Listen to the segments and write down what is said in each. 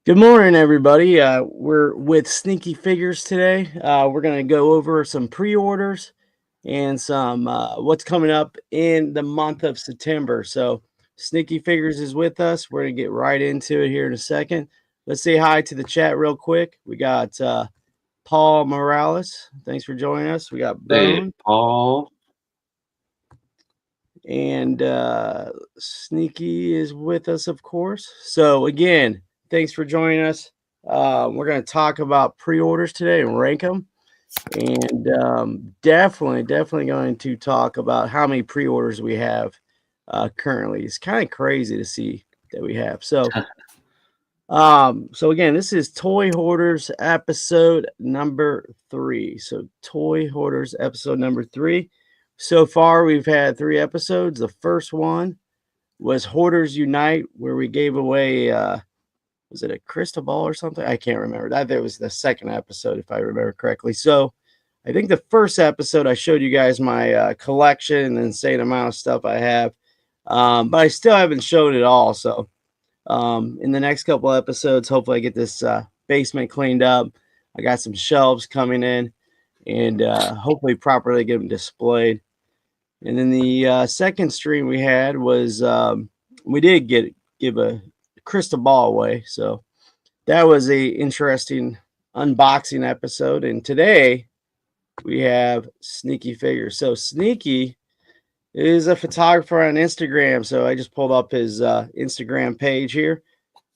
Good morning, everybody. We're with Sneaky Figures today. We're going to go over some pre-orders and some what's coming up in the month of September. So, Sneaky Figures is with us. We're going to get right into it here in a second. Let's say hi to the chat real quick. We got Paul Morales. Thanks for joining us. We got Hey, Bone Paul. and Sneaky is with us, of course. So, again, thanks for joining us. We're going to talk about pre-orders today and rank them, and definitely going to talk about how many pre-orders we have currently. It's kind of crazy to see that we have. So again, this is Toy Hoarders episode number 3. So Toy Hoarders episode number 3. So far, we've had 3 episodes. The first one was Hoarders Unite, where we gave away was it a crystal ball or something? I can't remember. That was the second episode, if I remember correctly. So I think the first episode I showed you guys my collection and insane amount of stuff I have. But I still haven't shown it all. So in the next couple episodes, hopefully I get this basement cleaned up. I got some shelves coming in and hopefully properly get them displayed. And then the second stream we had was we did give a crystal ball away. So that was a interesting unboxing episode. And today we have Sneaky Figures. So Sneaky is a photographer on Instagram. So I just pulled up his Instagram page here.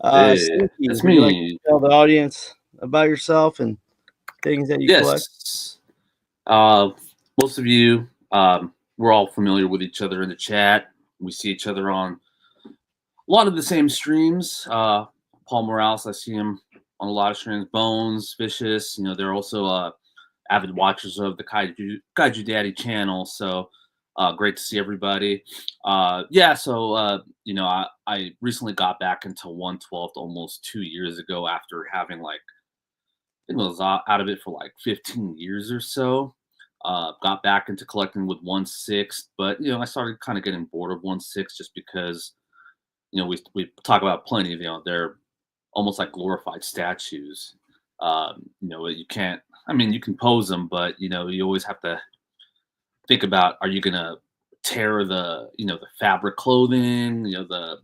Hey, Sneaky, that's would you like me. to tell the audience about yourself and things that you collect? Yes. Uh, Most of you, we're all familiar with each other in the chat. We see each other on a lot of the same streams. Paul Morales, I see him on a lot of streams. Bones, Vicious, they're also avid watchers of the Kaiju Daddy channel. So great to see everybody. I recently got back into 112th almost 2 years ago after having I think I was out of it for like 15 years or so. Got back into collecting with 1/6, but I started kind of getting bored of 1/6 just because we talk about plenty. They're almost like glorified statues. You can't. I mean, you can pose them, but you always have to think about: are you gonna tear the fabric clothing, the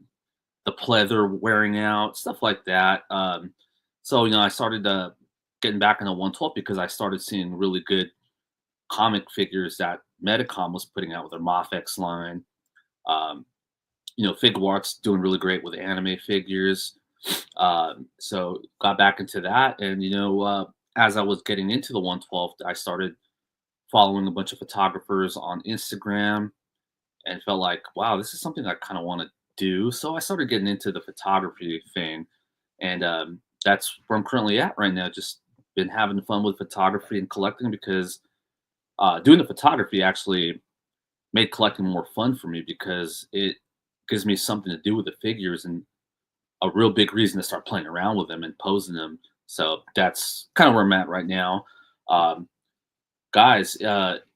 pleather wearing out, stuff like that. So I started getting back into 112 because I started seeing really good comic figures that Medicom was putting out with their Mafex line. Um, Figuart's doing really great with anime figures. So got back into that, and as I was getting into the 112, I started following a bunch of photographers on Instagram, and felt like, wow, this is something I kind of want to do. So I started getting into the photography thing, and that's where I'm currently at right now. Just been having fun with photography and collecting because doing the photography actually made collecting more fun for me because it gives me something to do with the figures and a real big reason to start playing around with them and posing them. So that's kind of where I'm at right now. Um, Guys,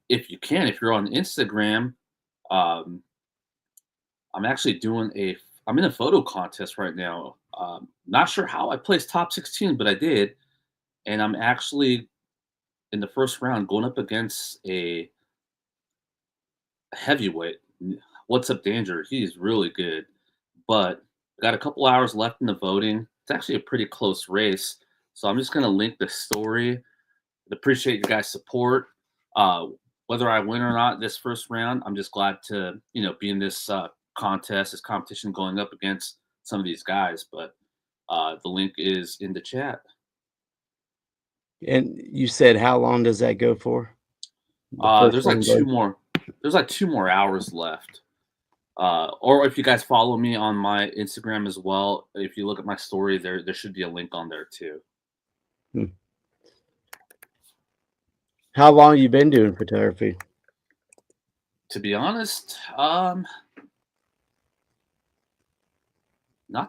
if you can, if you're on Instagram, um, I'm actually I'm in a photo contest right now. Not sure how I placed top 16, but I did. And I'm actually in the first round going up against a heavyweight. What's up, Danger? He's really good. But got a couple hours left in the voting. It's actually a pretty close race. So I'm just going to link the story. Appreciate you guys' support. Uh, Whether I win or not this first round, I'm just glad to be in this contest, this competition, going up against some of these guys. But the link is in the chat. And you said how long does that go for? The first There's like one two goes. more. There's like 2 more hours left. Or if you guys follow me on my Instagram as well, if you look at my story, there should be a link on there too. Hmm. How long you been doing photography? To be honest, not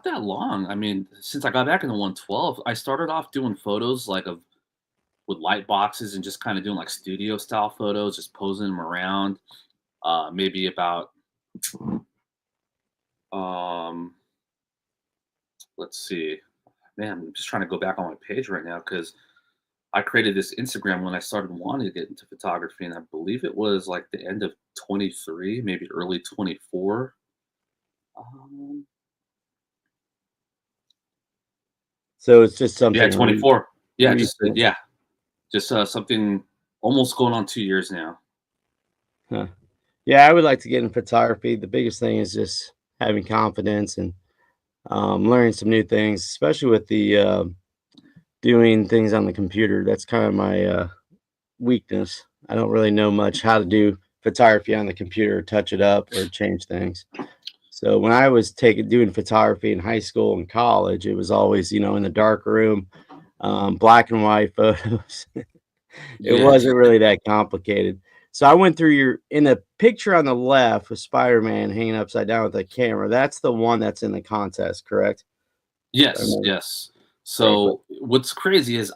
that long. I mean, since I got back into 112, I started off doing photos with light boxes and just kind of doing like studio style photos, just posing them around. Maybe about um let's see, Man, I'm just trying to go back on my page right now because I created this Instagram when I started wanting to get into photography, and I believe it was like the end of 23, maybe early 24. Um, So it's just yeah, something 24. Yeah, recent. just something almost going on 2 years now. Huh. Yeah, I would like to get in photography. The biggest thing is just having confidence and learning some new things, especially with the doing things on the computer. That's kind of my weakness. I don't really know much how to do photography on the computer, touch it up or change things. So when I was taking doing photography in high school and college, it was always, in the dark room, black and white photos. It Yeah, wasn't really that complicated. So I went through your in the picture on the left with Spider-Man hanging upside down with a camera. That's the one that's in the contest, correct? If I yes, remember yes. correctly. So what's crazy is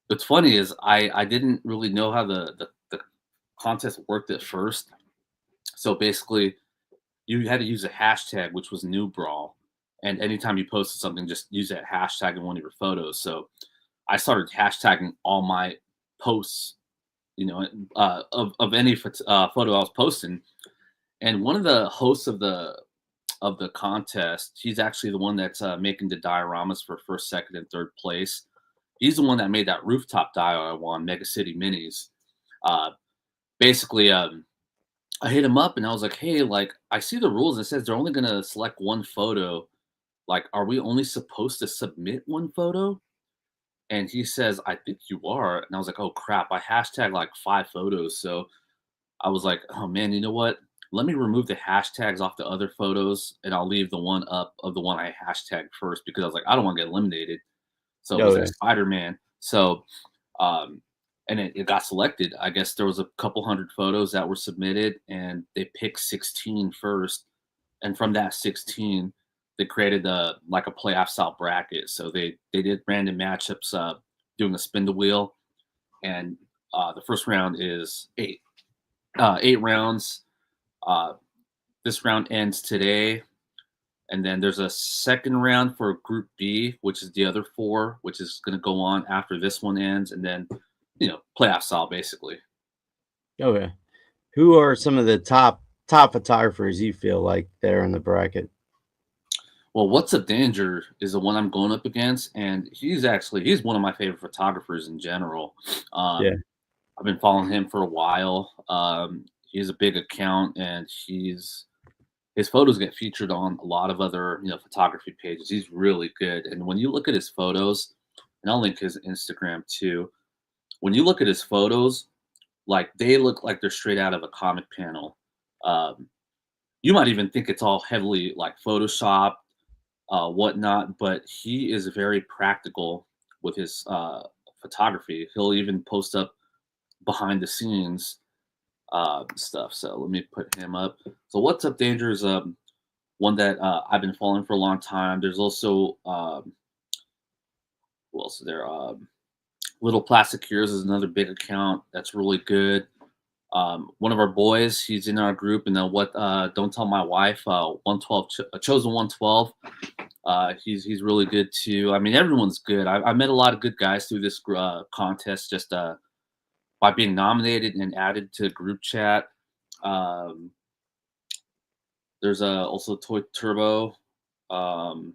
what's funny is I didn't really know how the contest worked at first. So basically, you had to use a hashtag, which was new brawl. And anytime you posted something, just use that hashtag in one of your photos. So I started hashtagging all my posts, of any photo I was posting. And one of the hosts of the contest, he's actually the one that's making the dioramas for first, second, and third place. He's the one that made that rooftop dio I won, Mega City Minis. Uh, basically, I hit him up and I was like, "Hey, like, I see the rules. It says they're only gonna select one photo. Like, are we only supposed to submit one photo?" And he says, "I think you are." And I was like, "Oh crap! I hashtag like 5 photos." So I was like, "Oh man, you know what? Let me remove the hashtags off the other photos, and I'll leave the one up of the one I hashtagged first because I was like, I don't want to get eliminated." So it was Oh, that yeah. Spider Man. So um, and it got selected. I guess there was a couple hundred photos that were submitted, and they picked 16 first. And from that 16, they created like a playoff style bracket. So they did random matchups, doing a spin the wheel, and the first round is 8 rounds. Uh, this round ends today, and then there's a second round for Group B, which is the other 4, which is going to go on after this one ends, and then playoff style basically. Oh, yeah. Who are some of the top photographers you feel like there in the bracket? Well, What's Up Danger is the one I'm going up against, and he's one of my favorite photographers in general. Yeah. I've been following him for a while. He has a big account, and his photos get featured on a lot of other photography pages. He's really good, and when you look at his photos, and I'll link his Instagram too. When you look at his photos, like they look like they're straight out of a comic panel. Um, you might even think it's all heavily like Photoshop, whatnot, but he is very practical with his photography. He'll even post up behind the scenes stuff. So let me put him up. So What's Up Danger is one that I've been following for a long time. There's also who else is there? Little Plastic Cures is another big account that's really good. One of our boys, he's in our group, and what? Don't Tell My Wife. 112 chosen 112. He's really good too. I mean, everyone's good. I met a lot of good guys through this contest just by being nominated and added to group chat. Um, there's also Toy Turbo. Um,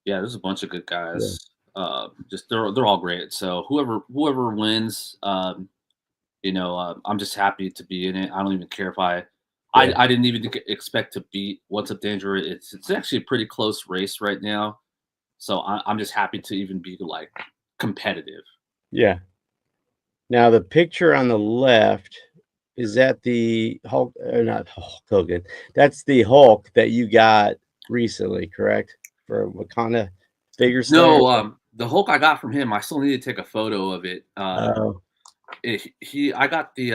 yeah, there's a bunch of good Yeah. guys. Just they're all great. So whoever wins, I'm just happy to be in it. I don't even care if Yeah. I didn't even expect to beat What's Up Danger. It's actually a pretty close race right now. So I'm just happy to even be like competitive. Yeah. Now the picture on the left, is that the Hulk or not Hulk Hogan? That's the Hulk that you got recently, correct? For Wakanda figure star? No, the Hulk I got from him, I still need to take a photo of it. Oh, I got the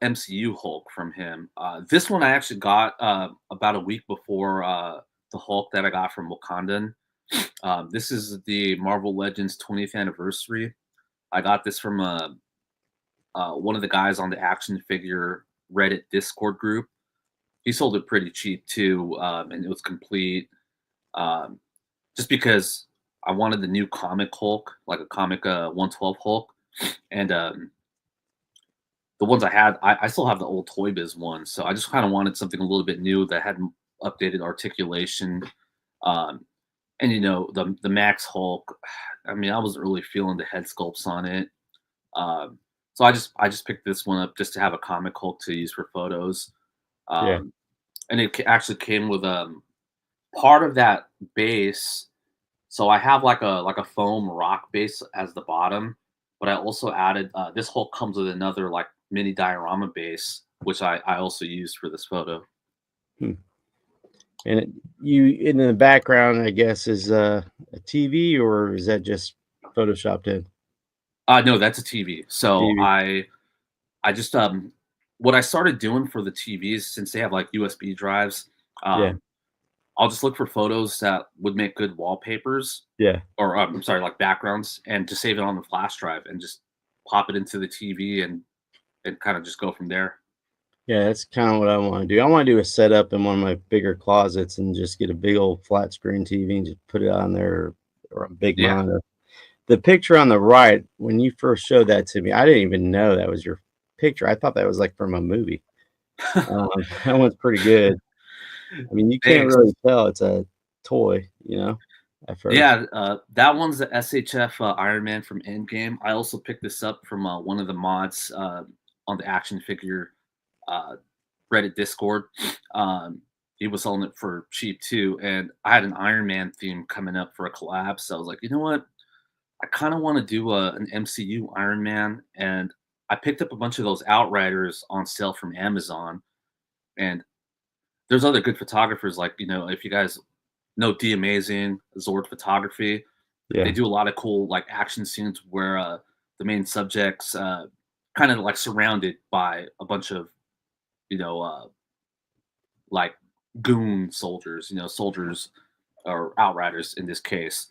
MCU Hulk from him. This one I actually got about a week before the Hulk that I got from Wakandan. This is the Marvel Legends 20th anniversary. I got this from one of the guys on the action figure Reddit Discord group. he sold it pretty cheap too, and it was complete. Um, just because I wanted the new comic Hulk, like a comic 112 Hulk, and the ones I had, I still have the old Toy Biz ones, so I just kind of wanted something a little bit new that had updated articulation. Um, and the Max Hulk, I mean, I was really feeling the head sculpts on it. Um, so I just picked this one up just to have a comic Hulk to use for photos. Yeah. Um, and it actually came with part of that base. So I have like a foam rock base as the bottom, but I also added this Hulk comes with another like mini diorama base, which I also used for this photo. Hmm. And you in the background, I guess, is a TV, or is that just photoshopped in No, that's a TV. So TV? I just what I started doing for the TVs, since they have like USB drives, Yeah. um, I'll just look for photos that would make good wallpapers, Yeah. or I'm sorry, like backgrounds, and just save it on the flash drive and just pop it into the TV and kind of just go from there. Yeah, that's kind of what I want to do. I want to do a setup in one of my bigger closets and just get a big old flat screen TV and just put it on there, or a big Yeah. monitor. The picture on the right, when you first showed that to me, I didn't even know that was your picture. I thought that was like from a movie. That one's pretty good. I mean, you can't Thanks. really tell it's a toy, at first. Yeah, that one's the SHF Iron Man from Endgame. I also picked this up from one of the mods on the action figure uh, Reddit Discord. Um, he was selling it for cheap too, and I had an Iron Man theme coming up for a collab, so I was like, you know what? I kind of want to do an MCU Iron Man, and I picked up a bunch of those Outriders on sale from Amazon, and there's other good photographers like if you guys know D Amazing, Zord Photography, they Yeah. do a lot of cool like action scenes where the main subjects kind of like surrounded by a bunch of you know uh, like goon soldiers, soldiers or outriders in this case.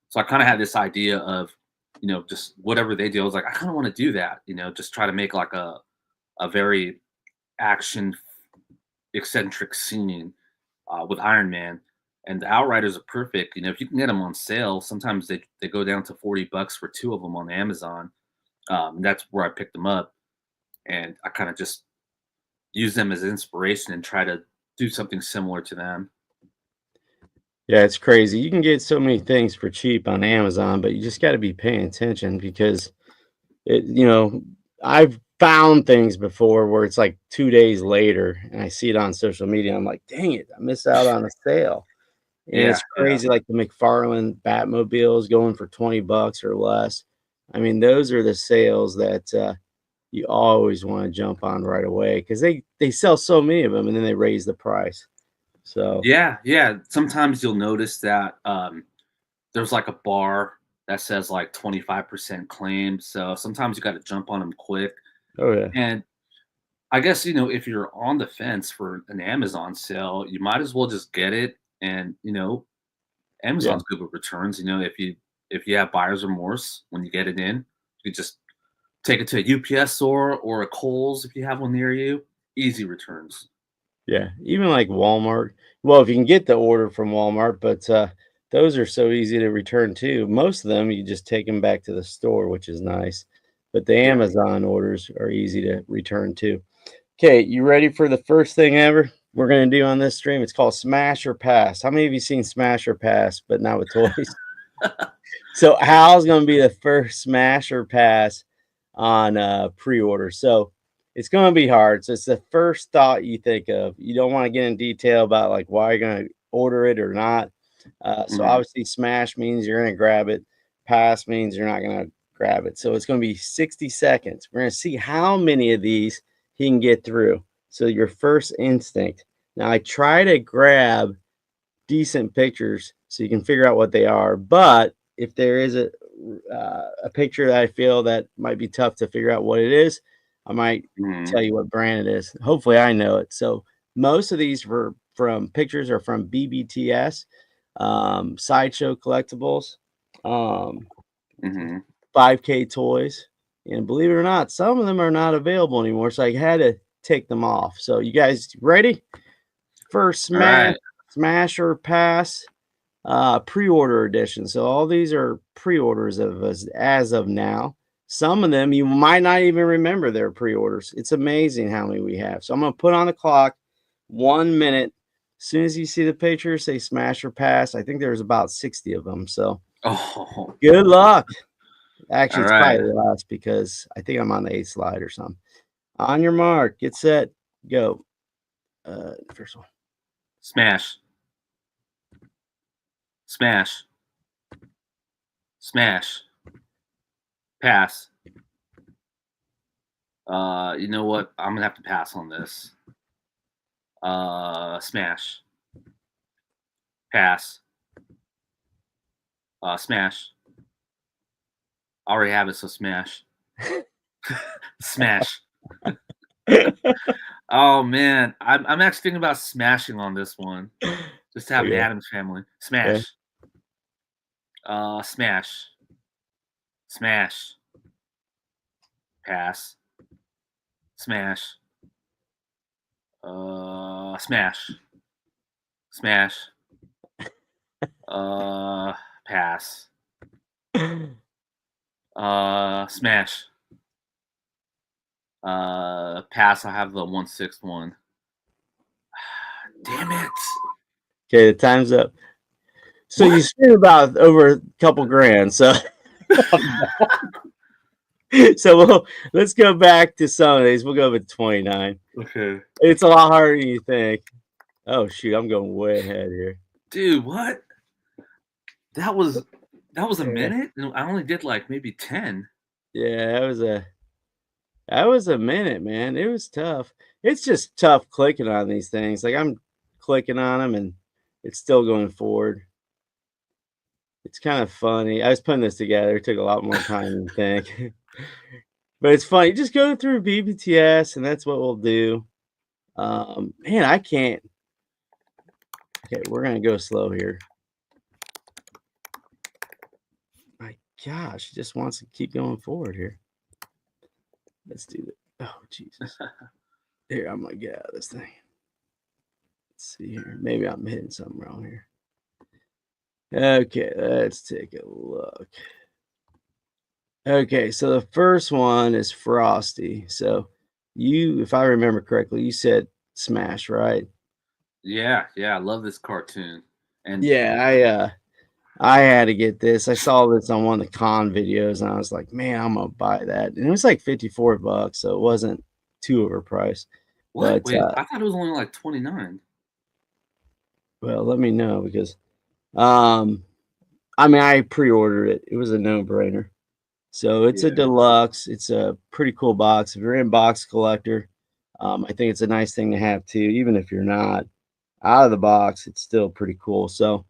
So I kind of had this idea of just whatever they do. I was like, I kind of want to do that, just try to make like a very action eccentric scene with Iron Man. And the Outriders are perfect. If you can get them on sale, sometimes they go down to $40 for two of them on Amazon. That's where I picked them up, and I kind of just use them as inspiration and try to do something similar to them. Yeah, it's crazy. You can get so many things for cheap on Amazon, but you just got to be paying attention because I've found things before where it's like 2 days later and I see it on social media. I'm like, dang it, I missed out on a sale. And Yeah, it's yeah, crazy, like the McFarlane Batmobiles going for 20 bucks or less. I mean, those are the sales that you always want to jump on right away because they sell so many of them and then they raise the price. So yeah, yeah. Sometimes you'll notice that there's like a bar that says like 25% claim. So sometimes you got to jump on them quick. oh yeah. And I guess if you're on the fence for an Amazon sale, you might as well just get it. And Yeah. Amazon's good with returns. If you have buyer's remorse when you get it in, you just take it to a UPS store or a Kohl's if you have one near you. Easy returns. Yeah, even like Walmart. Well, if you can get the order from Walmart, but those are so easy to return too. Most of them you just take them back to the store, which is nice. But the Yeah. Amazon orders are easy to return too. Okay, you ready for the first thing ever we're gonna do on this stream? It's called Smash or Pass. How many of you seen Smash or Pass, but not with toys? So Hal's gonna be the first Smash or Pass on pre-order. So it's gonna be hard. So it's the first thought you think of. You don't want to get in detail about like why you're gonna order it or not. So Mhm. obviously Smash means you're gonna grab it. Pass means you're not gonna grab it. So it's gonna be 60 seconds. We're gonna see how many of these he can get through. So your first instinct. Now I try to grab decent pictures so you can figure out what they are. But if there is a picture that I feel that might be tough to figure out what it is, I might Mhm. tell you what brand it is. Hopefully, I know it. So most of these from pictures are from BBTS, Sideshow Collectibles, um, Mhm. 5K Toys, and believe it or not, some of them are not available anymore. So I had to take them off. So you guys ready? first All right. smash or pass pre-order edition. So all these are pre-orders of us as of now. Some of them you might not even remember they're pre-orders. It's amazing how many we have. So I'm gonna put on the clock 1 minute. As soon as you see the picture, say smash or pass. I think there's about 60 of them. So Oh, good luck. all Actually, it's right. probably less because I think I'm on the 8th slide or something. On your mark, get set, go. First one. Smash. Smash. Smash. Pass. You know what? I'm gonna have to pass on this. Smash. Pass. Smash. I already have it, so smash. Smash. Oh man, I'm actually thinking about smashing on this one. Just to have an Okay. Adams family. Okay. Smash. Smash. Smash. Pass. Smash. Smash. Smash. Pass. Smash. Pass. I have the 1/6 one. Damn it. Okay, the time's up. So you What? spent about over a couple grand. So let's go back to some of these. We'll go with 29. Okay. It's a lot harder than you think. Oh shoot, I'm going way ahead here. Dude, what? That was a Yeah, minute? And I only did like maybe 10. yeah, that was a minute, man. It was tough. It's just tough clicking on these things. Like I'm clicking on them and it's still going forward. It's kind of funny. I was putting this together. It took a lot more time than you think. But it's funny. Just go through BBTS and that's what we'll do. Man, I can't. Okay, we're gonna go slow here. My gosh, it just wants to keep going forward here. Let's do that. Oh Jesus. Here, I'm gonna get out of this thing. Let's see here. Maybe I'm hitting something wrong here. Okay, let's take a look. Okay, so the first one is Frosty. So you, if I remember correctly, you said Smash, right? Yeah, yeah, I love this cartoon. And Yeah, I had to get this. I saw this on one of the con videos and I was like, man, I'm gonna buy that. And it was like 54 bucks, so it wasn't too overpriced. what? But Wait, I thought it was only like 29. well, let me know because um I mean I pre-ordered it. It was a no-brainer. So it's a Yeah. deluxe. It's a pretty cool box. If you're in box collector, I think it's a nice thing to have too. Even if you're not out of the box, it's still pretty cool. So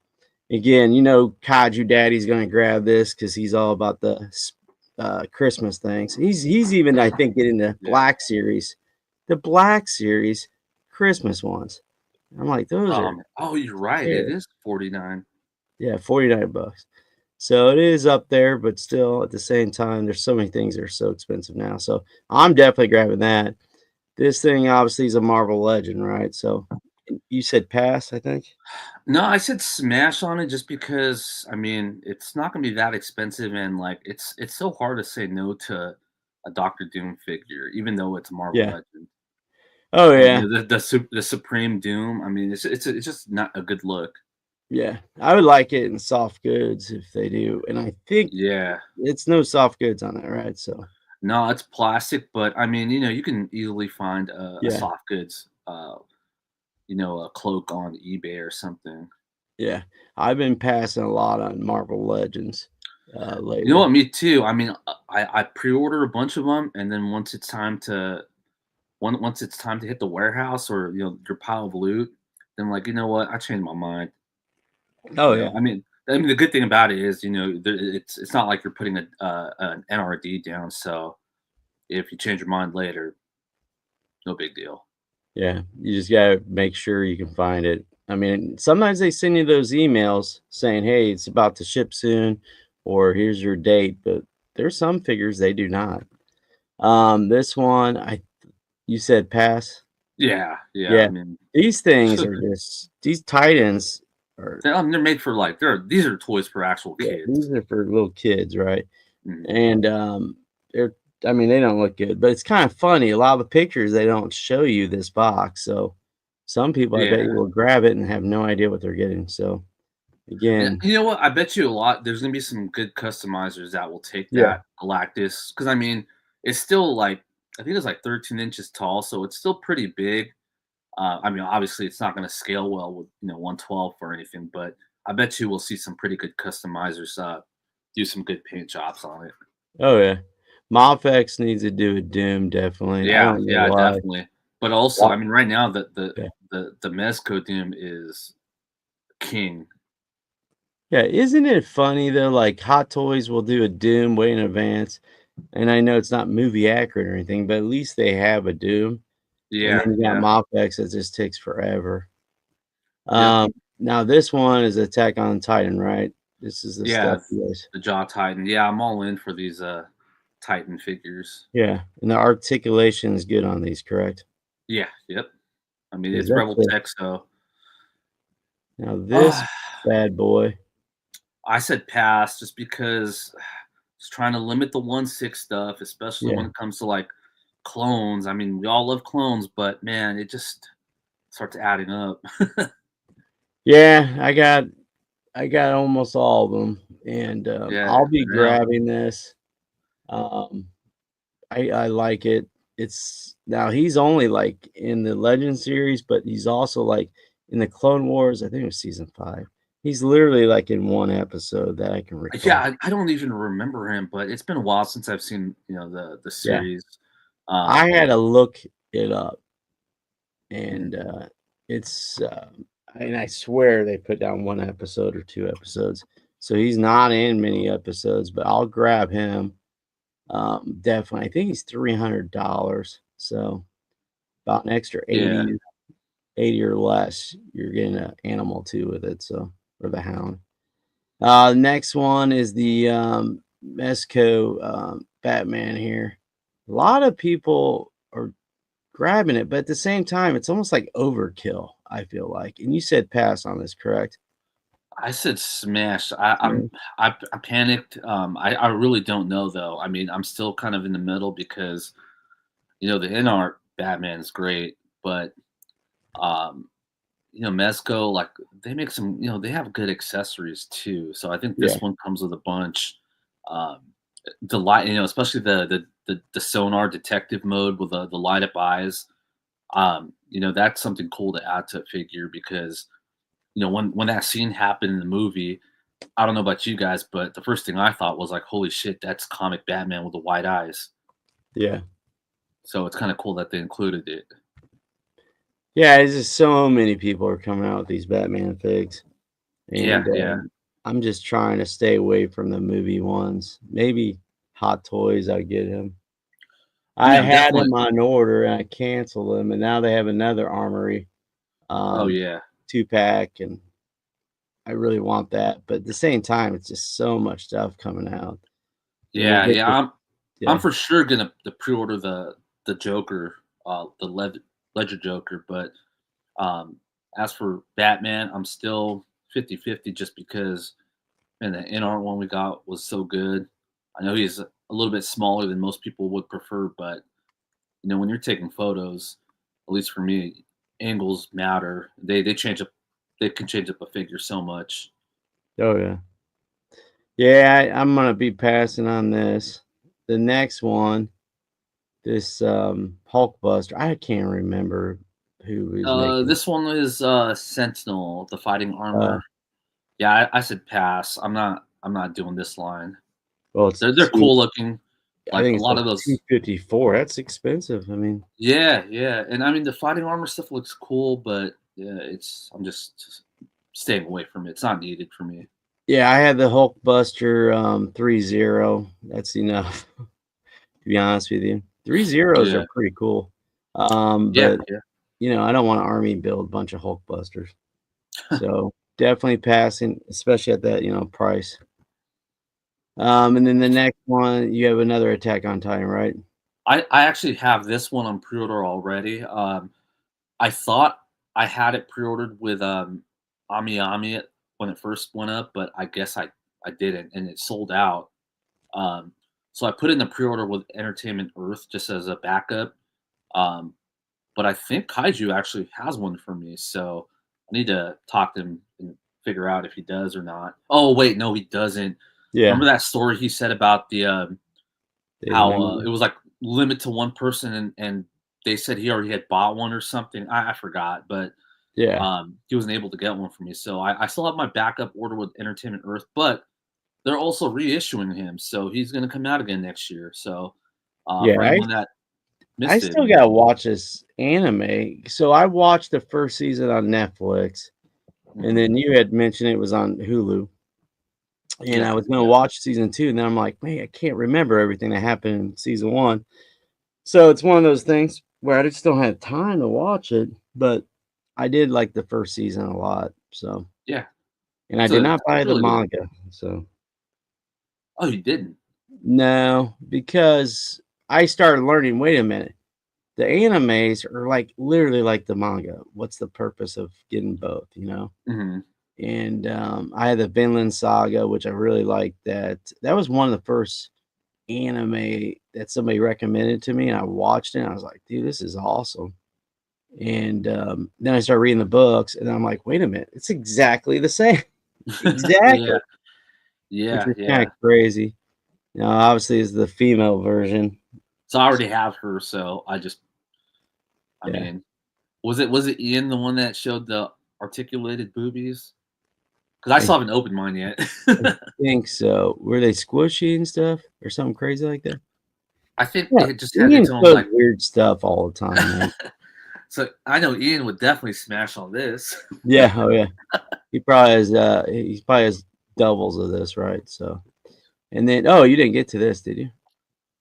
again, you know, Kaiju Daddy's gonna grab this because he's all about the Christmas things. He's even I think getting the Yeah. Black Series Christmas ones. I'm like, those are Oh, you're right. It fair. is 49. Yeah, 49 bucks. So it is up there, but still at the same time, there's so many things that are so expensive now. So I'm definitely grabbing that. This thing obviously is a Marvel Legend, right? So you said pass, I think. No, I said smash on it just because I mean it's not gonna be that expensive and like it's so hard to say no to a Doctor Doom figure, even though it's a Marvel Yeah. Legend. Oh And yeah. the Supreme Doom. I mean, it's just not a good look. Yeah. I would like it in soft goods if they do. And I think Yeah. it's no soft goods on that, right? So No, it's plastic, but I mean, you can easily find a yeah. soft goods, a cloak on eBay or something. Yeah. I've been passing a lot on Marvel Legends You know lately. what? Me too. I mean, I pre-order a bunch of them, and then once it's time to hit the warehouse or your pile of loot, then like I changed my mind. Oh yeah. I mean the good thing about it is it's not like you're putting an NRD down. So if you change your mind later, no big deal. Yeah, you just gotta make sure you can find it. I mean, sometimes they send you those emails saying, "Hey, it's about to ship soon," or "Here's your date," but there's some figures they do not. This one, I you said pass. Yeah. I Yeah, mean, these things are just these Titans are they're made for like these are toys for actual yeah, kids. these are for little kids, right? Mhm. And, they're I mean, they don't look good, but it's kinda funny, a lot of the pictures, they don't show you this box, so some people, I bet Yeah. you, will grab it and have no idea what they're getting, so, And again you know what? I bet you a lot there's gonna be some good customizers that will take yeah, that Galactus because I mean, it's still like I think it's like 13 inches tall, so it's still pretty big. I mean, obviously, it's not gonna scale well with 112 or anything, but I bet you we'll see some pretty good customizers do some good paint jobs on it. oh, yeah. Mofex needs to do a Doom, definitely, I Yeah, don't know yeah, why. definitely. But also, Wa I mean, right now yeah. the Mezco Doom is king. Yeah, isn't it funny, though, like, Hot Toys will do a Doom way in advance, and I know it's not movie accurate or anything, but at least they have a Doom, and Yeah, then you got yeah, Mofex that just takes forever. yep, Now this one is Attack on Titan, right? This is the yeah. stuff you guys The Jaw Titan. Yeah, I'm all in for these Titan figures. yeah, and the articulation is good on these, correct? Yeah, yep. I mean, 'Cause it's that's Rebel the Tech, so now this uh, bad boy I said pass just because it's trying to limit the 1/6 stuff, especially yeah. when it comes to like clones. I mean, we all love clones, but man, it just starts adding up. Yeah, I got almost all of them, and, Yeah, I'll be I know. grabbing this. Um, I like it. It's now he's only, like, in the Legend series, but he's also, like, in the Clone Wars, I think it was season 5. He's literally, like, in 1 episode that I can Yeah, recall. I don't even remember him, but it's been a while since I've seen the Yeah. series. I Um, had to look it up, and, mhm. it's, and I swear they put down 1 episode or 2 episodes, so he's not in many episodes, but I'll grab him, definitely. I think he's $300, so about an extra Yeah, 80 or less, you're getting an animal too with it, so or the hound. Next one is the, Mezco, Batman here. A lot of people are grabbing it, but at the same time, it's almost like overkill, I feel like, and you said pass on this, correct? I said smash. Smash. I panicked. I really don't know though. I mean, I'm still kind of in the middle because the in art Batman's great, but um, Mezco like they make some. They have good accessories too. So I think Yeah, this one comes with a bunch. Um, the light, especially the sonar detective mode with the light up eyes. That's something cool to add to a figure because when that scene happened in the movie, I don't know about you guys, but the first thing I thought was like, "Holy shit, that's comic Batman with the white eyes." yeah. So it's kind of cool that they included it. Yeah, it's just so many people are coming out with these Batman figs, Yeah, and, yeah. I'm just trying to stay away from the movie ones. Maybe Hot Toys, I'll get him. I mean, I I'm had definitely. him on order, and I canceled him, and now they have another Armory, Oh um, yeah, 2-pack, and I really want that, but at the same time, it's just so much stuff coming out, and we'll yeah, get yeah. to I'm yeah, for sure gonna pre-order the Joker, Ledger Joker. But um, as for Batman, I'm still 50-50 just because man, the NR one we got was so good. I know he's a little bit smaller than most people would prefer, but when you're taking photos, at least for me, angles matter. They change up. They can change up a figure so much. oh, yeah. Yeah, I'm gonna be passing on this. The next one, this, Hulkbuster, I can't remember who is making it. This one is Sentinel, the fighting Uh, armor. Yeah, I said pass. I'm not doing this line. well, it's They're 2 cool looking. I Like think a it's lot like of those. 254, that's expensive, I mean Yeah, yeah, and I mean the fighting armor stuff looks cool, but yeah, I'm just staying away from it. It's not needed for me. yeah, I had the Hulkbuster, 3-0, that's enough, to be honest with you. 3 zeros are Yeah, pretty cool, yeah, but, yeah. I don't wanna army build a bunch of Hulkbusters, so definitely passing, especially at that, price. And then the next one, you have another Attack on Titan, right? I actually have this one on pre-order already. I thought I had it pre-ordered with Ami Ami when it first went up, but I guess I didn't, and it sold out. Um, so I put in the pre-order with Entertainment Earth just as a backup. Um, but I think Kaiju actually has one for me, so I need to talk to him and figure out if he does or not. Oh wait, no, he doesn't. Yeah, Remember that story he said about the the how limited. it was like limit to one person, and they said he already had bought one or something. I forgot, but Yeah, he wasn't able to get one for me. So I still have my backup order with Entertainment Earth, but they're also reissuing him, so he's going to come out again next year. So yeah. for anyone that I missed it, still gotta watch this anime. So I watched the first season on Netflix, and mhm. then you had mentioned it was on Hulu, and I Yeah, was gonna yeah, watch season 2, and then I'm like, "Man, I can't remember everything that happened in season 1." So it's one of those things where I just don't have time to watch it, but I did like the first season a lot, so yeah. and I did not buy It's the really good. manga, so Oh, you didn't? no, because I started learning, wait a minute, the animes are like literally like the manga. What's the purpose of getting both, you know? Hmm. And I had the Vinland Saga, which I really liked. That was one of the first anime that somebody recommended to me, and I watched it. And I was like, dude, this is awesome. And then I started reading the books, and I'm like, wait a minute, it's exactly the same, exactly, Yeah, which yeah, is kind yeah. of crazy. Now, obviously, is the female version. So I already have her, so I Yeah, mean, was it Ian the one that showed the articulated boobies? Because I I still haven't opened mine yet. I think so. Were they squishy and stuff or something crazy like that? I think Yeah, it just had Ian its own shows like. weird stuff all the time, man. So I know Ian would definitely smash on this. Yeah, oh yeah. He probably has doubles of this, right? So and then oh, you didn't get to this, did you?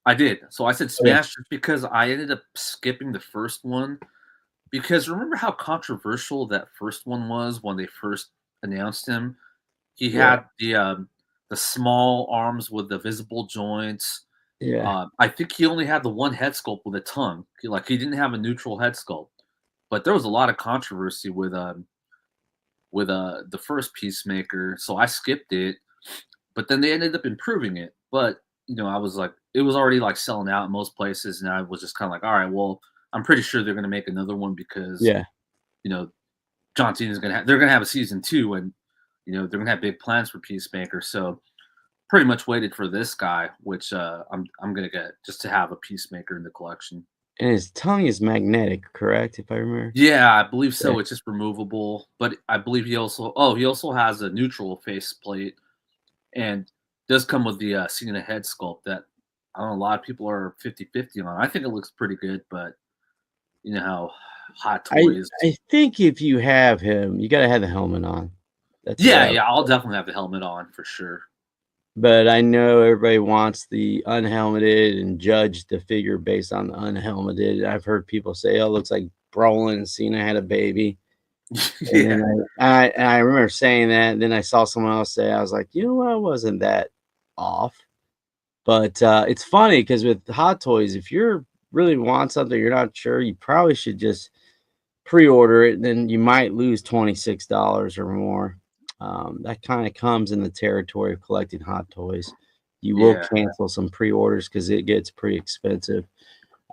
I did. So I said Oh yeah. smash just because I ended up skipping the first one. Because remember how controversial that first one was when they first announced him? He Yeah. had the small arms with the visible joints. Yeah. I think he only had the one head sculpt with a tongue. He didn't have a neutral head sculpt. But there was a lot of controversy with the first Peacemaker, so I skipped it. But then they ended up improving it. But I was like, it was already like selling out in most places, and I was just kind of like, all right, well, I'm pretty sure they're gonna make another one because Yeah. you know John Cena's they're gonna have a season two, and they're gonna have big plans for Peacemaker. So pretty much waited for this guy, which I'm gonna get just to have a Peacemaker in the collection. And his tongue is magnetic, correct? If I remember. Yeah, I believe Yeah. so. It's just removable, but I believe he also has a neutral faceplate and does come with the Cena head sculpt that I don't know, a lot of people are 50-50 on. I think it looks pretty good, but you know how Hot I Toys. I think if you have him, you gotta have the helmet on. That's the way Yeah, I would yeah, I'll say. definitely have the helmet on for sure. But I know everybody wants the unhelmeted and judge the figure based on the unhelmeted. I've heard people say, "Oh, it looks like Brolin and Cena had a baby." And Yeah, then I remember saying that, and then I saw someone else say, I was like, "You know what? I wasn't that off." But, it's funny because with Hot Toys, if you're really want something, you're not sure, you probably should just pre-order it, and then you might lose $26 or more. That kinda comes in the territory of collecting Hot Toys. You will yeah. cancel some pre-orders because it gets pretty expensive.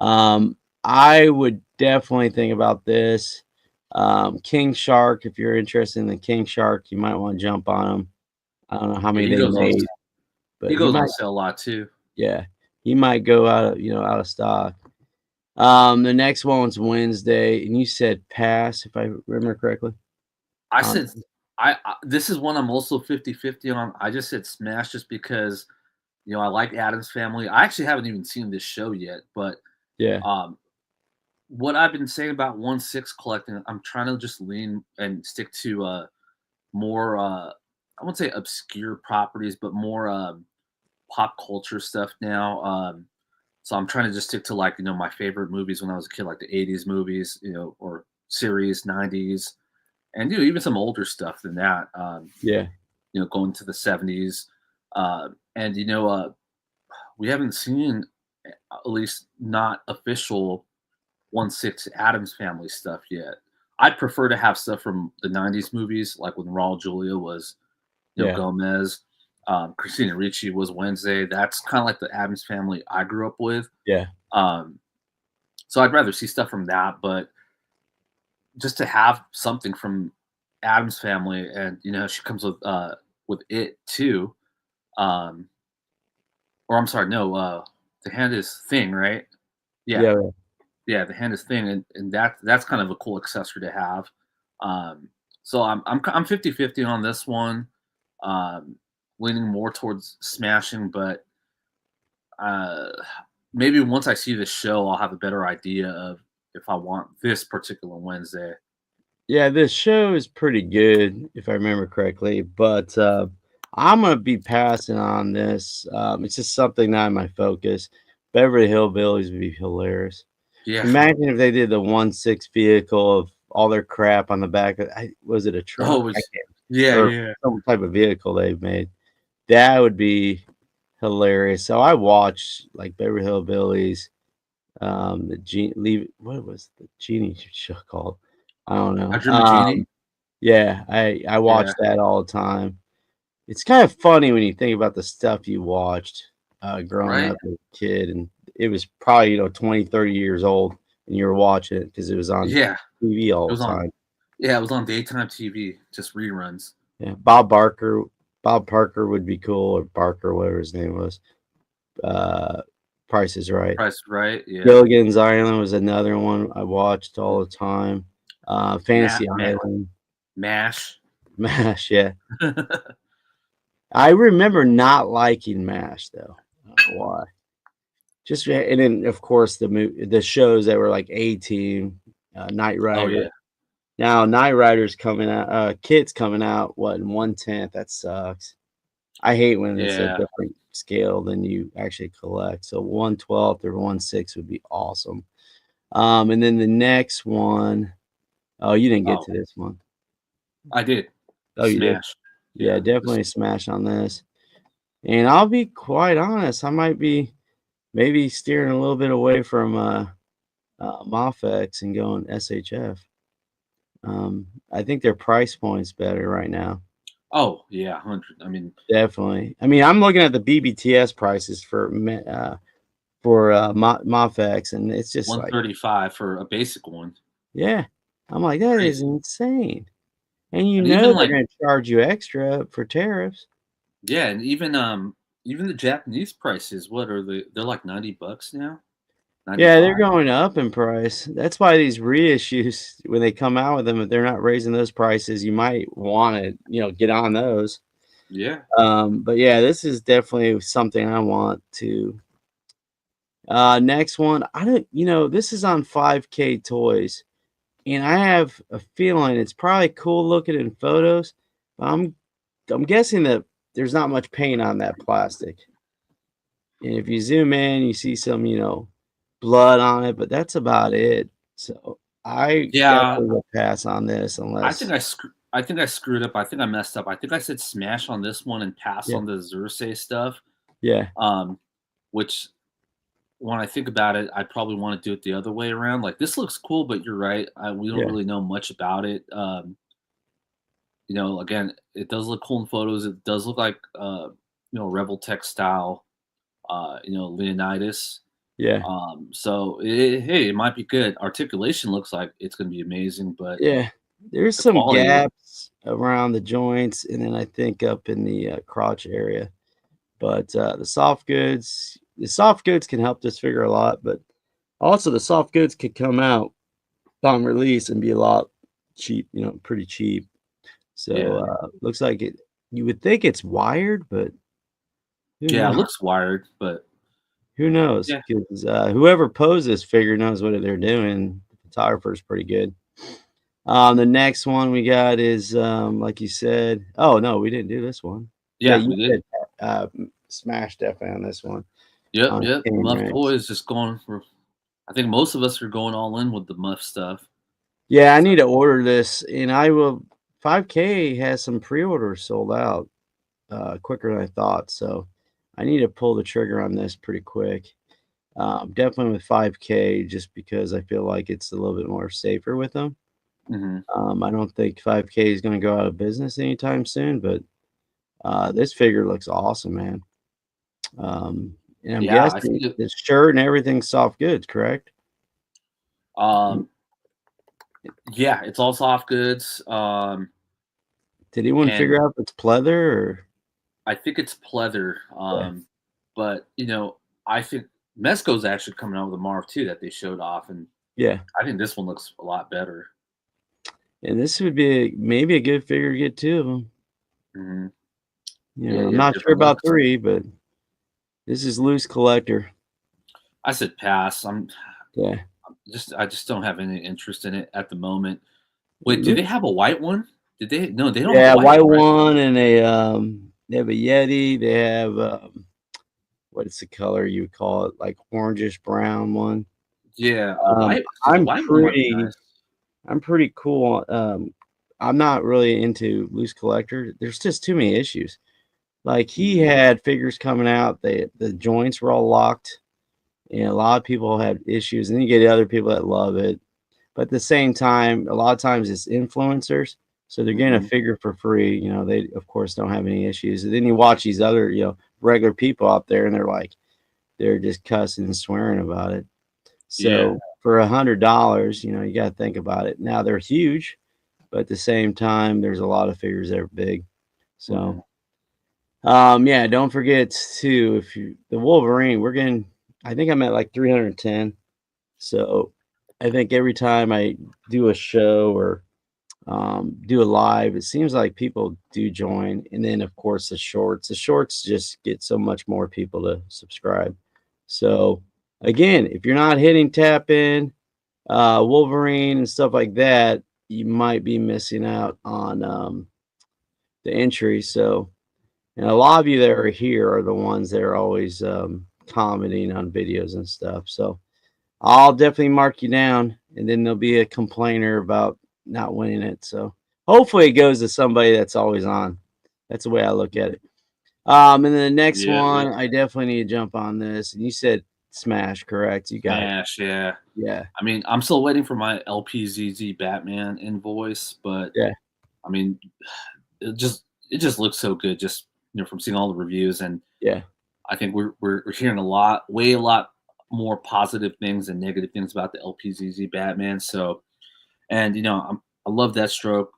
I would definitely think about this. King Shark, if you're interested in the King Shark, you might wanna jump on him. I don't know how Yeah, many they made, he but he goes might on sale a lot too. yeah, he might go out of stock. The next one's Wednesday, and you said pass, if I remember correctly, I on said this is one I'm also 50-50 on. I just said smash just because I like Adam's Family. I actually haven't even seen this show yet, but yeah, um what I've been saying about 1/6 collecting, I'm trying to just lean and stick to more I won't say obscure properties, but more pop culture stuff now. So I'm trying to just stick to my favorite movies when I was a kid, like the 80s movies, or series, 90s, and even some older stuff than that. yeah, Going to the 70s. And we haven't seen, at least not official, 1/6 Adams Family stuff yet. I'd prefer to have stuff from the '90s movies, like when Raul Julia was Yeah. Gomez, Christina Ricci was Wednesday. That's kind of like the Adams Family I grew up with. Yeah. Um, so I'd rather see stuff from that, but just to have something from Adams Family, and she comes with it too. Um, or I'm sorry, no, the hand is thing, right? Yeah, Yeah. yeah, the hand is thing, and that's kind of a cool accessory to have. Um, so I'm 50-50 on this one, um, leaning more towards smashing, but uh, maybe once I see the show, I'll have a better idea of if I want this particular Wednesday. Yeah, this show is pretty good, if I remember correctly, but I'm gonna be passing on this. It's just something not in my focus. Beverly Hillbillies would be hilarious. Yeah. Imagine if they did the 1/6 vehicle of all their crap on the back of was it a truck? Oh, I it's can't yeah, or yeah. some type of vehicle they've made. That would be hilarious. So I watched like Beverly Hillbillies, the leave what was the genie show called? I don't I know. Dream of Jeannie. Yeah, I watch Yeah, that all the time. It's kind of funny when you think about the stuff you watched, growing right? up as a kid, and it was probably, 20, 30 years old, and you were watching it because it was on Yeah, TV it all was the on. time. Yeah, it was on daytime TV, just reruns. Yeah, Bob Parker would be cool, or Barker, whatever his name was. Uh, Price is Right. Price is Right. Yeah, Gilligan's Island was another one I watched all the time. Matt, Fantasy Island, Mash. MASH, yeah. I remember not liking MASH though. I don't know why. Just and then of course the shows that were like A-Team, Knight Oh Rider. yeah, Now Knight Rider's coming out, Kit's coming out, what, in 1/10? That sucks. I hate when it's a yeah, different scale than you actually collect. So 1/12 or 1/6 would be awesome. And then the next one, oh, you didn't get oh, to this one. I did. Oh, you did? Smash. Yeah, Yeah, definitely smash on this. And I'll be quite honest, I might be maybe steering a little bit away from Mafex and going SHF. I think their price point's better right now. oh yeah, 100. I mean, Definitely. I mean, I'm looking at the BBTS prices for Mafex, and it's just like, 135 for a basic one. yeah. I'm like, that is Crazy. insane. And And even they're like, gonna charge you extra for tariffs. yeah, and even the Japanese prices, what are they? They're like $90 now. Yeah, they're 95. going up in price. That's why these reissues, when they come out with them, if they're not raising those prices, you might wanna, get on those. Yeah. But yeah, this is definitely something I want to. Next one, I don't, this is on 5K Toys, and I have a feeling it's probably cool looking in photos. But I'm guessing that there's not much paint on that plastic. And if you zoom in, you see some, blood on it, but that's about it. So I Yeah, definitely will pass on this unless, I think I screwed up. I think I messed up. I think I said smash on this one and pass yeah, on the Xerxes stuff. yeah, Um, which when I think about it, I probably want to do it the other way around. Like this looks cool, but you're right. We don't yeah, really know much about it. Again, it does look cool in photos. It does look like Rebel Tech style. Leonidas. yeah, Hey, it might be good. Articulation looks like it's going to be amazing, but yeah. There's the some quality. gaps around the joints, and then I think up in the crotch area. But the soft goods can help this figure a lot. But also, the soft goods could come out on release and be a lot cheap, pretty cheap. So Yeah, looks like it. You would think it's wired, but who yeah, it knows? looks wired, but Who knows? yeah, 'Cause, whoever posed this figure knows what they're doing. The photographer's pretty good. The next one we got is, like you said. Oh no, we didn't do this one. Yeah, yeah, you we did. said smash definitely on this one. Yep, On yep. Cane Muff Ranch. Toys just going for. I think most of us are going all in with the Muff stuff. Yeah, I So need to order this, and I will. 5K has some pre-orders sold out quicker than I thought, so I need to pull the trigger on this pretty quick. Definitely with 5K, just because I feel like it's a little bit more safer with them. Hmm. I don't think 5K is going to go out of business anytime soon, but this figure looks awesome, man. And I'm Yeah, I guessing think it, the shirt and everything's soft goods, correct? Mm. um, yeah, it's all soft goods. Did anyone And figure out if it's pleather or I think it's pleather. yeah, But I think Mesco's actually coming out with a Marv too that they showed off, and yeah. I think this one looks a lot better. And this would be maybe a good figure to get 2 of them. Hmm. You Yeah, know, I'm you have not sure different about looks. 3, but this is loose collector. I said pass. Yeah. I just don't have any interest in it at the moment. Wait, do they Looks have a white one? Did they? No, they don't have a yeah, white white one, right? one and they have a Yeti, they have, what is the color you would call it? Like orangish brown one. Yeah, Um, the I'm white one might be pretty nice. I'm pretty cool, I'm not really into loose collector. There's just too many issues. Like, he Mhm. had figures coming out, the joints were all locked, and a lot of people had issues, and then you get other people that love it. But at the same time, a lot of times it's influencers, so they're getting a Mhm. figure for free, they, of course, don't have any issues, and then you watch these other, regular people out there, and they're just cussing and swearing about it. Yeah. So, for $100, you gotta think about it. Now, they're huge, but at the same time, there's a lot of figures that are big. So, Mhm. yeah, don't forget to if you the Wolverine, we're getting I think I'm at like 310. So I think every time I do a show or do a live, it seems like people do join. And then of course the shorts just get so much more people to subscribe. So again, if you're not hitting tap in, Wolverine and stuff like that, you might be missing out on the entry. So and a lot of you that are here are the ones that are always commenting on videos and stuff. So I'll definitely mark you down, and then there'll be a complainer about not winning it. So hopefully it goes to somebody that's always on. That's the way I look at it. And then the next Yeah, yeah. one, I definitely need to jump on this. And you said Smash, correct? You got it. Smash, yeah. Yeah, I mean, I'm still waiting for my LPZZ Batman invoice, but yeah, I mean, it just looks so good just from seeing all the reviews, and yeah, I think we're hearing a lot more positive things than negative things about the LPZZ Batman. So, and I love that stroke.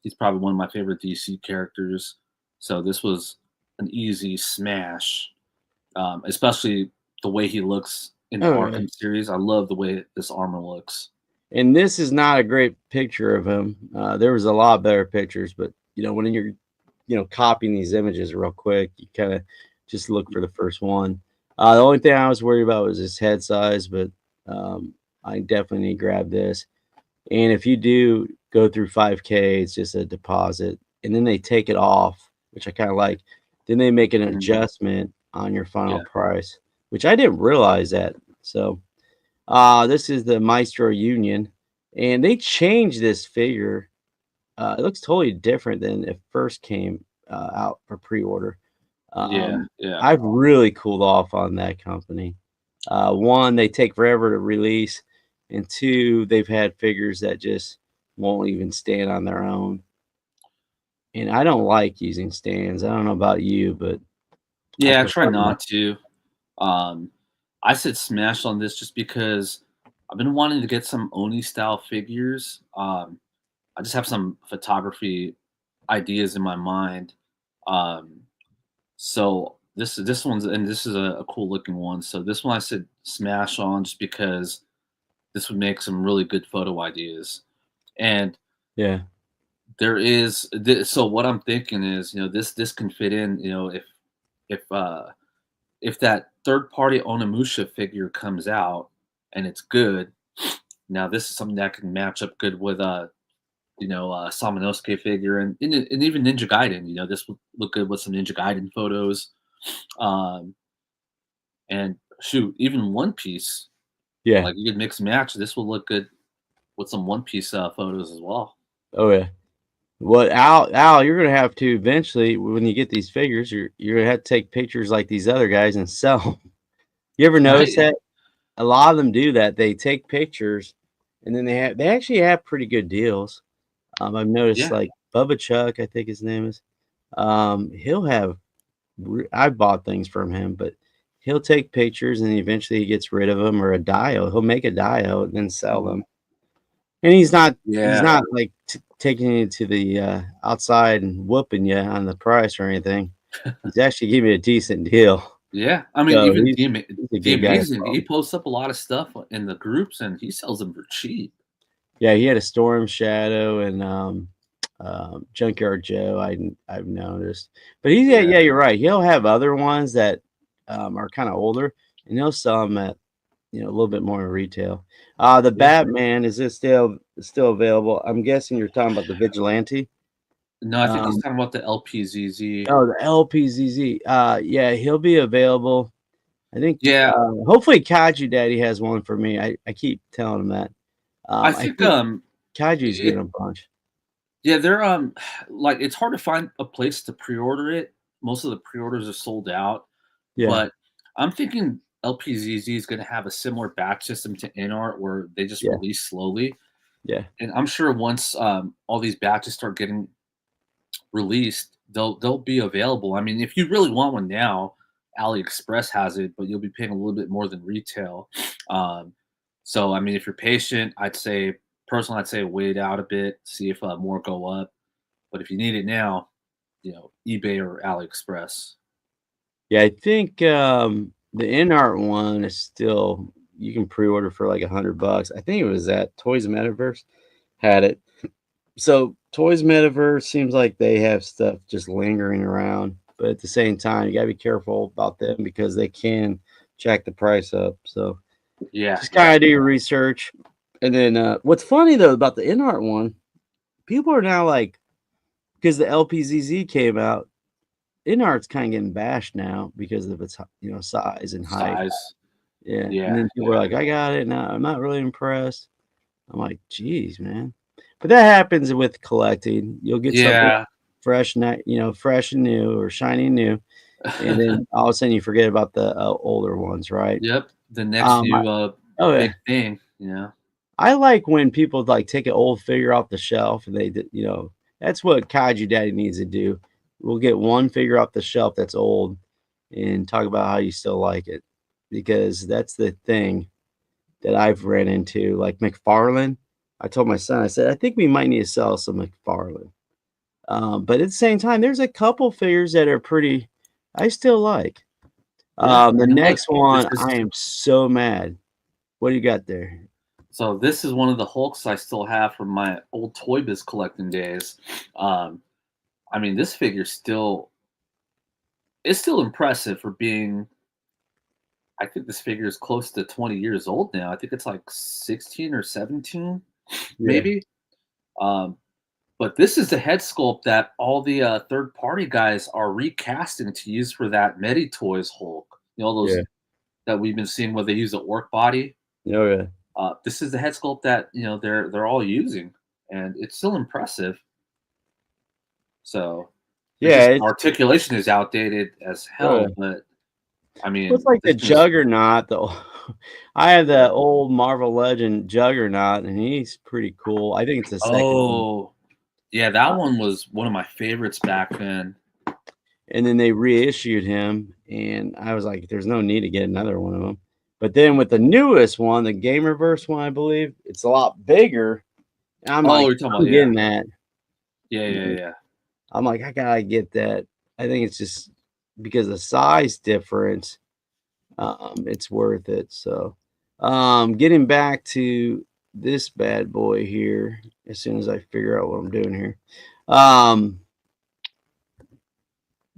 He's probably one of my favorite DC characters. So this was an easy smash, especially the way he looks in the oh yeah. Arkham series. I love the way this armor looks. And this is not a great picture of him. There was a lot better pictures, but when you're copying these images real quick, you kind of just look for the first one. The only thing I was worried about was his head size, but I definitely need to grab this. And if you do go through 5K, it's just a deposit, and then they take it off, which I kind of like. Then they make an Mhm. adjustment on your final Yeah, price, which I didn't realize that. So this is the Maestro Union, and they changed this figure. It looks totally different than it first came out for pre-order. yeah, Um, yeah, I've really cooled off on that company. One, they take forever to release, and two, they've had figures that just won't even stand on their own. And I don't like using stands. I don't know about you, but I yeah. I try prefer not. not to. Um, I said smash on this just because I've been wanting to get some Oni style figures. I just have some photography ideas in my mind. Um, so this one's and this is a cool looking one. So this one I said smash on just because this would make some really good photo ideas. And Yeah, so what I'm thinking is, this can fit in, if if that third party Onimusha figure comes out and it's good, now this is something that can match up good with Samanosuke figure and even Ninja Gaiden. This would look good with some Ninja Gaiden photos. Um, and shoot, even One Piece, yeah. like you could mix and match. This will look good with some One Piece photos as well. Oh yeah. Well, Al, you're gonna have to eventually when you get these figures, you're gonna have to take pictures like these other guys and sell 'em. You ever notice Right? that? a lot of them do that. They take pictures, and then they actually have pretty good deals. I've noticed Yeah. like Bubba Chuck, I think his name is. He'll have I bought things from him, but he'll take pictures and eventually he gets rid of them or a dio. He'll make a dio and then sell Mhm. them. And he's Yeah. not like taking you to the outside and whooping you on the price or anything. He's actually giving you a decent deal. Yeah. I mean, So even he's a the good guy to Amazing, follow. he posts up a lot of stuff in the groups and he sells them for cheap. Yeah, he had a Storm Shadow and Junkyard Joe. I've noticed, but Yeah. yeah, you're right. He'll have other ones that are kind of older, and he'll sell them at a little bit more in retail. The Yeah. Batman, is it still available? I'm guessing you're talking about the Vigilante. No, I think he's Um, talking about the LPZZ. oh, the LPZZ. Yeah, he'll be available. I think. Yeah. Hopefully, Kaiju Daddy has one for me. I keep telling him that. I I think think Kaiju's it getting a bunch. yeah, they're like it's hard to find a place to pre-order it. Most of the pre-orders are sold out, Yeah, but I'm thinking LPZZ is going to have a similar batch system to InArt where they just yeah, release slowly. yeah, And I'm sure once all these batches start getting released, they'll be available. I mean, if you really want one now, AliExpress has it, but you'll be paying a little bit more than retail. Um, so I mean, if you're patient, I'd say wait out a bit, see if more go up. But if you need it now, eBay or AliExpress. yeah. I think the InArt one is still you can pre-order for like $100. I think it was at Toys Metaverse had it. So Toys Metaverse seems like they have stuff just lingering around, but at the same time, you gotta be careful about them because they can jack the price up. So Yeah, just yeah, kind of do your research. And then what's funny though about the InArt one, people are now like because the LPZZ came out, InArt's kind of getting bashed now because of its size and height. size. Yeah, and Yeah, then people are yeah, like, "I got it now. I'm not really impressed." I'm like, "Geez, man," but that happens with collecting. You'll get something yeah. fresh and new or shiny new, and then all of a sudden you forget about the older ones, right? Yep. The next Um, I, new oh yeah, big thing. Yeah. I like when people like take an old figure off the shelf and that's what Kaiju Daddy needs to do. We'll get one figure off the shelf that's old and talk about how you still like it because that's the thing that I've ran into. Like McFarlane, I told my son, I said, I think we might need to sell some McFarlane. But at the same time, there's a couple figures that are pretty, I still like. Yeah. The And look, next this one, is I am so mad. What do you got there? so this is one of the Hulks I still have from my old Toy Biz collecting days. Um, I mean, this figure still it's still impressive for being. I think this figure is close to 20 years old now. I think it's like 16 or 17, Yeah, maybe. Um, but this is the head sculpt that all the third party guys are recasting to use for that Medi Toys Hulk. yeah, Those that we've been seeing where they use the orc body. oh yeah, This is the head sculpt that they're all using, and it's still impressive. So it's yeah. just It's articulation is outdated as oh, yeah. hell, but I Well, it's mean like the this is Juggernaut, though. I have yeah. the old Marvel Legend Juggernaut, and he's pretty cool. I think it's the second one. Oh yeah, that Uh, one was one of my favorites back then. and then they reissued him, and I was like, "There's no need to get another one of them." But then with the newest one, the Gamerverse one, I believe it's a lot bigger. And I'm Oh, like, you're talking about I'm yeah, getting that. yeah, You yeah, know, yeah. I'm like, I gotta get that. I think it's just because the size difference. It's worth it. So, getting back to this bad boy here, as soon as I figure out what I'm doing here. Um,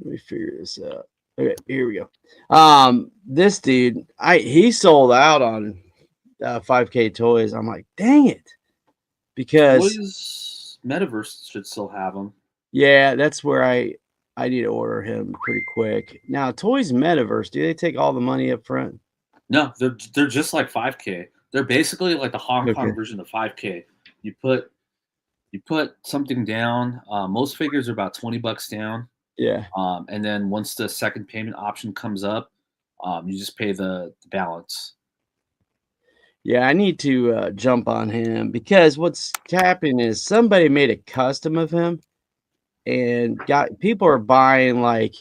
Let me figure this out. Okay, here we go. This dude, he sold out on 5K toys. I'm like, dang it, because Toys Metaverse should still have them. yeah, that's where I need to order him pretty quick. Now, Toys Metaverse, do they take all the money up front? No, they're just like 5K. They're basically like the Hong Okay. Kong version of 5K. You put you put something down. Most figures are about $20 down, Yeah. and then once the second payment option comes up, you just pay the balance. Yeah, I need to jump on him because what's happening is somebody made a custom of him and got people are buying like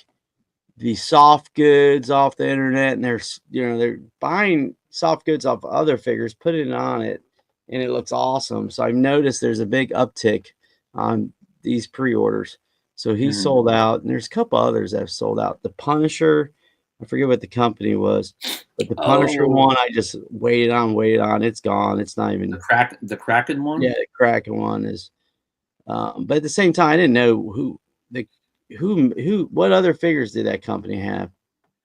the soft goods off the internet, and they're buying soft goods off other figures, putting it on it, and it looks awesome. So I've noticed there's a big uptick on these pre-orders. So he Mhm. sold out, and there's a couple others that have sold out. The Punisher, I forget what the company was, but the Punisher Oh, one I just waited on. It's gone. It's not the even. Kraken Yeah, one? the Kraken one is. But at the same time, I didn't know the what other figures did that company have.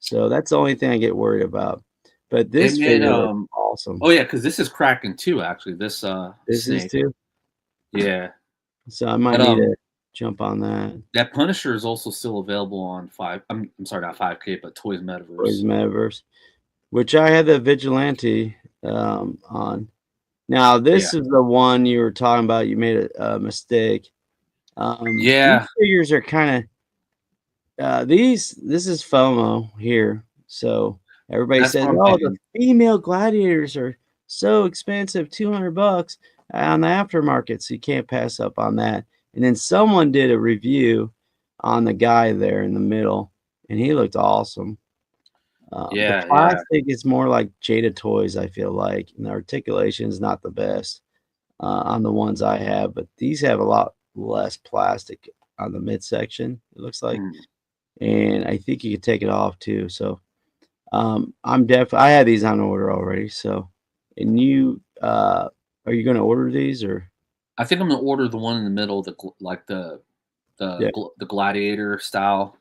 So that's the only thing I get worried about. But They this made, figure looks awesome. oh, yeah, because this is Kraken too, actually, this, This is snake. too. Yeah. So I might But, need to jump on that. that Punisher is also still available on I'm sorry, not 5K, but Toys Toys Metaverse. Metaverse, which I had the Vigilante on. Now Yeah. this is the one you were talking about. You made a mistake. These Yeah, figures are kind of this is FOMO here. So everybody that's says, what I'm "Oh, the thinking. female gladiators are so expensive, $200 on the aftermarket." So you can't pass up on that. And then someone did a review on the guy there in the middle, and he looked awesome. The Yeah, yeah. plastic is more like Jada Toys, I feel like, and the articulation is not the best on the ones I have, but these have a lot less plastic on the midsection, it looks like, Mhm. and I think you could take it off too. So I had these on order already. So, and are you going to order these or? I think I'm gonna order the one in the middle, like Yeah. the gladiator style,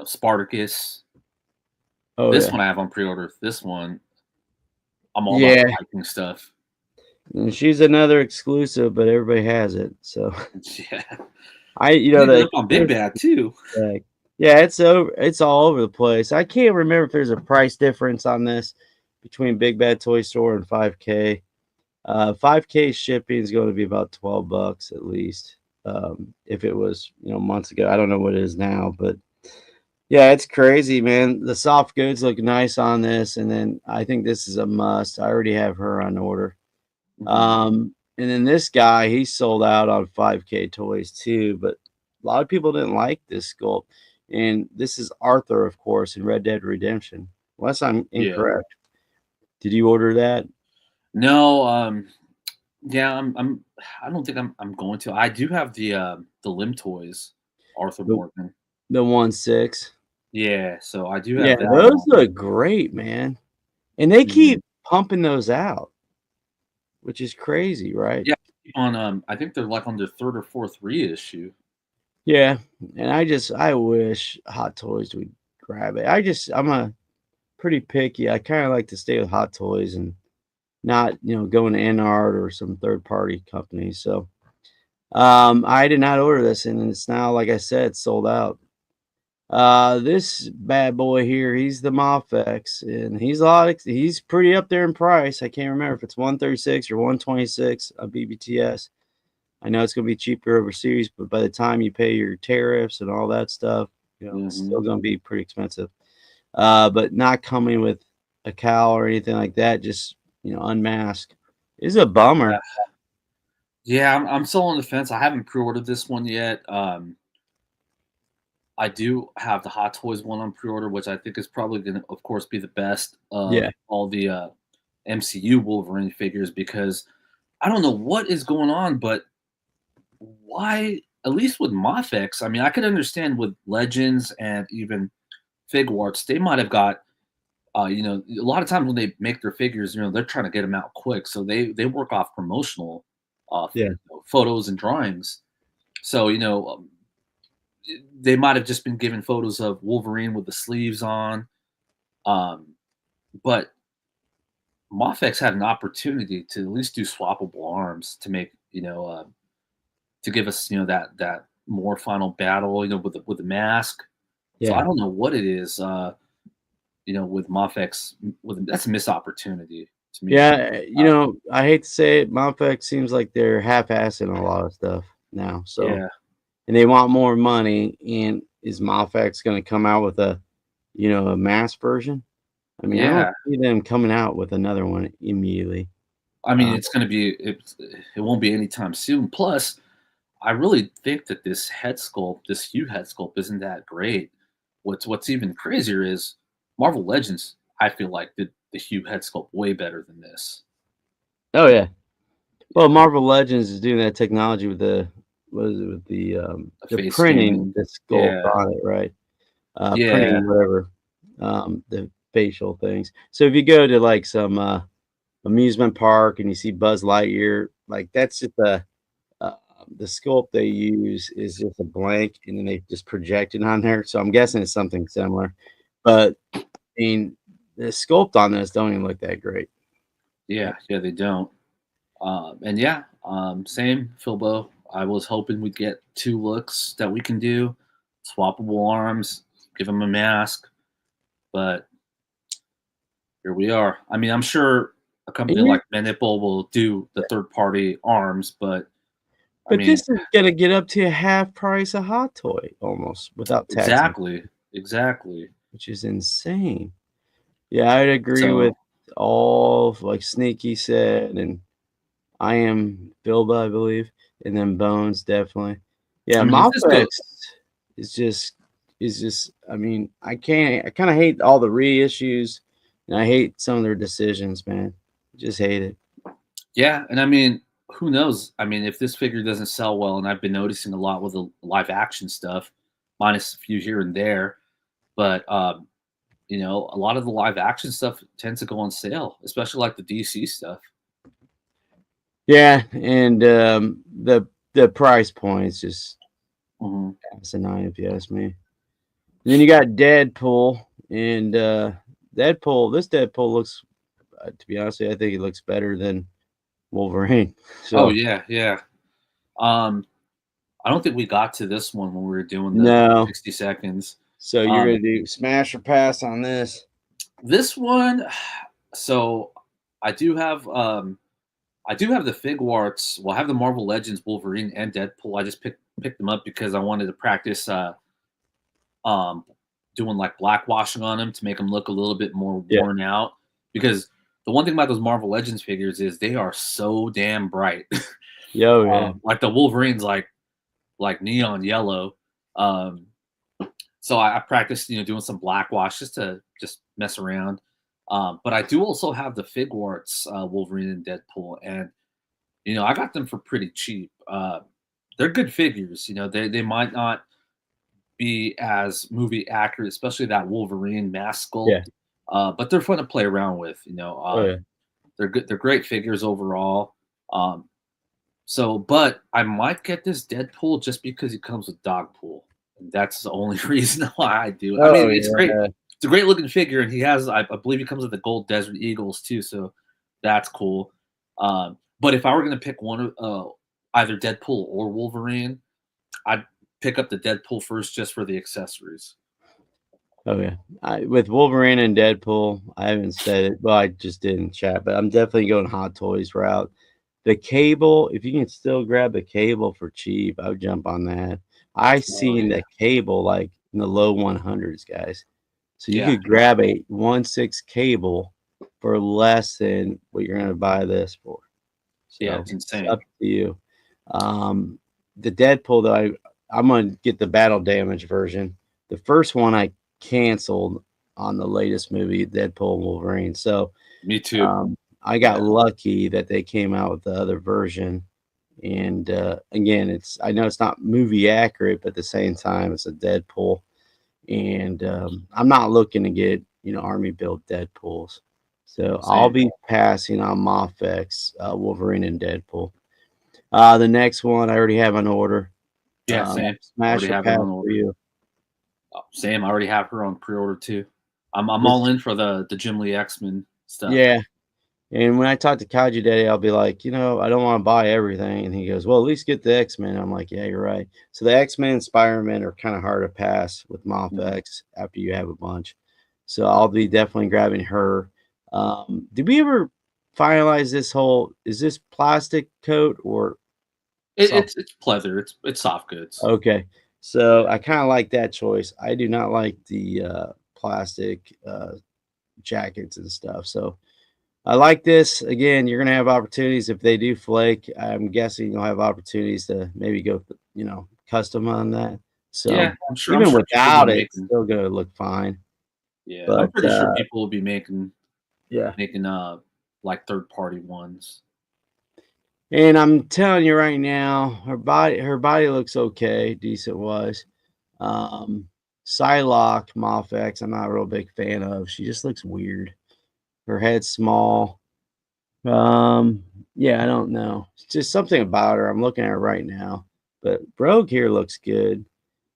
Spartacus. Oh This yeah. one I have on pre-order. This one, I'm all about the Yeah. Viking stuff. And she's another exclusive, but everybody has it. So Yeah. I Ended the up on Big Bad too. like, yeah, it's all over the place. I can't remember if there's a price difference on this between Big Bad Toy Store and 5K. 5K shipping is going to be about $12 at least. If it was, months ago, I don't know what it is now, but yeah, it's crazy, man. The soft goods look nice on this, and then I think this is a must. I already have her on order. Mhm. And then this guy, he sold out on 5K toys too, but a lot of people didn't like this sculpt. And this is Arthur, of course, in Red Dead Redemption. Unless I'm Yeah. incorrect. Did you order that? No, yeah, I don't think I'm going to. I do have the Limb Toys, Arthur The Morgan. the 1/6? Yeah, so I do Yeah, have that those on. look great, man. And they Mhm. keep pumping those out, which is crazy, right? Yeah, on, I think they're, like, on their 3rd or 4th reissue. Yeah, and I wish Hot Toys would grab it. I'm a pretty picky. I kinda like to stay with Hot Toys and not, going to Enart or some third party company. So, I did not order this, and it's now, like I said, sold out. This bad boy here, he's the Mofex, and he's pretty up there in price. I can't remember if it's 136 or 126 a BBTS. I know it's gonna be cheaper overseas, but by the time you pay your tariffs and all that stuff, it's still Mhm. gonna be pretty expensive. But not coming with a cowl or anything like that, just unmasked. Is a bummer. Yeah, I'm still on the fence. I haven't pre-ordered this one yet. I do have the Hot Toys one on pre-order, which I think is probably gonna, of course, be the best of Yeah, all the MCU Wolverine figures because I don't know what is going on, but why? At least with Mafex, I mean, I could understand with Legends and even Figuarts, they might have got, a lot of times when they make their figures, they're trying to get them out quick, so they work off promotional yeah, photos and drawings. So they might have just been given photos of Wolverine with the sleeves on, um, but Mafex had an opportunity to at least do swappable arms to make to give us that more final battle with the mask. So I yeah. don't know what it is with Mafex with that's a missed opportunity to me. Yeah, I hate to say it, Mopex seems like they're half-assing a lot of stuff now. So, Yeah. and they want more money. And is Mopex going to come out with a mass version? I mean, I don't Yeah. see them coming out with another one immediately. I mean, Uh, it's gonna be it won't be anytime soon. Plus, I really think that this head sculpt, this Hugh head sculpt, isn't that great. What's even crazier is Marvel Legends. I feel like did the Hugh head sculpt way better than this. oh yeah. Well, Marvel Legends is doing that technology with the what is it with The the face printing scanning. the sculpt Yeah, on it, right? yeah. Printing whatever the facial things. So if you go to like some amusement park and you see Buzz Lightyear, like that's just uh, the sculpt they use is just a blank, and then they just project it on there. So I'm guessing it's something similar. But I mean, the sculpt on this don't even look that great. Yeah, yeah, they don't. And yeah, same, Philbo. I was hoping we'd get two looks that we can do, swappable arms, give him a mask, but here we are. I mean, I'm sure a And company you like Manipple will do the third party arms, but I but mean, this is gonna get up to a half price a hot toy almost without taxing, exactly, exactly. which is insane. Yeah, I'd agree with So, all of like Sneaky said, and I am Bilba, I believe, and then Bones definitely. Yeah, I mean, if this Mafex goes, is just I mean, I kinda hate all the reissues, and I hate some of their decisions, man. Just hate it. yeah, and I mean, who knows? I mean, if this figure doesn't sell well, and I've been noticing a lot with the live action stuff, minus a few here and there, but a lot of the live action stuff tends to go on sale, especially like the DC stuff. Yeah, and, the price point is just Mhm. asinine if you ask me. And then you got Deadpool, and, this Deadpool looks to be honest with you, I think it looks better than Wolverine. Oh So, yeah, yeah. Um, I don't think we got to this one when we were doing the no. 60 seconds. So you're Um, gonna do smash or pass on this? this one, so I do have the Figuarts. Well, I have the Marvel Legends Wolverine and Deadpool. I just picked them up because I wanted to practice um doing like blackwashing on them to make them look a little bit more Yeah. worn out. Because the one thing about those Marvel Legends figures is they are so damn bright. Yo, yeah. Like the Wolverine's like neon yellow. Um, so I practiced, doing some blackwash just mess around. But I do also have the Figuarts Wolverine and Deadpool, and I got them for pretty cheap. They're good figures. They might not be as movie accurate, especially that Wolverine mask Yeah. sculpt. But they're fun to play around with. Oh, yeah. They're good. They're great figures overall. Um, but I might get this Deadpool just because he comes with Dogpool. And that's the only reason why I do it. I Oh, mean, it's great. yeah. It's a great looking figure, and he has, I believe, he comes with the Gold Desert Eagles too, so that's cool. But if I were gonna pick one of either Deadpool or Wolverine, I'd pick up the Deadpool first just for the accessories. Oh, yeah. With Wolverine and Deadpool, I haven't said it, well, I just did in chat, but I'm definitely going Hot Toys route. The cable, if you can still grab the cable for cheap, I would jump on that. I Oh seen yeah, the cable, like, in the low 100s, guys. So you yeah, could grab a 1/6 cable for less than what you're gonna buy this for. yeah. So, It's it's up insane. to you. The Deadpool, though, I'm gonna get the battle damage version. The first one I canceled on the latest movie, Deadpool and Wolverine. So, Me too. I Yeah, got lucky that they came out with the other version. And again, I know it's not movie accurate, but at the same time, it's a Deadpool. And I'm not looking to get army build Deadpools. So I'll same. be passing on Mafex, Wolverine, and Deadpool. The next one I already have on order. Yeah, same. Smash Already or have her pass on for order. you. Same. I already have her on pre-order too. I'm This, all in for the Jim Lee X-Men stuff. yeah. And when I talk to Kaiju Daddy, I'll be like, I don't want to buy everything. And he goes, well, at least get the X-Men. I'm like, yeah, you're right. So the X-Men and Spider-Man are kind of hard to pass with Mhm. Mafex after you have a bunch. So I'll be definitely grabbing her. Did we ever finalize this whole, is this plastic coat or It, soft? it's pleather. It's soft goods. Okay. So Yeah. I kind of like that choice. I do not like the plastic jackets and stuff. So I like this. Again, you're gonna have opportunities if they do flake. I'm guessing you'll have opportunities to maybe go, custom on that. Yeah, So I'm even sure people will without be it, it's making. still gonna look fine. Yeah, I'm But pretty sure people will be making yeah, making like third party ones. and I'm telling you right now, her body looks okay, decent wise. Um, Psylocke Mofex, I'm not a real big fan of. She just looks weird. Her head's small. Um, yeah, I don't know. It's just something about her. I'm looking at her right now. But Rogue here looks good.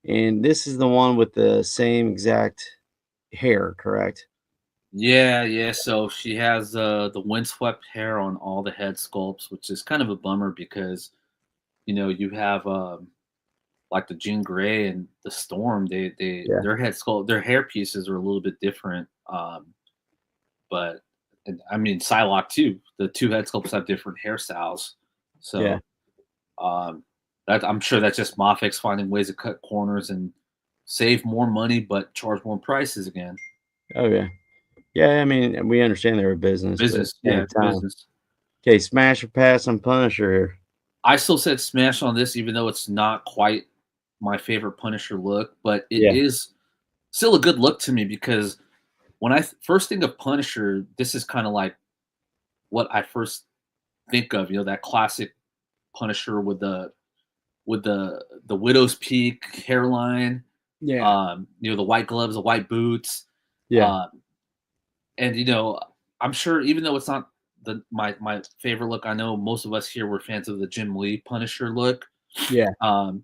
And this is the one with the same exact hair, correct? Yeah, yeah. So she has the windswept hair on all the head sculpts, which is kind of a bummer because you have like the Jean Grey and the Storm. Yeah. Their head sculpt, their hair pieces are a little bit different. But and, I mean Psylocke too. The two head sculpts have different hairstyles. Yeah. So um, that I'm sure that's just Moffick's finding ways to cut corners and save more money, but charge more prices again. Oh yeah. Yeah, I mean, we understand they're a business, but at Business, the yeah, same it's time. business. Okay, smash or pass on Punisher here. I still said smash on this, even though it's not quite my favorite Punisher look, but it Yeah. is still a good look to me because when I first think of Punisher, this is kind of like what I first think of. That classic Punisher with the widow's peak hairline, Yeah. the white gloves, the white boots, Yeah. uh, and I'm sure even though it's not my favorite look, I know most of us here were fans of the Jim Lee Punisher look. Yeah. Um,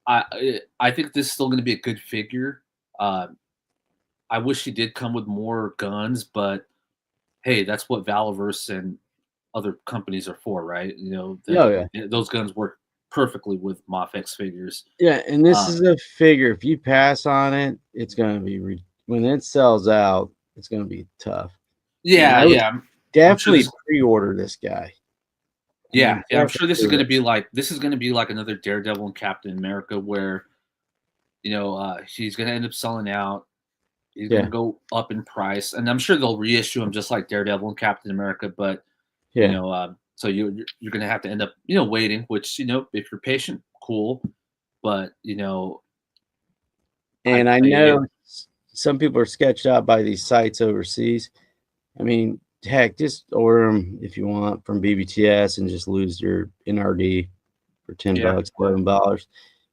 I think this is still going to be a good figure. Uh, I wish he did come with more guns, but hey, that's what Valorverse and other companies are for, right? Oh yeah. Those guns work perfectly with Mafex figures. Yeah, and this Um, is a figure. If you pass on it, it's gonna be when it sells out. It's gonna be tough. And yeah, I would yeah, I'm sure definitely this. pre-order this guy. I Yeah, mean, yeah, I'm sure definitely. this is going to be like another Daredevil and Captain America, where he's going to end up selling out. He's going to Yeah, go up in price, and I'm sure they'll reissue him just like Daredevil and Captain America. But yeah. so you're going to have to end up waiting. Which if you're patient, cool. But I And I it, know some people are sketched out by these sites overseas. I mean, heck, just order them if you want from BBTS and just lose your NRD for 10 yeah, bucks, $11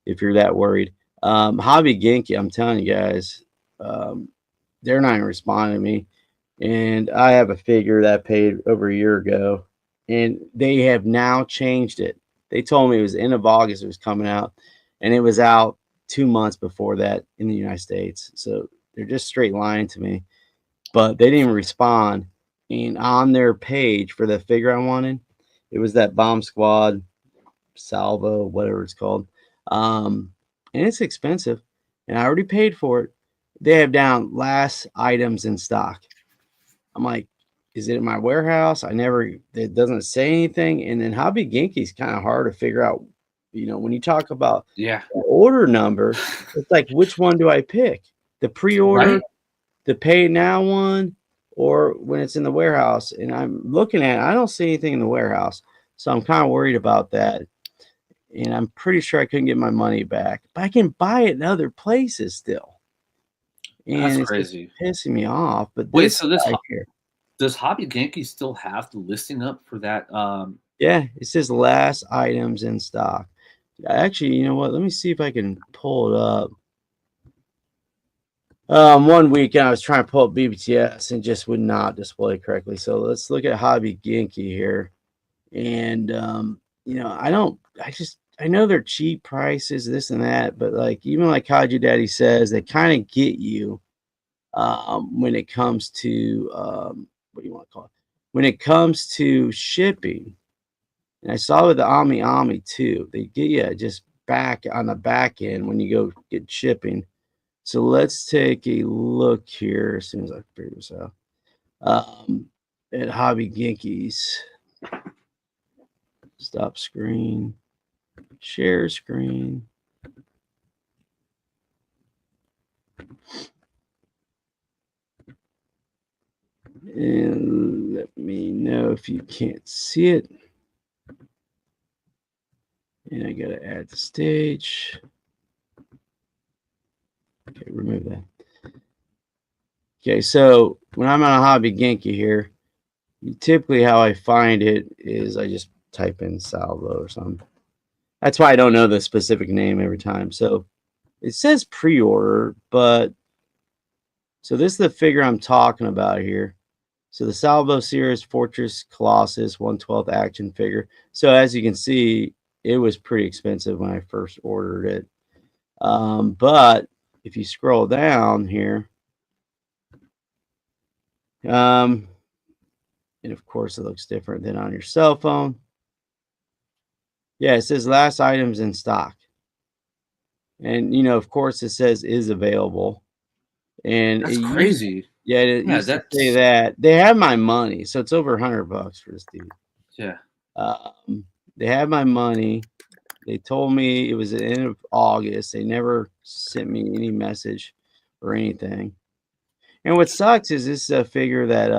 if you're that worried. Hobby Genki, I'm telling you guys, um, they're not even responding to me. And I have a figure that I paid over a year ago, and they have now changed it. They told me it was end of August it was coming out, and it was out 2 months before that in the United States. So they're just straight lying to me. But they didn't even respond. And on their page for the figure I wanted, it was that Bomb Squad Salvo, whatever it's called. And it's expensive, and I already paid for it. They have down last items in stock. I'm like, is it in my warehouse? It doesn't say anything. And then Hobby Genki's kind of hard to figure out. When you talk about yeah, the order number, it's like, which one do I pick? The pre order, right. the pay now one, or when it's in the warehouse? And I'm looking at it, I don't see anything in the warehouse. So I'm kind of worried about that. And I'm pretty sure I couldn't get my money back, but I can buy it in other places still. That's And it's just crazy. pissing me off. But Wait, this so this guy here, does Hobby Genki still have the listing up for that? yeah, it says last items in stock. Actually, you know what? Let me see if I can pull it up. One weekend I was trying to pull up BBTS and just would not display correctly. So let's look at Hobby Genki here. And I know they're cheap prices, this and that, but like even like Kaji Daddy says, they kind of get you when it comes to what do you want to call it? When it comes to shipping. And I saw with the Ami Ami too. They get you just back on the back end when you go get shipping. So let's take a look here as soon as I figure this out. Um, at Hobby Genki's. Stop screen. Share screen. know if you can't see it. And I gotta add the stage. Okay, remove that. Okay, so when I'm on a hobby Genki here, typically how I find it is I just type in Salvo or something. That's why I don't know the specific name every time. So it says pre-order, but so this is the figure I'm talking about here. So the Salvo Series Fortress Colossus 1/12 action figure. So as you can see, it was pretty expensive when I first ordered it. But if you scroll down here, and of course it looks different than on your cell phone. Yeah, it says last items in stock. And, of course it says is available. And That's crazy. it Yeah, used to say that's that. They have my money, so it's over $100 for this dude. yeah. They have my money. They told me it was the end of August. They never sent me any message or anything. And what sucks is this a figure that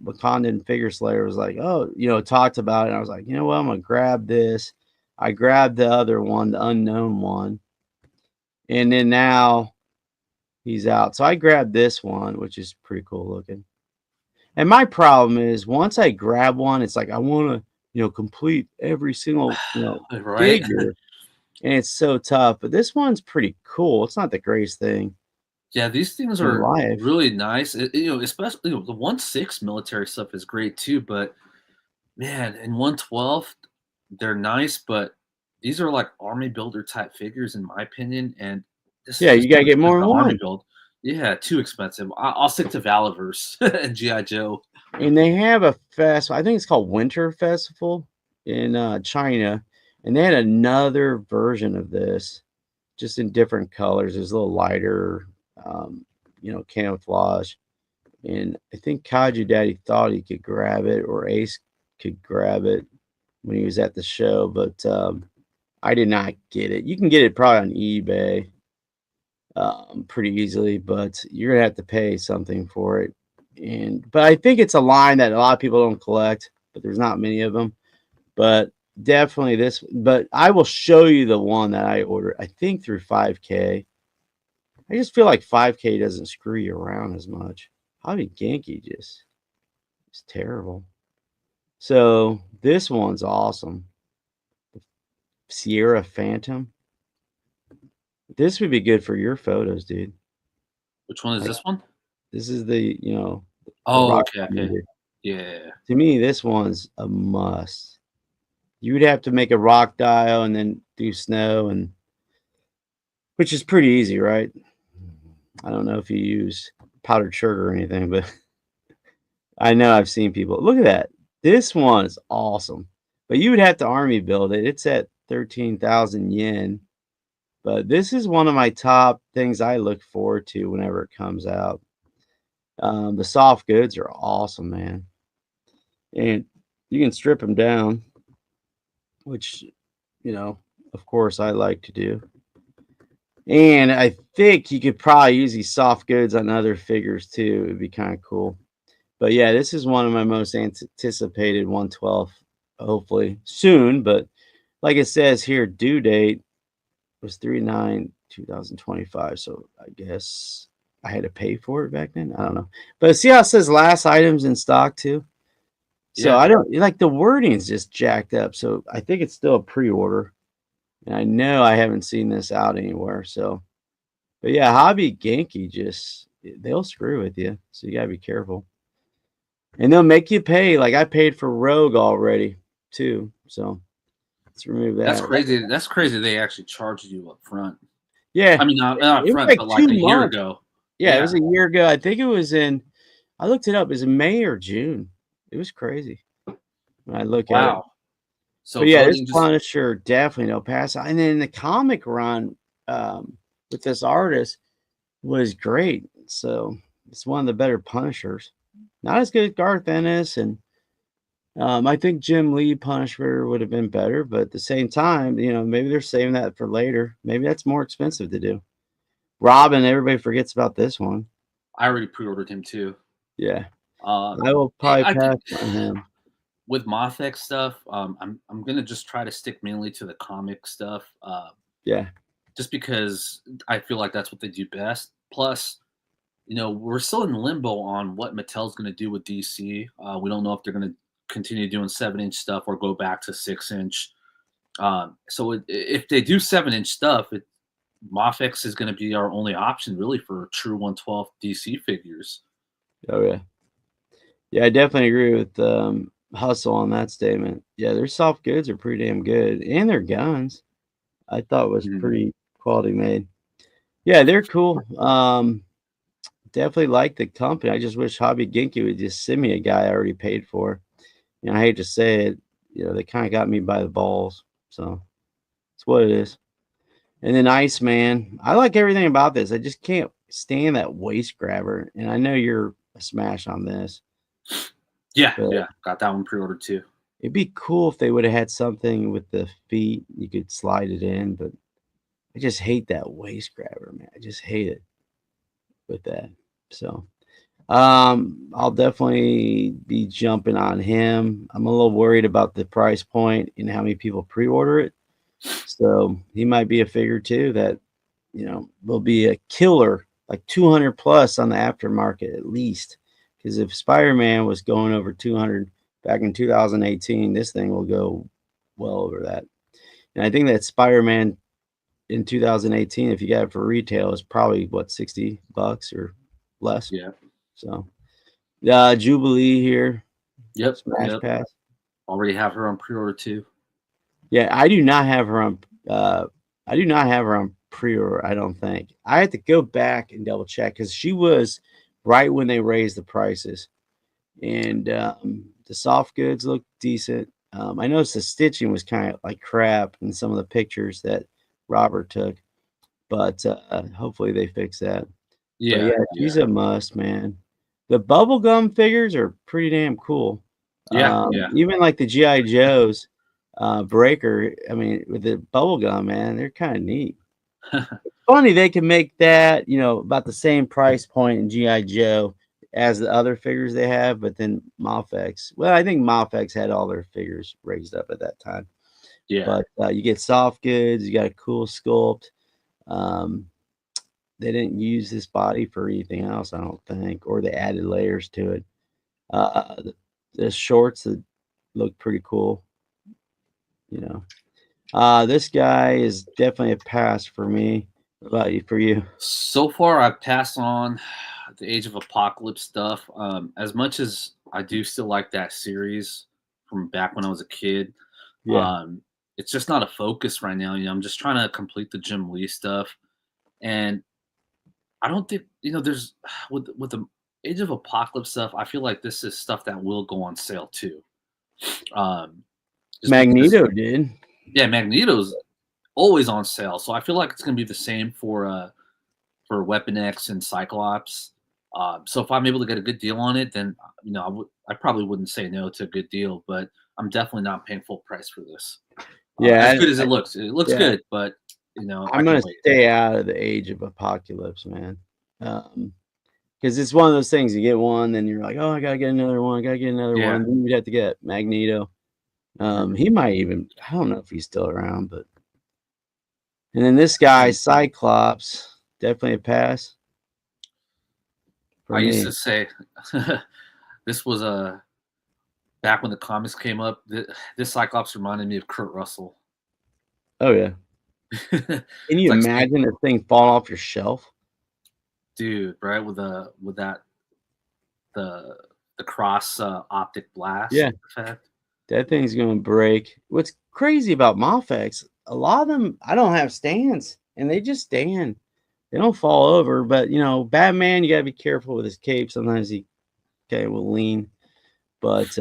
Wakandan Figure Slayer was like, oh, talked about it. And I was like, you know what? I'm gonna grab this. I grabbed the other one, the unknown one, and then now he's out. So I grabbed this one, which is pretty cool looking. And my problem is once I grab one, it's like I want to, complete every single, Right? figure, and it's so tough. But this one's pretty cool. It's not the greatest thing Yeah, these things in are life. really nice. Especially the 1/6 military stuff is great too. But man, in 1/12, they're nice, but these are like army builder type figures, in my opinion. And this is Yeah, just you gotta too get more expensive than to army one. build. Yeah, too expensive. I'll stick to Valiverse and GI Joe. And they have a festival. I think it's called Winter Festival in China, and they had another version of this, just in different colors. It's a little lighter, camouflage. And I think Kaiju Daddy thought he could grab it, or Ace could grab it when he was at the show, but I did not get it. You can get it probably on eBay pretty easily, but you're gonna have to pay something for it. But I think it's a line that a lot of people don't collect, but there's not many of them. But definitely this. But I will show you the one that I ordered. I think through 5K. I just feel like 5K doesn't screw you around as much. Hobby Genki just is terrible. So this one's awesome. Sierra Phantom. This would be good for your photos, dude. Which one is Like this one? this is the the Oh, rock okay, okay. meter. Yeah. To me, this one's a must. You would have to make a rock dial and then do snow, and which is pretty easy, right? I don't know if you use powdered sugar or anything, but I know I've seen people. Look at that. This one is awesome. But you would have to army build it. It's at 13,000 yen. But this is one of my top things I look forward to whenever it comes out. The soft goods are awesome, man. And you can strip them down, which, of course I like to do. And I think you could probably use these soft goods on other figures too. It'd be kind of cool. But yeah, this is one of my most anticipated 112, hopefully soon. But like it says here, due date was 3/9/2025. So I guess I had to pay for it back then. I don't know. But see how it says last items in stock too? So Yeah. I don't like the wording is just jacked up. So I think it's still a pre-order. And I know I haven't seen this out anywhere. So, but yeah, Hobby Genki they'll screw with you. So you gotta be careful. And they'll make you pay. Like I paid for Rogue already too. So let's remove That's that. crazy. That's crazy they actually charged you up front. Yeah. I mean, not up It was front, like but like two a year months. ago. Yeah, it Yeah. was a year ago. I think it was I looked it up. It was in May or June. It was crazy when I look at it. Wow. So But yeah, this voting just Punisher definitely no pass. And then the comic run with this artist was great. So it's one of the better Punishers. Not as good as Garth Ennis, and I think Jim Lee Punisher would have been better, but at the same time, maybe they're saving that for later. Maybe that's more expensive to do. Robin, everybody forgets about this one. I already pre-ordered him too. Yeah, Uh, I will probably I think pass on him. with Mothx stuff, I'm gonna just try to stick mainly to the comic stuff, Yeah. just because I feel like that's what they do best. Plus, we're still in limbo on what Mattel's gonna do with DC. We don't know if they're gonna continue doing 7-inch stuff or go back to 6-inch. If they do 7-inch stuff, Mafex is going to be our only option really for true 112 DC figures. Oh yeah. Yeah, I definitely agree with Hustle on that statement. Yeah, their soft goods are pretty damn good, and their guns I thought was Mhm. pretty quality made. Yeah, they're cool. Definitely like the company. I just wish Hobby Genki would just send me a guy I already paid for. I hate to say it, they kind of got me by the balls. So it's what it is. And then Iceman, I like everything about this. I just can't stand that waist grabber. And I know you're a smash on this, Yeah, but yeah, got that one pre-ordered too. it'd be cool if they would have had something with the feet you could slide it in. But I just hate that waist grabber, man. I just hate it with that. So I'll definitely be jumping on him. I'm a little worried about the price point and how many people pre-order it. So he might be a figure too that will be a killer, like 200 plus on the aftermarket at least. Because if Spider-Man was going over 200 back in 2018, this thing will go well over that. And I think that Spider-Man in 2018, if you got it for retail, is probably what, $60 or less. Yeah. So Jubilee here, Yep. Smash Yep. Pass. Already have her on pre-order too. Yeah, I do not have her on. I do not have her on pre-order. I don't think. I had to go back and double check because she was right when they raised the prices, and the soft goods look decent. I noticed the stitching was kind of like crap in some of the pictures that Robert took, but hopefully they fix that. But Yeah. yeah, Yeah. she's a must, man. The bubblegum figures are pretty damn cool. Yeah. Yeah. Even like the GI Joes, Breaker. I mean, with the bubblegum, man, they're kind of neat. Funny they can make that, about the same price point in GI Joe as the other figures they have, but then Mafex. Well, I think Mafex had all their figures raised up at that time. Yeah. But you get soft goods, you got a cool sculpt. Um, they didn't use this body for anything else, I don't think, or they added layers to it. The shorts that look pretty cool, you know. This guy is definitely a pass for me. What about you? For you? So far, I've passed on the Age of Apocalypse stuff. As much as I do still like that series from back when I was a kid, Yeah, um, it's just not a focus right now. I'm just trying to complete the Jim Lee stuff, and I don't think there's with the Age of Apocalypse stuff. I feel like this is stuff that will go on sale too. Um, just because, Magneto did. yeah, Magneto's always on sale, so I feel like it's gonna be the same for Weapon X and Cyclops. So if I'm able to get a good deal on it, then I probably wouldn't say no to a good deal, but I'm definitely not paying full price for this. As Yeah, good as it looks yeah. good, but I I'm can gonna wait. stay out of the Age of Apocalypse, man. Because it's one of those things. You get one, then you're like, oh, I gotta get another one. I gotta get another Yeah. one. Then you'd have to get Magneto. He might even. I don't know if he's still around, but. And then this guy, Cyclops, definitely a pass for I used me. to say this was back when the comics came up. This Cyclops reminded me of Kurt Russell. Oh yeah. Can It's you like, imagine the thing falling off your shelf? dude, right with that the the cross optic blast Yeah, effect. that thing's gonna break. What's crazy about Mofex, a lot of them I don't have stands and they just stand. They don't fall over, but Batman, you gotta be careful with his cape. Sometimes he will lean. But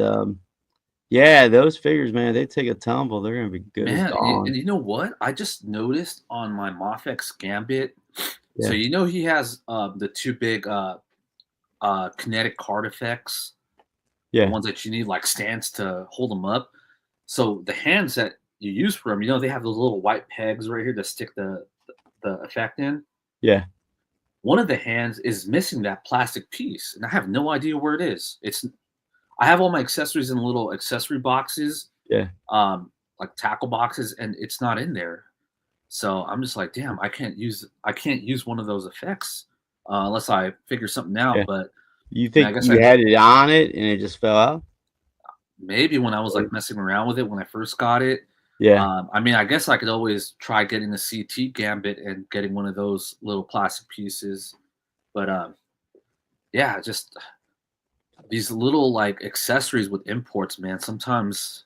yeah, those figures, man, they take a tumble. They're gonna be good as Man, gone. and you know what? I just noticed on my Mafex Gambit. So Yeah, he has the two big kinetic card effects, the yeah, ones that you need like stands to hold them up. So the hands that you use for them, they have those little white pegs right here to stick the effect in. yeah. One of the hands is missing that plastic piece, and I have no idea where it is. I have all my accessories in little accessory boxes, Yeah. like tackle boxes, and it's not in there. So I'm just like, damn, I can't use one of those effects unless I figure something out. Yeah. But You I mean, I think guess you I had it on it and it just fell out? maybe when I was Or like messing around with it when I first got it. yeah. I mean, I guess I could always try getting the CT gambit and getting one of those little plastic pieces. But yeah, just these little like accessories with imports, man. Sometimes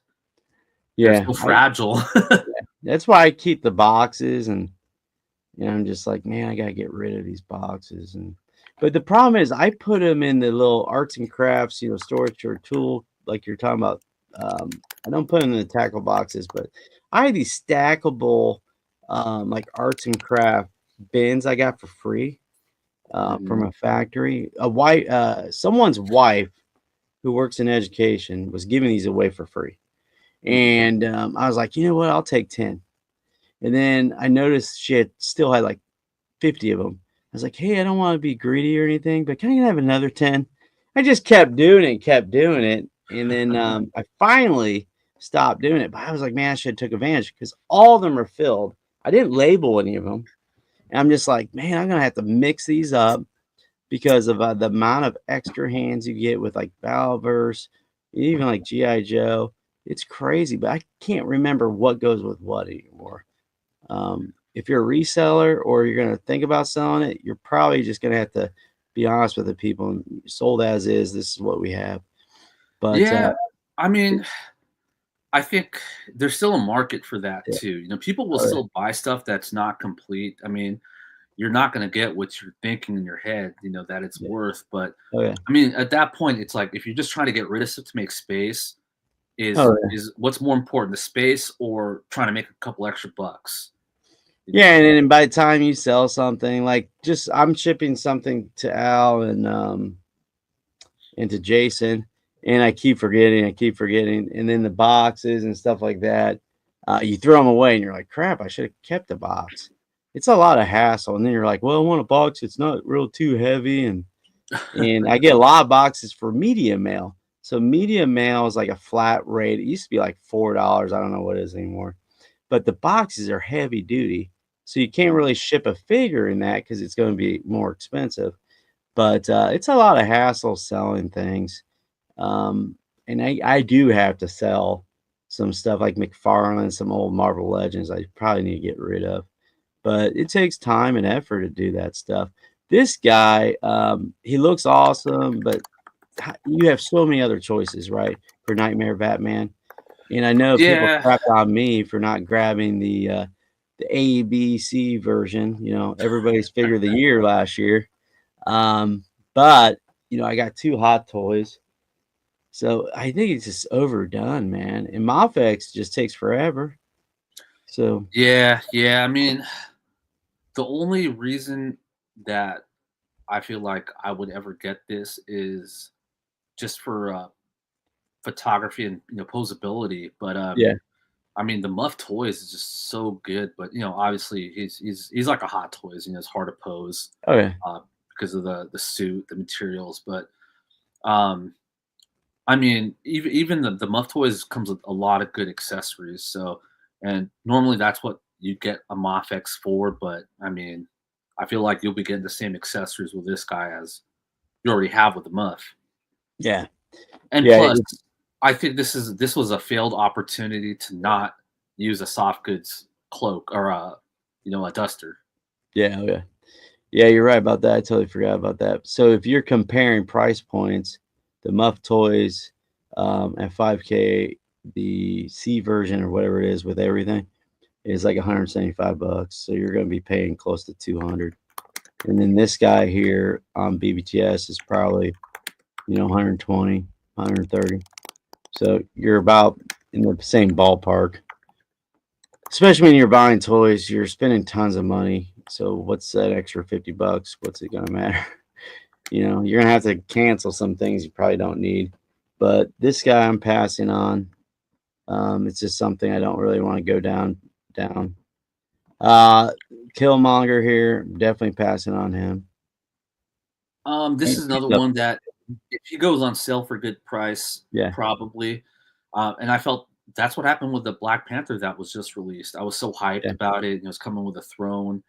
they're Yeah. so fragile. That's why I keep the boxes, and I'm just like, man, I gotta get rid of these boxes. And but the problem is, I put them in the little arts and crafts, storage or tool, like you're talking about. I don't put them in the tackle boxes, but I have these stackable, like arts and craft bins I got for free from Mhm. a factory. Someone's wife who works in education was giving these away for free, Mhm. and I was like, you know what, I'll take 10. And then I noticed she still had like 50 of them. I was like, "Hey, I don't wanna be greedy or anything, but can I have another 10?" I just kept doing it, and then, I finally stopped doing it, but I was like, "Man, I should have took advantage because all of them are filled." I didn't label any of them, and I'm just like, "Man, I'm gonna have to mix these up because of, the amount of extra hands you get with, like, Valverse, even, like, G.I. Joe." It's crazy, but I can't remember what goes with what anymore. If you're a reseller or you're gonna think about selling it, you're probably just gonna have to be honest with the people and sold as is. This is what we have. But Yeah, I mean, I think there's still a market for that yeah, too. People will oh yeah, still buy stuff that's not complete. I mean, you're not going to get what you're thinking in your head, that it's yeah, worth. But oh yeah, I mean, at that point, it's like if you're just trying to get rid of stuff to make space, is oh yeah, is what's more important, the space or trying to make a couple extra bucks? You yeah. know? And then by the time you sell something, like just I'm shipping something to Al and to Jason, and I keep forgetting, and then the boxes and stuff like that, you throw them away, and you're like, "Crap, I should have kept the box." It's a lot of hassle, and then you're like, "Well, I want a box that's not real too heavy," and I get a lot of boxes for media mail. So media mail is like a flat rate. It used to be like $4. I don't know what it is anymore. But the boxes are heavy duty. So you can't really ship a figure in that because it's going to be more expensive. But it's a lot of hassle selling things. And I do have to sell some stuff like McFarlane, some old Marvel Legends I probably need to get rid of. But it takes time and effort to do that stuff. This guy, he looks awesome, but you have so many other choices, right? For Nightmare Batman. And I know people Yeah, crapped on me for not grabbing the ABC version, everybody's figure of the year last year. But I got 2 Hot Toys, so I think it's just overdone, man, and Mafex just takes forever. So, yeah. I mean, the only reason that I feel like I would ever get this is just for photography and posability. But yeah. I mean, the Muff Toys is just so good. But obviously he's like a Hot Toys. It's hard to pose Oh, yeah. uh, because of the suit, the materials. But um, I mean, even the Muff Toys comes with a lot of good accessories. So, and normally that's what you get a Moff X for. But I mean, I feel like you'll be getting the same accessories with this guy as you already have with the Muff. Yeah. And Yeah, plus, I think this was a failed opportunity to not use a soft goods cloak or a duster. yeah, oh, yeah. Yeah, you're right about that, I totally forgot about that. So if you're comparing price points, the Muff Toys, at 5K, the C version or whatever it is with everything is like 175 bucks, so you're gonna be paying close to 200. And then this guy here on BBTS is probably, 120, 130. So you're about in the same ballpark. Especially when you're buying toys, you're spending tons of money. So what's that extra 50 bucks? What's it gonna matter? You're gonna have to cancel some things you probably don't need. But this guy I'm passing on. It's just something I don't really want to go down. Uh Killmonger here, definitely passing on him. This And is another the one that. if he goes on sale for good price, Yeah, probably. And I felt that's what happened with the Black Panther that was just released. I was so hyped yeah, about it. It was coming with a throne,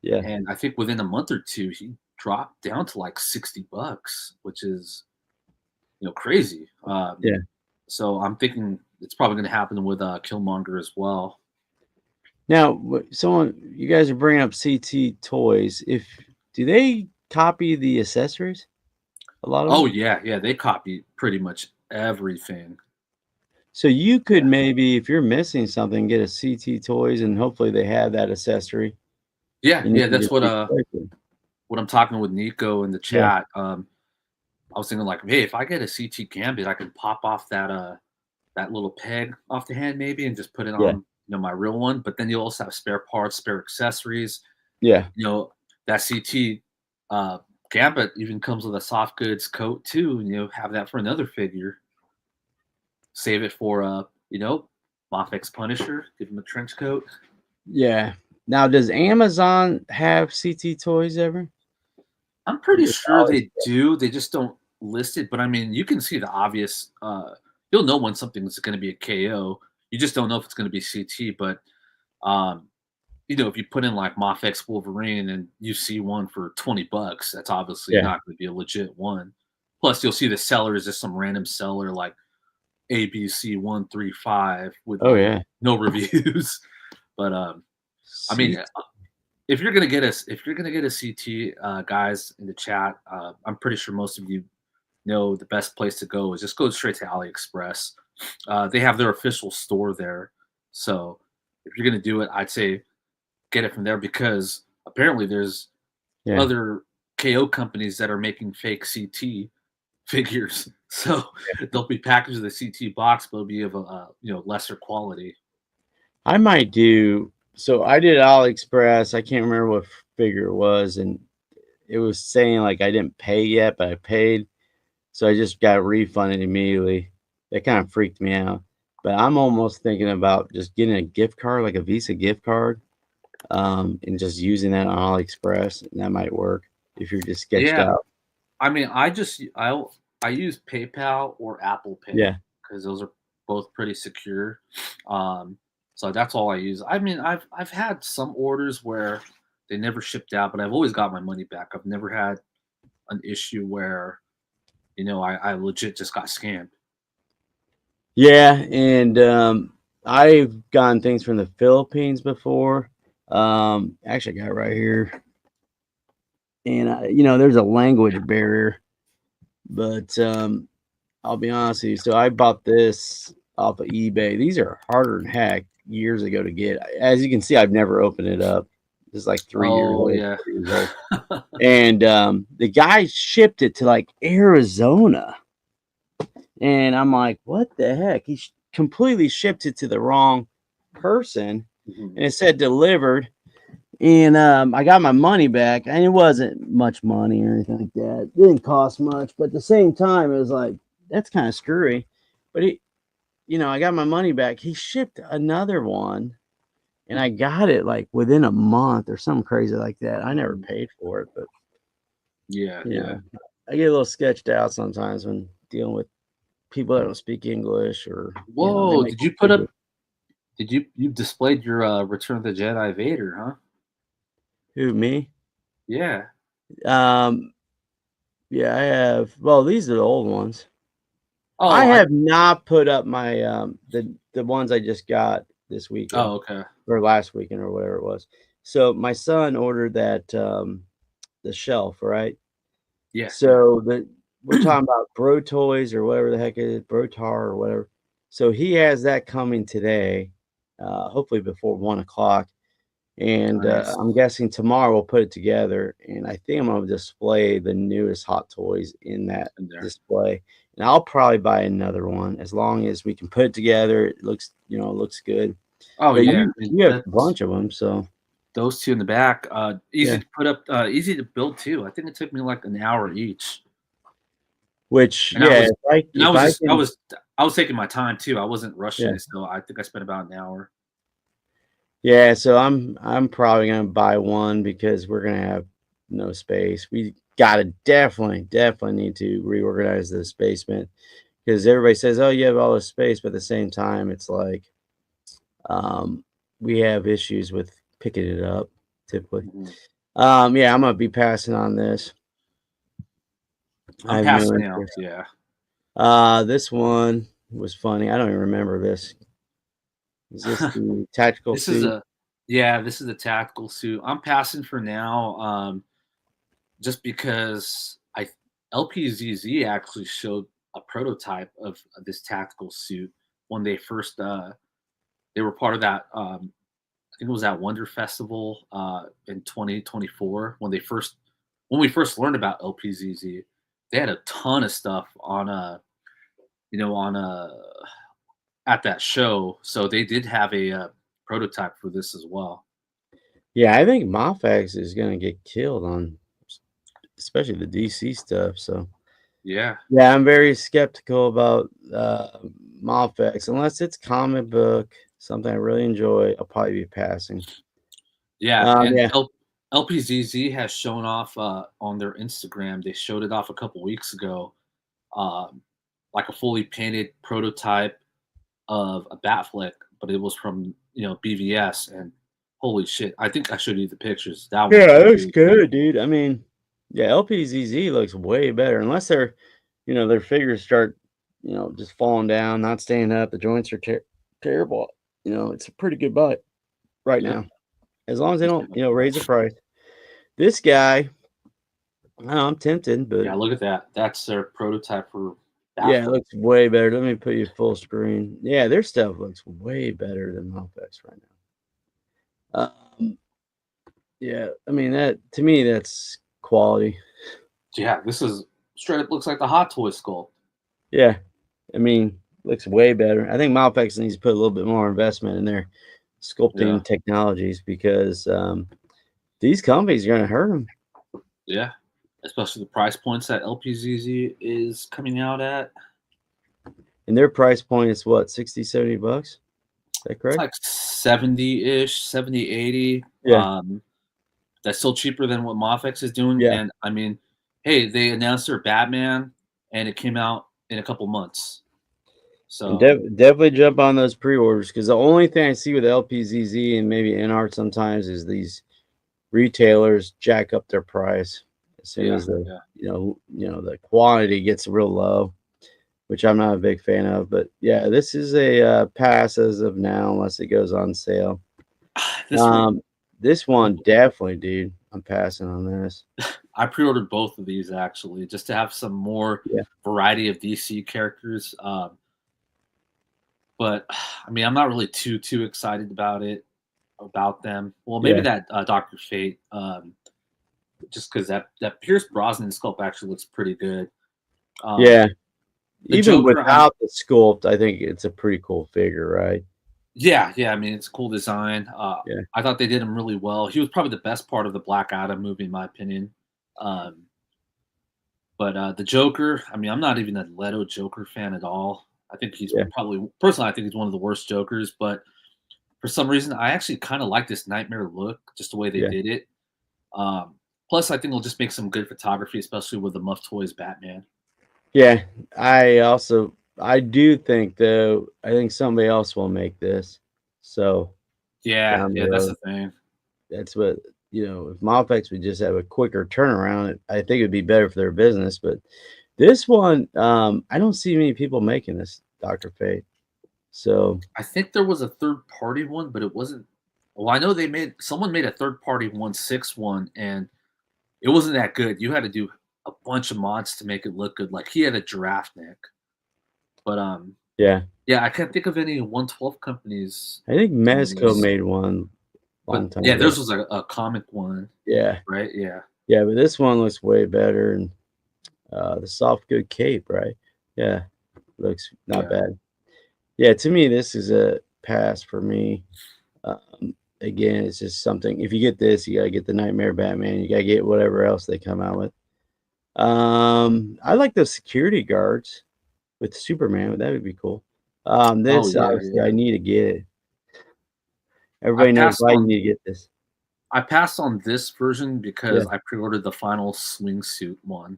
yeah, and I think within a month or two, he dropped down to like $60, which is crazy. yeah. So I'm thinking it's probably going to happen with Killmonger as well. Now, you guys are bringing up CT Toys. If do they copy the accessories? A lot of Oh them. yeah, yeah, they copy pretty much everything. So you could maybe, if you're missing something, get a CT Toys, and hopefully they have that accessory, Yeah, and you yeah, can that's just replace it. what I'm talking with Nico in the Yeah, chat. I was thinking like, hey, if I get a CT Gambit, I can pop off that little peg off the hand maybe and just put it yeah, on my real one. But then you also have spare parts, spare accessories. yeah. You know that CT Gambit even comes with a soft goods coat too. And, have that for another figure. Save it for Mafex Punisher. Give him a trench coat. Yeah. Now, does Amazon have CT Toys ever? I'm pretty It's sure always they do. They just don't list it. But I mean, you can see the obvious. You'll know when something's going to be a KO. You just don't know if it's going to be CT. But um, if you put in like Mafex Wolverine and you see one for $20, that's obviously yeah. not going to be a legit one. Plus, you'll see the seller is just some random seller like ABC135 with Oh like yeah. no reviews. But I mean, CT. if you're gonna get a CT, guys in the chat, I'm pretty sure most of you know the best place to go is just go straight to AliExpress. They have their official store there, so if you're gonna do it, I'd say get it from there because apparently there's Yeah. other KO companies that are making fake CT figures. So they'll be packaged in the CT box, but it'll be of a lesser quality. I might do. So I did AliExpress. I can't remember what figure it was, and it was saying like I didn't pay yet, but I paid. So I just got refunded immediately. That kind of freaked me out. But I'm almost thinking about just getting a gift card, like a Visa gift card, and just using that on AliExpress. And that might work if you're just sketched Yeah, out. I mean, I use PayPal or Apple Pay Yeah. because those are both pretty secure. Um, so that's all I use. I mean, I've had some orders where they never shipped out, but I've always got my money back. I've never had an issue where I legit just got scammed. Yeah. And I've gotten things from the Philippines before. Actually, I got it right here. And, there's a language barrier, but I'll be honest with you. So I bought this off of eBay. These are harder than heck years ago to get. As you can see, I've never opened it up. This is like 3 years Oh old, yeah. 4 years old. And the guy shipped it to like Arizona. And I'm like, what the heck? He completely shipped it to the wrong person. Mhm. And it said delivered. And I got my money back. And it wasn't much money or anything like that. It didn't cost much. But at the same time, it was like, that's kind of screwy. But I got my money back. He shipped another one. And I got it like within a month or something crazy like that. I never Mhm. paid for it, but Yeah, you yeah. know, I get a little sketched out sometimes when dealing with people that don't speak English or they Whoa! make Did you put figures. up? Did you displayed your Return of the Jedi Vader, huh? Who, me? Yeah. Um, yeah, I have. Well, these are the old ones. I Oh, I. have not put up my the ones I just got this weekend Oh, okay. or last weekend or whatever it was. So my son ordered that the shelf, right? Yeah, yeah. So we're talking about Bro Toys or whatever the heck it is, Brotar or whatever. So he has that coming today, hopefully before 1 o'clock. And Nice. I'm guessing tomorrow we'll put it together. And I think I'm gonna display the newest Hot Toys in that In there. display. And I'll probably buy another one as long as we can put it together. It looks good. Oh But yeah, you I mean you have a that's bunch of them, so those two in the back. yeah. Easy to put up, easy to build too. I think it took me like an hour each, Which and I yeah, was and I if was I just can I was taking my time too. I wasn't rushing yeah. it, so I think I spent about an hour. Yeah, so I'm probably gonna buy one because we're gonna have no space. We gotta definitely need to reorganize this basement because everybody says, "Oh, you have all this space," but at the same time, it's like um, we have issues with picking it up typically. Mhm. Yeah, I'm gonna be passing on this. I I'm have no passing now. interest. Yeah. This one was funny. I don't even remember this. Is this the tactical This is suit? a yeah, this is a tactical suit. I'm passing for now, just because I LPZZ actually showed a prototype of this tactical suit when they were part of that I think it was at Wonder Festival in 2024 when we first learned about LPZZ. They had a ton of stuff on on at that show, so they did have a prototype for this as well. Yeah, I think Moffax is gonna get killed on, especially the DC stuff. So Yeah, yeah, I'm very skeptical about Moffax unless it's comic book, something I really enjoy. I'll probably be passing. yeah, and Yeah, LPZZ has shown off on their Instagram. They showed it off a couple weeks ago, um, like a fully painted prototype of a Batfleck, but it was from BVS, and holy shit! I think I showed you the pictures. That one yeah, looks it looks really cool. good, dude. I mean, yeah, LPZZ looks way better unless their figures start, just falling down, not staying up. The joints are terrible. It's a pretty good buy right Yeah, now, as long as they don't, raise the price. This guy, I don't know, I'm tempted, but yeah. Look at that. That's their prototype for yeah, it Batfleck. looks way better. Let me put you full screen. Yeah, their stuff looks way better than Malpex right now. Yeah, I mean that to me that's quality. Yeah, this is straight up looks like the Hot Toy sculpt. Yeah, I mean looks way better. I think Malpex needs to put a little bit more investment in their Yeah, sculpting technologies because these companies are going to hurt them. yeah. Especially the price points that LPZZ is coming out at. And their price point is what, 60, $70? Is that It's correct? like 70-ish, 70, 80. Yeah. That's still cheaper than what Mofex is doing. Yeah. And I mean, hey, they announced their Batman and it came out in a couple months. And So definitely jump on those pre-orders because the only thing I see with LPZZ and maybe InArt sometimes is these retailers jack up their price as soon yeah, as the yeah. the quantity gets real low, which I'm not a big fan of. But yeah, this is a pass as of now, unless it goes on sale. This one Um, this one definitely, dude. I'm passing on this. I pre-ordered both of these actually just to have some more Yeah, variety of DC characters. But I mean, I'm not really too excited about them. Well, maybe yeah, that Doctor Fate, just because that Pierce Brosnan sculpt actually looks pretty good. Um, yeah. the Even Joker, I'm without the sculpt, I think it's a pretty cool figure, right? yeah, yeah. I mean, it's a cool design. Yeah, I thought they did him really well. He was probably the best part of the Black Adam movie, in my opinion. Um, but the Joker, I mean, I'm not even a Leto Joker fan at all. I think he's yeah, probably personally, I think he's one of the worst Jokers. But for some reason, I actually kind of like this nightmare look, just the way they yeah. did it. Um, Plus, I think it'll just make some good photography, especially with the Muff Toys Batman. Yeah, I do think though, I think somebody else will make this. So Yeah, down the yeah, that's road, the thing. that's what if Mofex would just have a quicker turnaround, I think it'd be better for their business. But this one, I don't see many people making this Dr. Fate. So I think there was a third party one, but it wasn't. Well, I know someone made a third party 1/6 one, and it wasn't that good. You had to do a bunch of mods to make it look good. Like he had a giraffe neck, but yeah, yeah, I can't think of any 1/12 companies I think doing Mezco this. made one But long time yeah, ago. theirs was a comic one, Yeah, right? Yeah, yeah, but this one looks way better, and the soft good cape, right? Yeah, looks not yeah, bad. Yeah, to me, this is a pass for me. Again, it's just something. If you get this, you gotta get the Nightmare Batman. You gotta get whatever else they come out with. I like the security guards with Superman. That would be cool. Oh This yeah, obviously yeah. I need to get it. I Everybody knows passed why you on need to get this. I passed on this version Yeah. because I pre-ordered the final swimsuit one.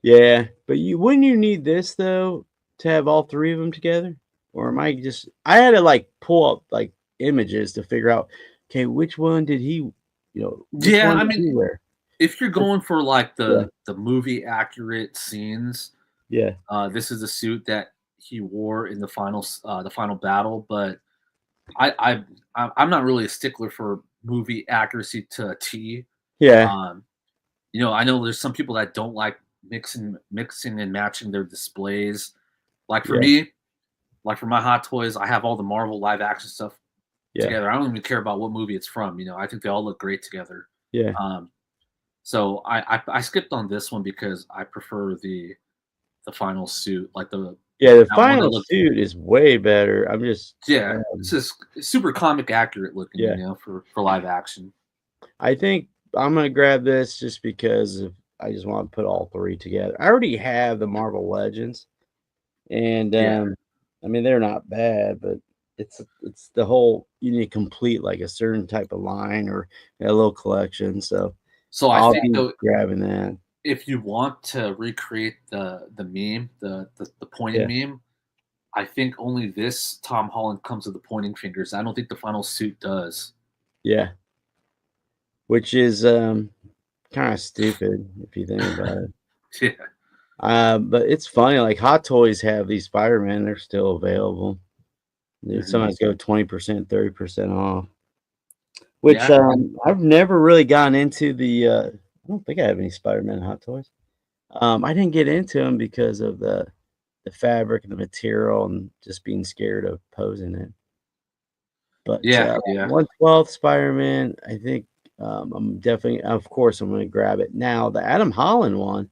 Yeah, but wouldn't you need this though to have all 3 of them together? Or am I just I had to, like, pull up, like, images to figure out, okay, which one did he which Yeah, one I did mean, he wear? if you're But going for like yeah, the movie accurate scenes, yeah, this is a suit that he wore in the final battle. But I, I I'm not really a stickler for movie accuracy to a T. yeah, Um, I know there's some people that don't like mixing and matching their displays. Like for yeah, me, like for my Hot Toys, I have all the Marvel live action stuff yeah, together. I don't even care about what movie it's from. I think they all look great together. yeah. Um, so I skipped on this one because I prefer the final suit, like Yeah, the that one that final looks. suit is way better. Yeah, it's just super comic accurate looking, Yeah. for live action. I think I'm gonna grab this just because of I just wanna put all 3 together. I already have the Marvel Legends, and, Yeah. I mean, they're not bad, but it's the whole you need to complete, like, a certain type of line or a little collection, so So I I'll think be though, grabbing that. if you want to recreate the meme, the pointing Yeah, meme, I think only this Tom Holland comes with the pointing fingers. I don't think the final suit does. yeah, which is, kinda stupid if you think about it. Yeah. But it's funny, like, Hot Toys have these Spider-Man, they're still available. They Mhm. sometimes go 20%, 30% off. Which, Yeah. I've never really gotten into I don't think I have any Spider-Man Hot Toys. I didn't get into them because of the fabric and the material and just being scared of posing it. But, Yeah, yeah. 1/12 Spider-Man, I think, I'm definitely of course, I'm gonna grab it. Now, the Adam Holland one,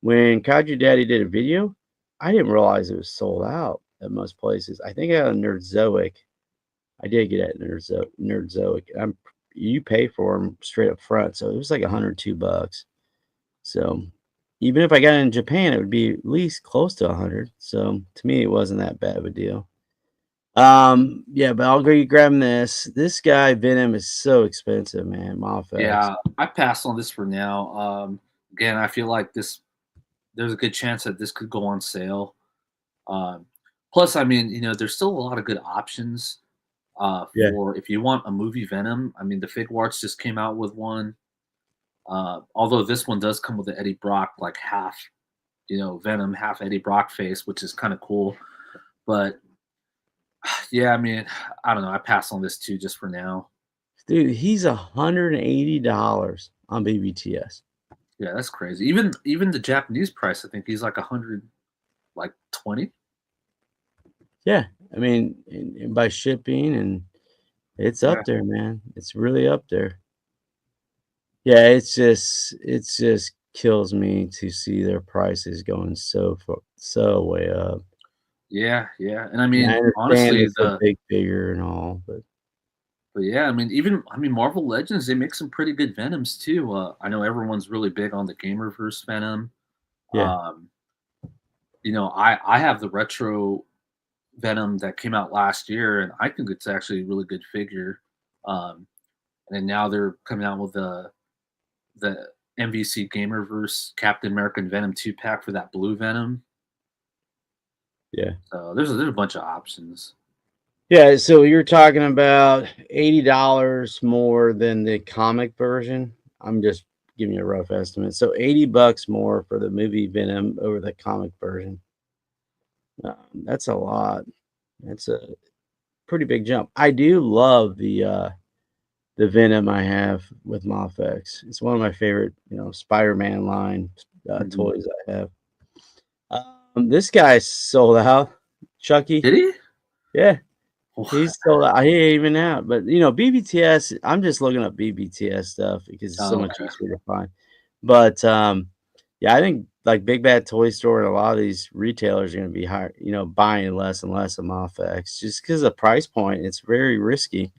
when Kaiju Daddy did a video, I didn't realize it was sold out at most places. I think at Nerdzoic I did get at Nerdzoic. You pay for them straight up front, so it was like 102 bucks. So, even if I got it in Japan, it would be at least close to 100. So, to me, it wasn't that bad of a deal. Yeah, but I'll be grabbing this. This guy, Venom, is so expensive, man. Mafex. Yeah, I passed on this for now. Again, I feel like there's a good chance that this could go on sale. Um, Plus, I mean, there's still a lot of good options Yeah, for if you want a movie Venom. I mean, the Fig Arts just came out with one. Although this one does come with the Eddie Brock, like half, Venom, half Eddie Brock face, which is kind of cool. But yeah, I mean, I don't know. I pass on this too, just for now. dude, he's $180 on BBTS. Yeah, that's crazy. Even the Japanese price, I think he's like 100, like 20. Yeah, I mean, and by shipping, and it's Yeah, up there, man. It's really up there. Yeah, it's just kills me to see their prices going so way up. yeah, yeah. And I And I mean, understand honestly, it's a big figure and all, but but yeah, I mean, Marvel Legends, they make some pretty good Venoms too. I know everyone's really big on the Gamerverse Venom. yeah, Um, I have the retro Venom that came out last year, and I think it's actually a really good figure. Um, and then now they're coming out with the MVC Gamerverse Captain American Venom 2 pack for that blue Venom. yeah. So there's a bunch of options. Yeah, so you're talking about $80 more than the comic version? I'm just giving you a rough estimate. So 80 bucks more for the movie Venom over the comic version. That's a lot. That's a pretty big jump. I do love the Venom I have with Mafex. It's one of my favorite, Spider-Man line, Mhm. toys I have. This guy sold out. Chucky. Did he? Yeah, he's sold out. He ain't even out. But, BBTS, I'm just looking up BBTS stuff because it's so Oh, much okay. easier to find. But, yeah, I think, like, Big Bad Toy Store and a lot of these retailers are gonna be higher, buying less and less of Mafex just because the price point, it's very risky.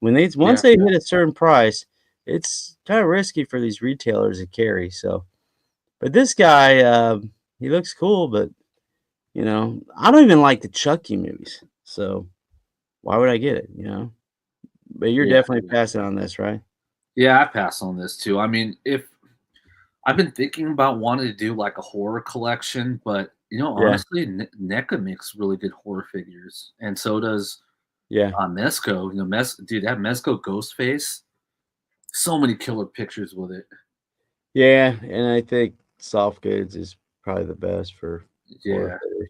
Once Yeah, they hit a certain price, it's kinda risky for these retailers to carry, so but this guy, he looks cool, but, I don't even like the Chucky movies, so why would I get it, But you're yeah, definitely yeah. passing on this, right? Yeah, I pass on this too. I mean, if I've been thinking about wanting to do like a horror collection, but Yeah, honestly, NECA makes really good horror figures, and so does yeah, Mezco. Dude, that Mezco ghost face, so many killer pictures with it. yeah. And I think soft goods is probably the best for horror Yeah, figures.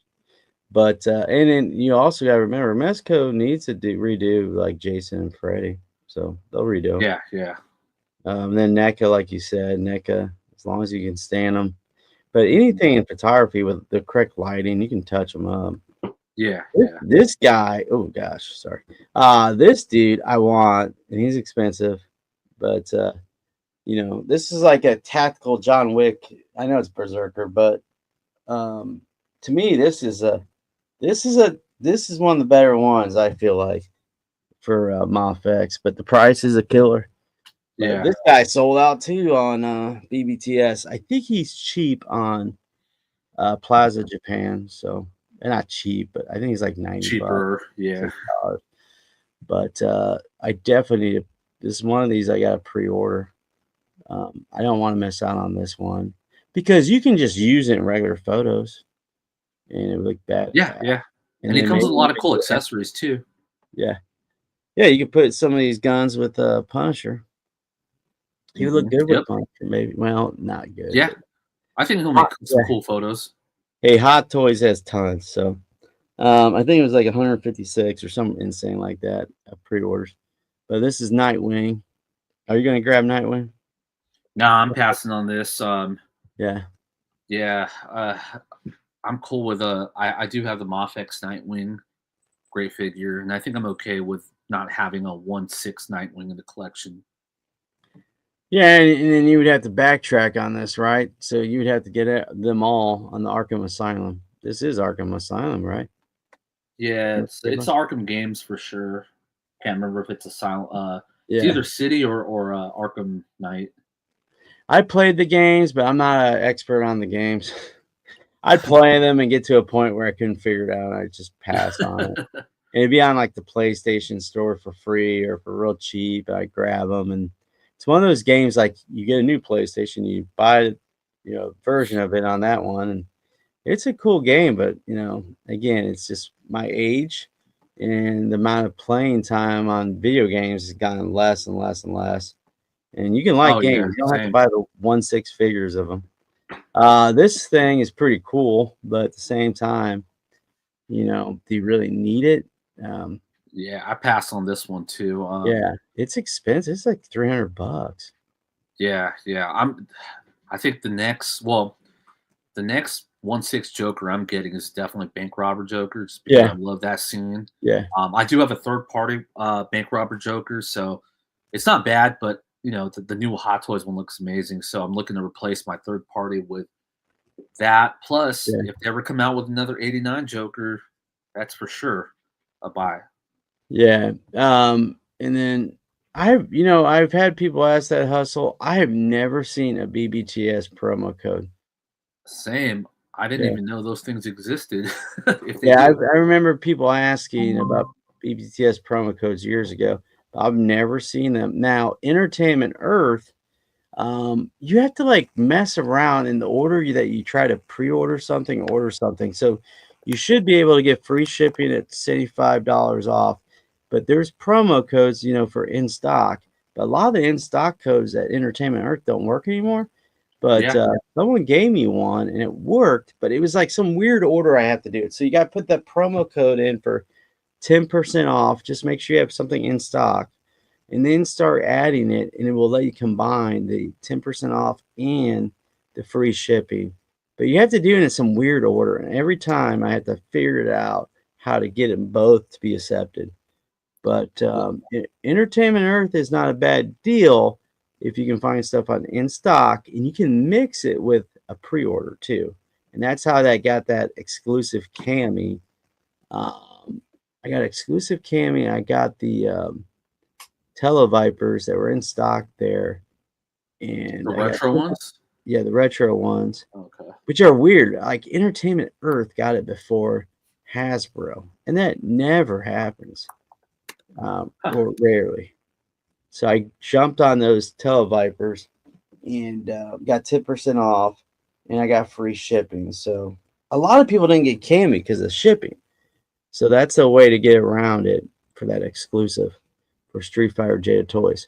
But and then you also got to remember, Mesco needs to redo like Jason and Freddy, so they'll redo 'em. yeah, yeah. Then NECA, like you said, NECA, as long as you can stand them. But Mhm. anything in photography with the correct lighting, you can touch them up. Yeah, This, yeah, this guy, oh gosh, sorry. This dude I want, and he's expensive, but this is like a tactical John Wick. I know it's Berserker, but um, to me, this is one of the better ones. I feel like for MOFX, but the price is a killer. But yeah. this guy sold out too on BBTS. I think he's cheap on Plaza Japan. So they're not cheap, but I think he's like 90 bucks. Cheaper. Yeah, $60. But I definitely need to, this is one of these I got to pre-order. I don't want to miss out on this one because you can just use it in regular photos and it would look yeah, bad. yeah. And And it then comes maybe with a lot of cool accessories too. yeah, yeah, you could put some of these guns with Punisher. He would look good with Yep. Punisher, maybe. Well, not good, Yeah, but I think he'll hot, make some yeah. cool photos. Hey, Hot Toys has tons, so I think it was like 156 or something insane like that pre-orders. But this is Nightwing. Are you gonna grab Nightwing? Nah, I'm passing on this. Yeah, Yeah, I'm cool with I do have the Mafex Nightwing, great figure, and I think I'm okay with not having a 1/6 Nightwing in the collection. yeah, and then you would have to backtrack on this, right? So you would have to get them all on the Arkham Asylum. This is Arkham Asylum, right? Yeah, Am I it's correct? Arkham games for sure. Can't remember if it's a silent. It's Yeah, either City or Arkham Knight. I played the games, but I'm not an expert on the games. I'd play them and get to a point where I couldn't figure it out. I'd just pass on it. And it'd be on like the PlayStation Store for free or for real cheap. I grab them, and it's one of those games like you get a new PlayStation, you buy, version of it on that one, and it's a cool game. But again, it's just my age and the amount of playing time on video games has gotten less and less and less. And you can like Oh yeah, games, you don't have to same. buy the 1/6 figures of them. This thing is pretty cool, but at the same time, do you really need it? Um, Yeah, I pass on this one too. Yeah, it's expensive. It's like $300. Yeah, yeah. I think the next 1/6 Joker I'm getting is definitely Bank Robber Joker, just because I Yeah, love that scene. yeah, I do have a third party Bank Robber Joker, so it's not bad, but the new Hot Toys one looks amazing. So I'm looking to replace my third party with that. Plus, yeah, if they ever come out with another '89 Joker, that's for sure a buy. yeah. And then I've had people ask that hustle. I have never seen a BBTS promo code. Same. I didn't Yeah, even know those things existed. If they yeah. I do, remember people asking about BBTS promo codes years ago. I've never seen them. Now, Entertainment Earth. You have to like mess around in the order that you try to pre-order something, order something. So you should be able to get free shipping at $75 off. But there's promo codes, for in stock. But a lot of the in stock codes at Entertainment Earth don't work anymore. But yeah. someone gave me one and it worked, but it was like some weird order I have to do it. So you got to put that promo code in for 10% off. Just make sure you have something in stock and then start adding it, and it will let you combine the 10% off and the free shipping. But you have to do it in some weird order, and every time I have to figure it out how to get them both to be accepted. But Entertainment Earth is not a bad deal if you can find stuff on in stock, and you can mix it with a pre-order too. And that's how I got that exclusive cami. I got exclusive cami. I got the Televipers that were in stock there, The and I got retro ones? yeah, the retro ones, Okay. which are weird. Like Entertainment Earth got it before Hasbro, and that never happens, Huh. or rarely. So I jumped on those Televipers and got 10% off, and I got free shipping. So a lot of people didn't get Cammy because of shipping. So that's a way to get around it for that exclusive for Street Fighter Jada Toys.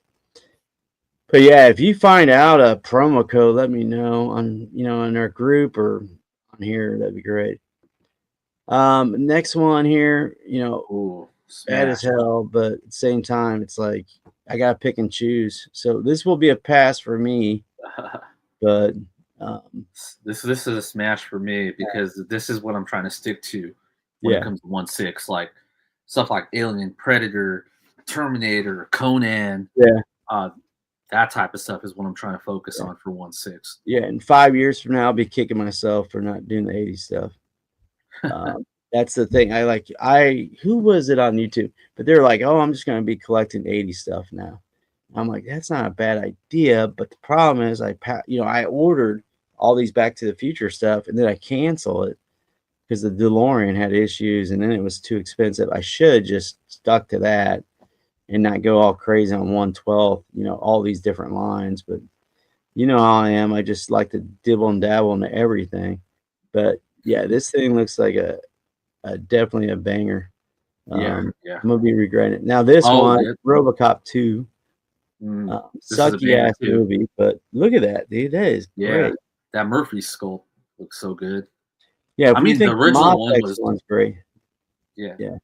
But yeah, if you find out a promo code, let me know on in our group or on here. That'd be great. Next one here, Ooh, bad as smash. hell, but at the same time, it's like I gotta pick and choose. So this will be a pass for me, but um, This is a smash for me because this is what I'm trying to stick to when it yeah, comes to 1/6, like stuff like Alien, Predator, Terminator, Conan, yeah, uh, that type of stuff is what I'm trying to focus yeah, on for 1/6. yeah. In 5 years from now, I'll be kicking myself for not doing the '80s stuff. Um, that's the thing. Who was it on YouTube? But they're like, oh, I'm just gonna be collecting '80s stuff now. I'm like, that's not a bad idea, but the problem is, I ordered all these Back to the Future stuff, and then I cancel it because the DeLorean had issues, and then it was too expensive. I should just stuck to that and not go all crazy on 112. All these different lines, but you know how I am. I just like to dibble and dabble into everything. But yeah, this thing looks like a definitely a banger. Yeah, yeah. I'm gonna be regretting it. Now this Oh, one, yeah. RoboCop 2. This is a Sucky banger ass too. movie, but look at that, dude. That is Yeah, great. that Murphy sculpt looks so good. Yeah, I if we mean, the think the original one Mafex was one's great. yeah, Yeah.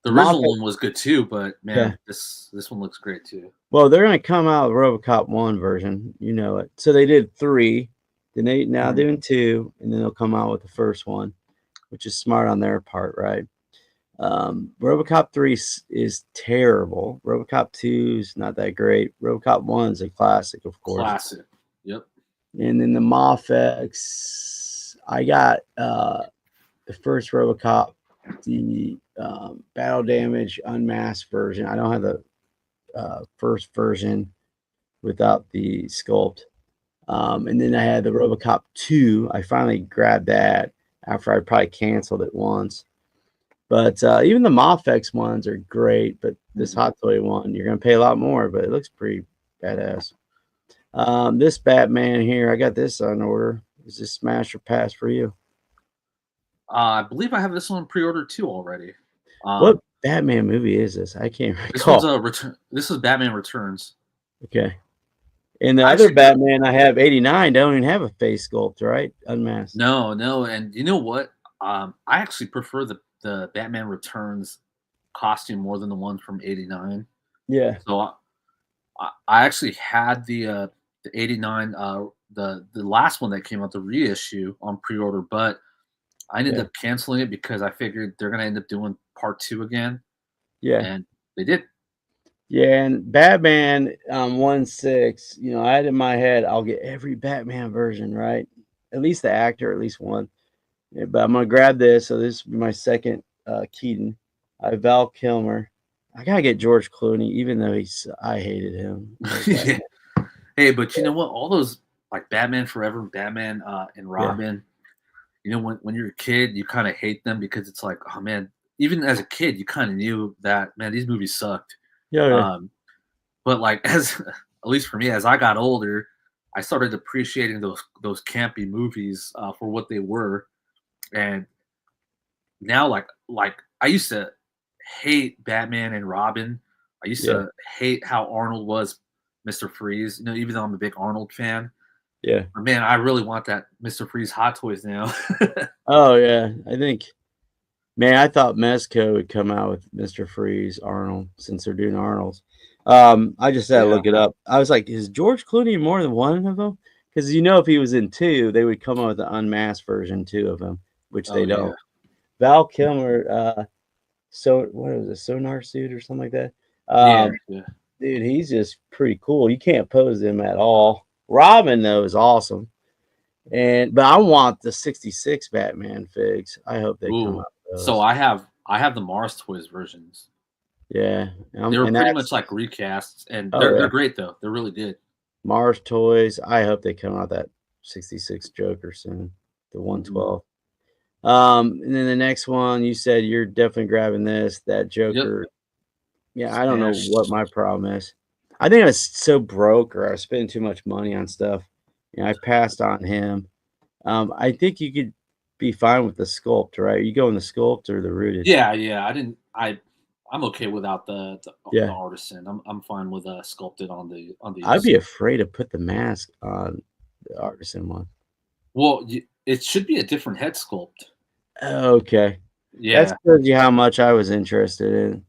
the The original Mafex, one was good too, but yeah. man, this one looks great too. Well, they're gonna come out with RoboCop 1 version, you know it. So they did 3, then they now Mhm. doing 2, and then they'll come out with the first one, which is smart on their part, right? RoboCop 3 is terrible. RoboCop 2 is not that great. RoboCop 1 is a classic, of course. Classic. Yep. And then the Mafex, I got the first RoboCop, the battle damage unmasked version. I don't have the first version without the sculpt. And then I had the RoboCop 2. I finally grabbed that after I probably canceled it once. But even the Mafex ones are great. But this Mhm. Hot Toy one, you're going to pay a lot more, but it looks pretty badass. This Batman here, I got this on order. Is this smash or pass for you? I believe I have this one pre-ordered too already. What Um, Batman movie is this? I can't this one's recall. a return. This is Batman Returns. Okay. And the I other actually really Batman I have, 89, don't even have a face sculpt, right? Unmasked. no, no, and you know what? I actually prefer the Batman Returns costume more than the one from '89. Yeah. So I actually had the '89 the last one that came out, the reissue on pre-order, but I ended Yeah. up canceling it because I figured they're gonna end up doing part two again, Yeah. and they did. Yeah. And Batman 1/6, I had in my head, I'll get every Batman version, right? At least the actor, at least one. Yeah, but I'm gonna grab this. So this will be my second Keaton. I have Val Kilmer. I gotta get George Clooney, even though I hated him as Yeah. Batman. Hey, but you know what? All those like Batman Forever, Batman and Yeah. Robin. You know, when you're a kid, you kind of hate them because it's like, oh man. Even as a kid, you kind of knew that man, these movies sucked. Yeah. Yeah. Um, but like as at least for me, as I got older, I started appreciating those campy movies for what they were, and now like I used to hate Batman and Robin. I used Yeah. to hate how Arnold was Mr. Freeze. You know, even though I'm a big Arnold fan, Yeah. but man, I really want that Mr. Freeze Hot Toys now. Oh yeah. I think, man, I thought Mezco would come out with Mr. Freeze Arnold since they're doing Arnold's. I just had to Yeah. look it up. I was like, is George Clooney in more than one of them? Because if he was in two, they would come out with an unmasked version two of him, which Oh they yeah. don't. Val Kilmer, so what was it, sonar suit or something like that? Yeah. Um, Yeah. dude, he's just pretty cool. You can't pose him at all. Robin though is awesome. But I want the 66 Batman figs. I hope they come Ooh. out with So those. I have the Mars Toys versions. Yeah. They were And pretty much that's like recasts, and oh they're yeah. great though. They're really good. Mars Toys. I hope they come out that 66 Joker soon. The Mhm. 112. And then the next one, you said you're definitely grabbing this, that Yep. Joker. Yeah, I don't know Smash. what my problem is. I think I was so broke or I was spending too much money on stuff. I passed on him. I think you could be fine with the sculpt, right? You go in the sculpt or the rooted. Yeah, yeah. I didn't. I'm okay without the Yeah. artisan. I'm fine with sculpted on I'd these. be afraid to put the mask on the artisan one. Well, it should be a different head sculpt. Okay. That Yeah, shows you how much I was interested in.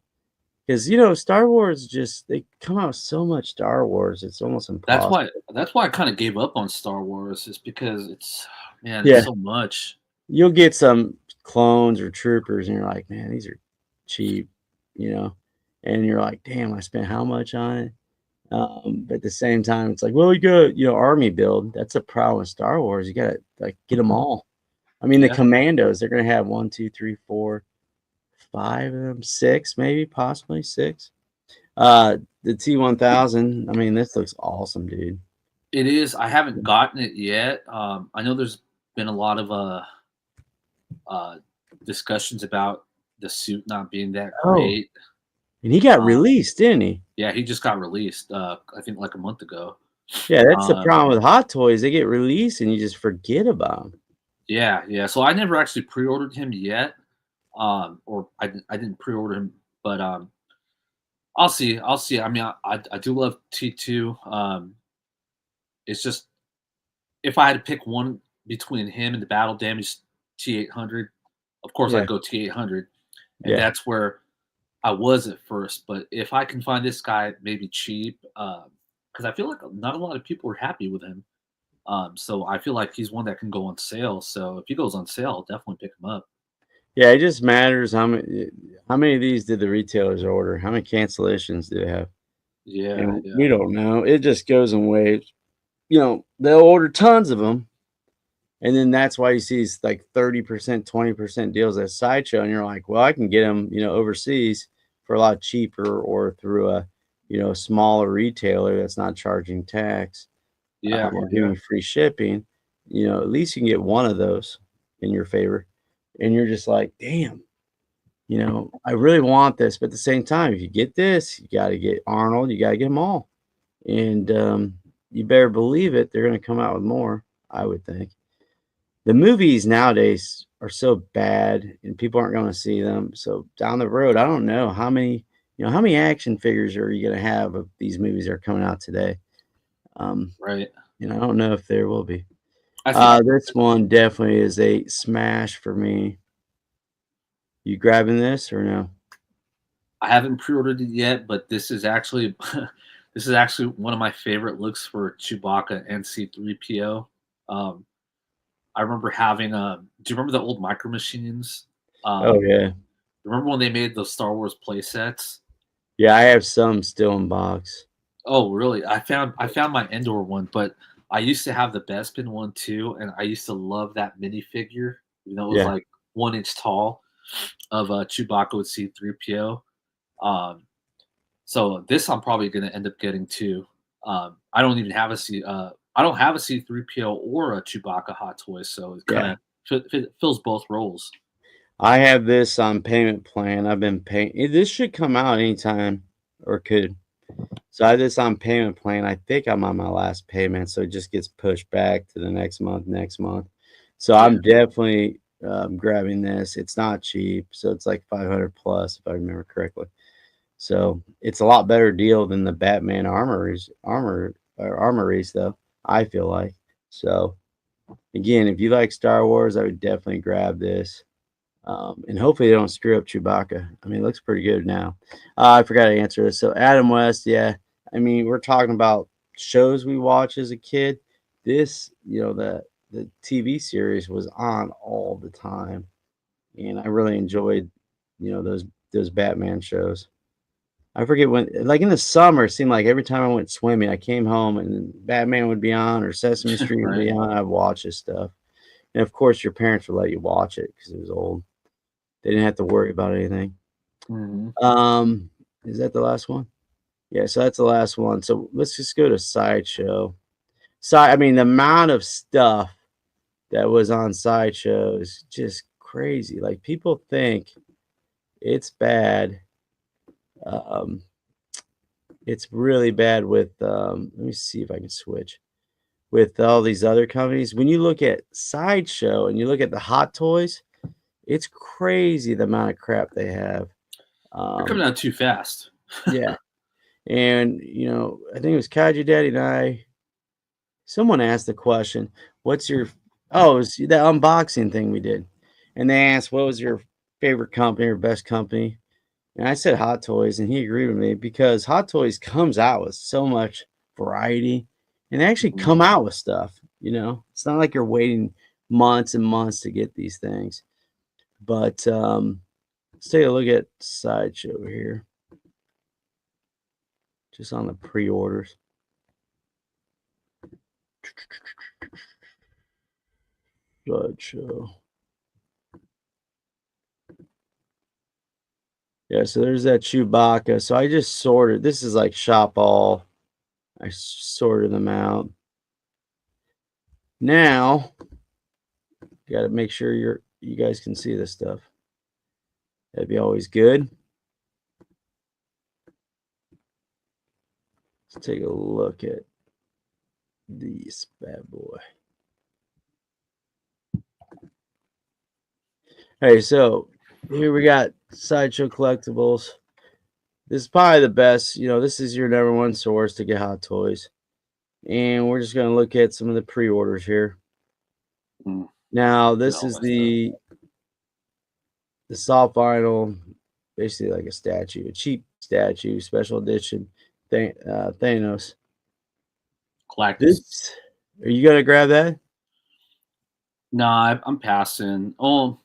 Because, Star Wars they come out with so much Star Wars, it's almost that's why impossible. that's why I kind of gave up on Star Wars. Is because it's man, it's Yeah. so much. You'll get some clones or troopers, and you're like, man, these are cheap, you know? And you're like, damn, I spent how much on it? But at the same time, it's like, well, you got, army build. That's a problem with Star Wars. You gotta like get them all. I mean, the Yeah, commandos, they're gonna have one, two, three, four, five of them, six, maybe, possibly six. The T1000. I mean, this looks awesome, dude. it is. I haven't gotten it yet. I know there's been a lot of uh, discussions about the suit not being that Oh, great. and he got Um, released, didn't he? yeah, he just got released. I think like a month ago. Yeah, that's the Um, problem with Hot Toys. They get released and you just forget about them. yeah, yeah. So I never actually pre-ordered him yet. Or I didn't pre-order him, but I'll see. I'll see. I mean, I do love T2. It's just if I had to pick one between him and the battle damage T800, of course Yeah, I'd go T800, and yeah. that's where I was at first. But if I can find this guy maybe cheap, because I feel like not a lot of people are happy with him. So I feel like he's one that can go on sale. So if he goes on sale, I'll definitely pick him up. Yeah, it just matters how many of these did the retailers order? How many cancellations do they have? Yeah, And yeah, we don't know. It just goes in waves. They'll order tons of them, and then that's why you see these like 30%, 20% deals at Sideshow, and you're like, well, I can get them, overseas for a lot cheaper or through a, smaller retailer that's not charging tax, yeah, or yeah, giving free shipping. At least you can get one of those in your favor, and you're just like, damn. I really want this, but at the same time, if you get this, you got to get Arnold, you got to get them all. And you better believe it, they're going to come out with more, I would think. The movies nowadays are so bad and people aren't going to see them. So down the road, I don't know how many action figures are you going to have of these movies that are coming out today? Um, right. I don't know if there will be. I think This one definitely is a smash for me. You grabbing this or no? I haven't pre-ordered it yet, but this is actually this is actually one of my favorite looks for Chewbacca and C3PO. Um, I remember having do you remember the old Micro Machines? Oh Um, yeah. remember when they made those Star Wars play sets? Yeah, I have some still in box. Oh, really? I found my Endor one, but I used to have the Bespin one too, and I used to love that minifigure. It was Yeah. like 1 inch tall of Chewbacca with C3PO. Um, So this I'm probably gonna end up getting too. I don't even have a I don't have a C3PO or a Chewbacca hot toy, so it Yeah. kinda fills both roles. I have this on payment plan. I've been paying this should come out anytime or could. So I have this on payment plan. I think I'm on my last payment, so it just gets pushed back to the next month. So Yeah, I'm definitely grabbing this. It's not cheap, so it's like 500 plus if I remember correctly. So it's a lot better deal than the Batman armories though, I feel like. So again, if you like Star Wars, I would definitely grab this. And hopefully they don't screw up Chewbacca. I mean, it looks pretty good now. I forgot to answer this. So Adam West, yeah. I mean, we're talking about shows we watch as a kid. This, the TV series was on all the time, and I really enjoyed, those Batman shows. I forget when, like in the summer, it seemed like every time I went swimming, I came home and Batman would be on or Sesame Street would right. be on. I'd watch this stuff, and of course, your parents would let you watch it because it was old. They didn't have to worry about anything. Mhm. Um, is that the last one? Yeah, so that's the last one. So let's just go to Sideshow. I mean, the amount of stuff that was on Sideshow is just crazy. Like people think it's bad. Um, It's really bad with, let me see if I can switch, with all these other companies. When you look at Sideshow and you look at the Hot Toys, it's crazy the amount of crap they have. They're coming Um, out too fast. yeah, and, I think it was Kaiju Daddy and I someone asked the question, "What's your" oh, it was the unboxing thing we did, and they asked, "What was your favorite company or best company?" And I said Hot Toys, and he agreed with me because Hot Toys comes out with so much variety, and they actually Mhm. come out with stuff, you know? It's not like you're waiting months and months to get these things. But, let's take a look at Sideshow here, just on the pre-orders. Sideshow. Yeah, so there's that Chewbacca. So I just sorted this is like shop all. I sorted them out. Now, gotta make sure you guys can see this stuff. That'd be always good. Let's take a look at this bad boy. Hey, so here we got Sideshow Collectibles. This is probably the best. This is your number one source to get Hot Toys. And we're just going to look at some of the pre-orders here. Mm, Now, get this all is my stuff. the soft vinyl, basically like a statue, a cheap statue, special edition Thanos. Galactus. This, are you going to grab that? Nah, I'm passing. Oh,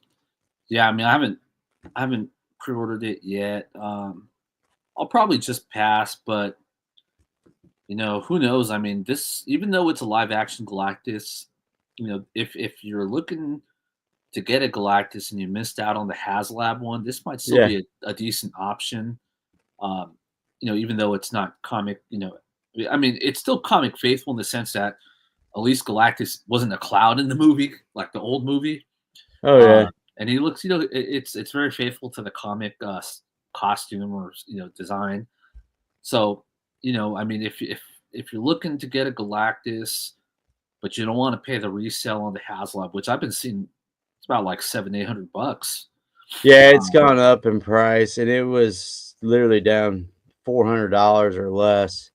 yeah. I mean, I haven't pre-ordered it yet. I'll probably just pass, but who knows? I mean, this even though it's a live action Galactus, if you're looking to get a Galactus and you missed out on the HasLab one, this might still Yeah, be a decent option. Um, even though it's not comic, I mean, it's still comic faithful in the sense that at least Galactus wasn't a cloud in the movie, like the old movie. oh, yeah, Uh, and he looks, it's very faithful to the comic costume or design. So, I mean, if you're looking to get a Galactus, but you don't want to pay the resale on the HasLab, which I've been seeing, it's about like $700-800. yeah, it's Um, gone up in price, and it was literally down $400 or less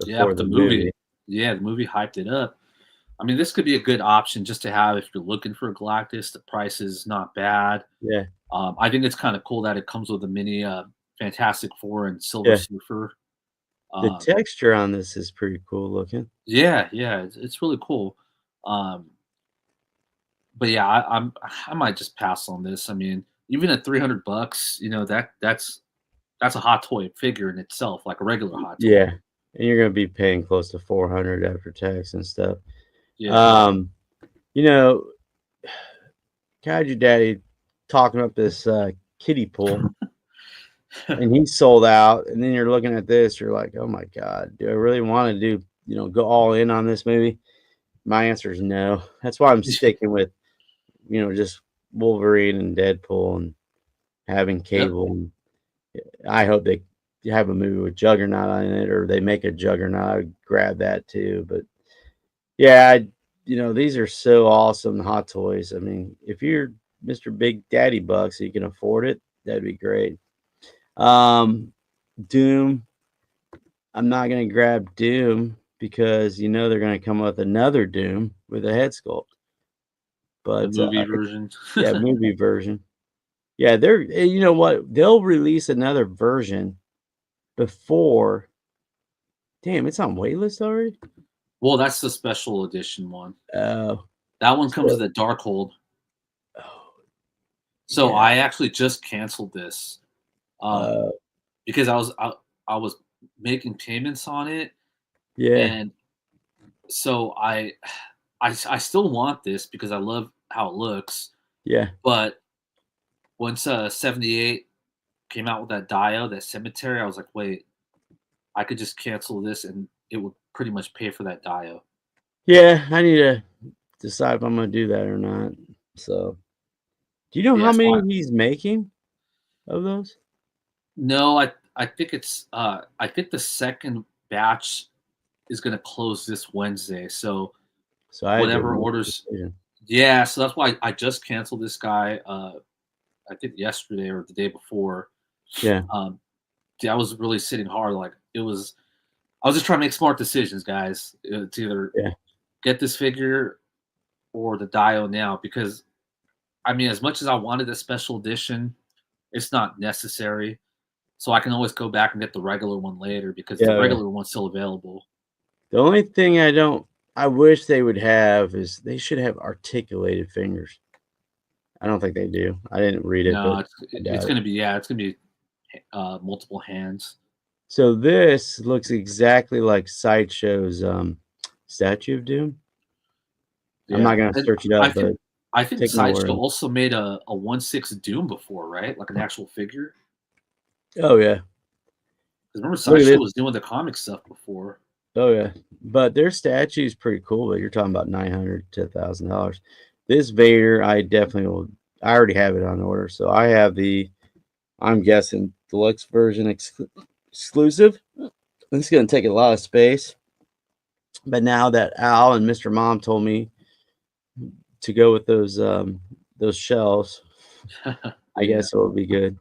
yeah, before but the movie. the movie hyped it up. I mean, this could be a good option just to have if you're looking for a Galactus. The price is not bad. Yeah, I think it's kind of cool that it comes with a mini Fantastic Four and Silver yeah. Surfer. The Um, texture on this is pretty cool looking. yeah, yeah, it's really cool. Um, but yeah, I might just pass on this. I mean, even at $300, that's a hot toy figure in itself, like a regular hot toy. Yeah, and you're gonna be paying close to 400 after tax and stuff. Yeah. Um, you know, Kaiju Daddy talking up this kiddie pool, and he sold out. And then you're looking at this, you're like, oh my god, do I really want to go all in on this movie? My answer is no. That's why I'm sticking with just Wolverine and Deadpool and having Yep. Cable. And I hope they have a movie with Juggernaut on it, or they make a Juggernaut. I would grab that too. But yeah, these are so awesome Hot Toys. I mean, if you're Mr. Big Daddy Bucks, you can afford it. That'd be great. Doom. I'm not gonna grab Doom because they're gonna come up with another Doom with a head sculpt. The But movie version. yeah, movie version. Yeah, you know what? They'll release another version before. Damn, it's on waitlist already. Well, that's the special edition one. Oh, That one comes so, with a dark hold. oh, So yeah. I actually just canceled this um, Uh, because I was making payments on it, yeah, and so I still want this because I love how it looks. yeah, But once 78 came out with that Dio, that cemetery, I was like, wait, I could just cancel this and it would pretty much pay for that Dio. yeah. I need to decide if I'm gonna do that or not. So, do you know Yeah, how so many he's making of those? no, I think the second batch is going to close this Wednesday. So So I had to whatever make a orders, decision. yeah. So that's why I just canceled this guy. I think yesterday or the day before. Yeah. Um, I was really sitting hard. Like it was, I was just trying to make smart decisions, guys. To either Yeah. get this figure or the Dio now, because I mean, as much as I wanted a special edition, it's not necessary. So I can always go back and get the regular one later because the Yeah. Yeah. regular one's still available. The only thing I wish they would have is they should have articulated fingers. I don't think they do. I didn't read it, but No, I it's doubt it. gonna be multiple hands. So this looks exactly like Sideshow's Statue of Doom. I'm Yeah, not gonna and search it I up, think but I think take my word Sideshow on it. also made a 1/6 Doom before, right? Like an actual figure. Oh yeah. Because remember Look at Sideshow this. was doing the comic stuff before. Oh yeah. But their statue's pretty cool, but you're talking about $900 to $1,000. This Vader, I definitely will. I already have it on order, so I have the. I'm guessing deluxe version exclusive. It's going to take a lot of space, but now that Al and Mr. Mom told me to go with those shelves, I Yeah. guess it will be good.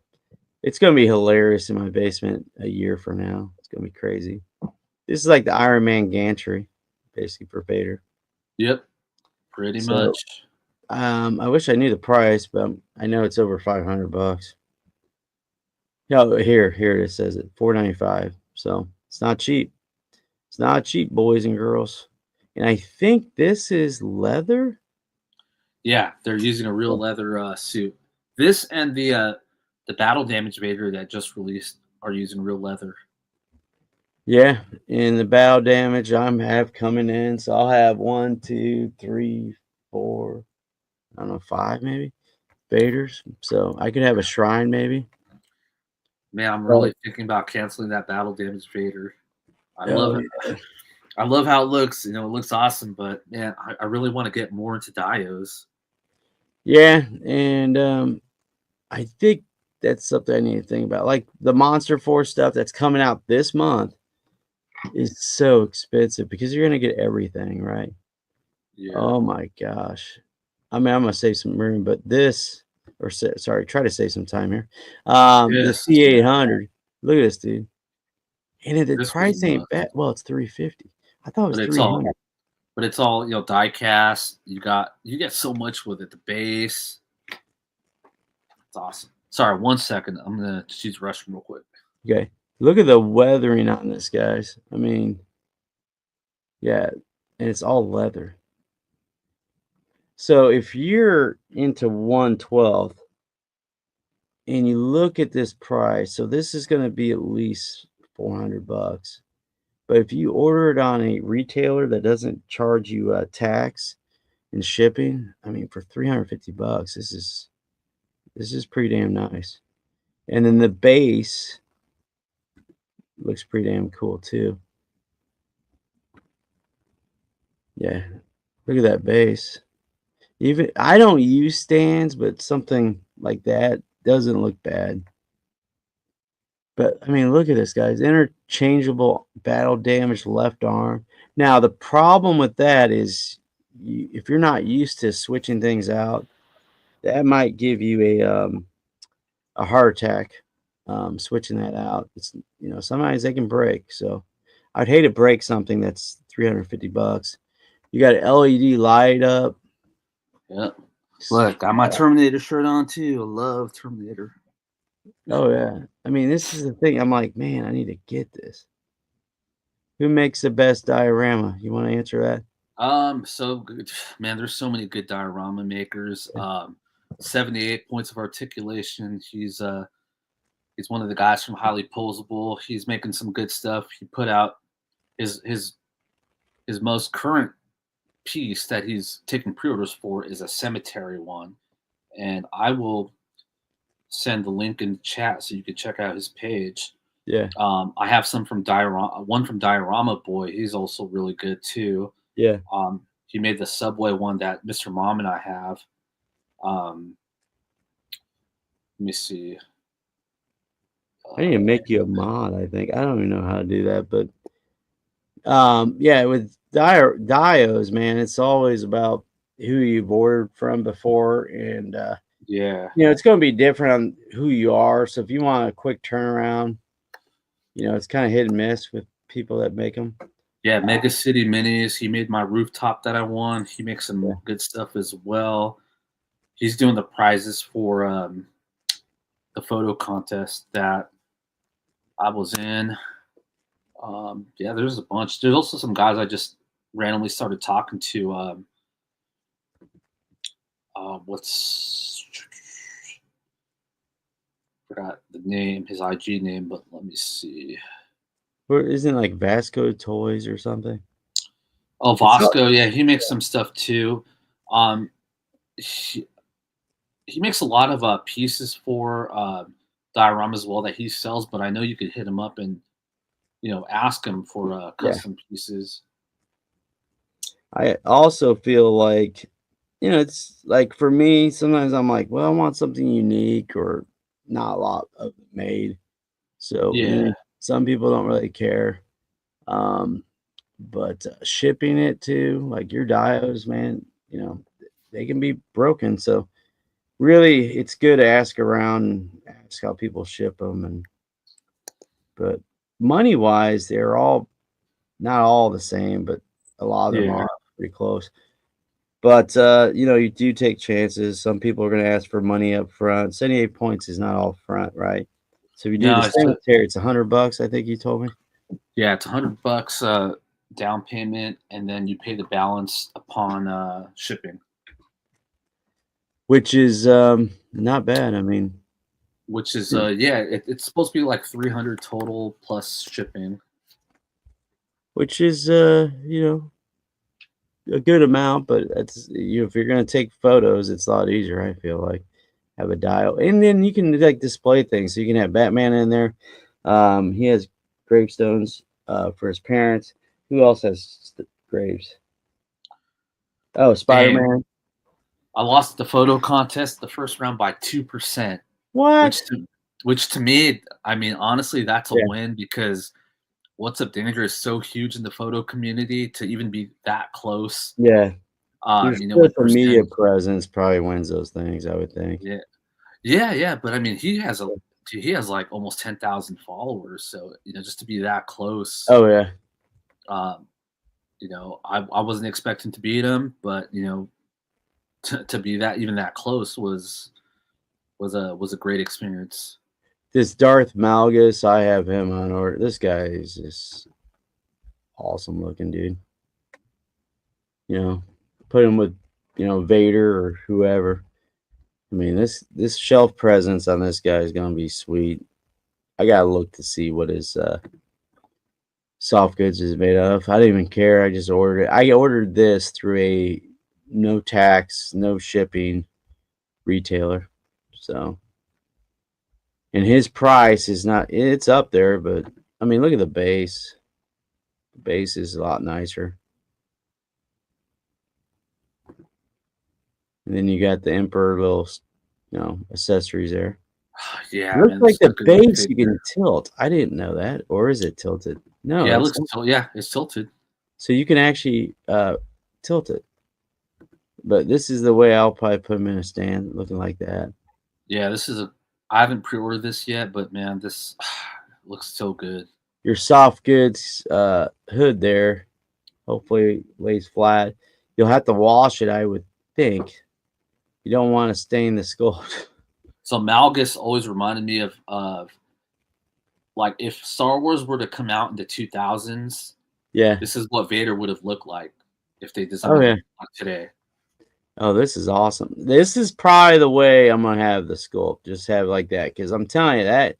It's going to be hilarious in my basement a year from now. It's going to be crazy. This is like the Iron Man gantry, basically for Vader. Yep. Pretty So much. I wish I knew the price, but I know it's over $500. No, here it says it, $495. So it's not cheap. It's not cheap, boys and girls. And I think this is leather. Yeah, they're using a real Oh, leather suit. This and the battle damage Vader that just released are using real leather. yeah, and the battle damage I'm have coming in, so I'll have one, two, three, four, I don't know, five maybe Vaders. So I could have a shrine maybe. Man, I'm Right. really thinking about canceling that battle damage Vader. I love Oh it. yeah. I love how it looks. It looks awesome, but man, I really want to get more into Dios. Yeah, and I think that's something I need to think about. Like the Monster Force stuff that's coming out this month is so expensive because you're gonna get everything, right? Yeah. Oh my gosh. I mean, I'm gonna save some room, but this, or sorry, try to save some time here. The This, yeah. C800. Look at this, dude. And the This was price ain't bad. nuts. Well, it's 350. I thought it was But it's all 300. but it's all, die cast. You get so much with it. The base. It's awesome. Sorry, 1 second. I'm gonna just use the restroom real quick. Okay. Look at the weathering on this, guys. I mean, yeah, and it's all leather. So if you're into 112th and you look at this price, so this is going to be at least $400. But if you order it on a retailer that doesn't charge you tax and shipping, I mean, for $350, this is pretty damn nice. And then the base looks pretty damn cool too. Yeah, look at that base. Even I don't use stands, but something like that doesn't look bad. But I mean, look at this, guys. Interchangeable battle damage left arm. Now, the problem with that is if you're not used to switching things out, that might give you a heart attack switching that out. It's sometimes they can break. So I'd hate to break something that's $350. You got an LED light up. Yep. Look, got my Terminator shirt on too. I love Terminator. Oh yeah. I mean, this is the thing. I'm like, man, I need to get this. Who makes the best diorama? You want to answer that? So good, man. There's so many good diorama makers. 78 points of articulation. He's one of the guys from Highly Posable. He's making some good stuff. He put out his his his most current piece that he's taking pre-orders for is a cemetery one, and I will send the link in the chat so you can check out his page. Yeah. I have some from Diorama, one from Diorama Boy. He's also really good too. Yeah. He made the Subway one that Mr. Mom and I have. Let me see. I need to make you a mod, I think. I don't even know how to do that, but yeah, with dios, man, it's always about who you've ordered from before, and Yeah. it's going to be different on who you are. So if you want a quick turnaround, it's kind of hit and miss with people that make them. Yeah, Mega City Minis. He made my rooftop that I won. He makes Yeah. some good stuff as well. He's doing the prizes for the photo contest that I was in. Yeah, there's a bunch. There's also some guys I just randomly started talking to. What's forgot the name, his IG name, but let me see. Or isn't it like Vasco Toys or something? Oh, It's not, Vasco, yeah, he makes some stuff too. Um, he, he makes a lot of pieces for dioramas as well that he sells, but I know you could hit him up and ask him for yeah. custom pieces. I also feel like, it's like for me, sometimes I'm like, well, I want something unique or not a lot of it made. So, Yeah, some people don't really care. Um, but shipping it to like your diodes, man, they can be broken. So, really, it's good to ask around and ask how people ship them. But money wise, they're all not all the same, but a lot of them yeah, are pretty close. But, you do take chances. Some people are gonna ask for money up front. 78 points is not all front, right? So if you do the no, sanitary, it's $100, I think you told me, yeah, it's $100 down payment, and then you pay the balance upon shipping, which is, not bad. I mean, which is hmm, yeah, it's supposed to be like 300 total plus shipping. which is, a good amount, but that's if you're gonna take photos, it's a lot easier, I feel like. Have a dial, and then you can, like, display things. So you can have Batman in there. He has gravestones, for his parents. Who else has graves? Oh, Dang, Spider-Man. I lost the photo contest the first round by 2%, which What? to which to me, I mean, honestly, that's a Yeah, win because What's Up Danger is so huge in the photo community to even be that close. yeah. Your With social media percentage, presence probably wins those things, I would think. yeah, yeah, yeah. But I mean, he has like almost 10,000 followers, so just to be that close, Oh, yeah. um, I wasn't expecting to beat him, but to be that even that close was a great experience. This Darth Malgus, I have him on order. This guy is just awesome looking, dude. You know, put him with, Vader or whoever. I mean, this shelf presence on this guy is gonna be sweet. I gotta look to see what his soft goods is made of. I didn't even care. I just ordered it. I ordered this through a no tax, no shipping retailer. So, and his price is not. It's up there, but I mean, look at the base. The base is a lot nicer. And then you got the Emperor little, accessories there. Yeah, Looks man, like this is a the good base you figure. can tilt. I didn't know that. Or is it tilted? No, Yeah, it it's looks yeah, it's tilted. so you can actually tilt it. But this is the way I'll probably put them in a stand, looking like that. Yeah, this is a. I haven't pre-ordered this yet, but man, this looks so good. Your soft goods hood there hopefully lays flat. You'll have to wash it, I would think. You don't want to stain the skull. So Malgus always reminded me of like if Star Wars were to come out in the 2000s, Yeah. this is what Vader would have looked like if they Oh designed yeah. him like today. Oh, this is awesome. This is probably the way I'm gonna have the sculpt. Just have it like that, because I'm telling you that,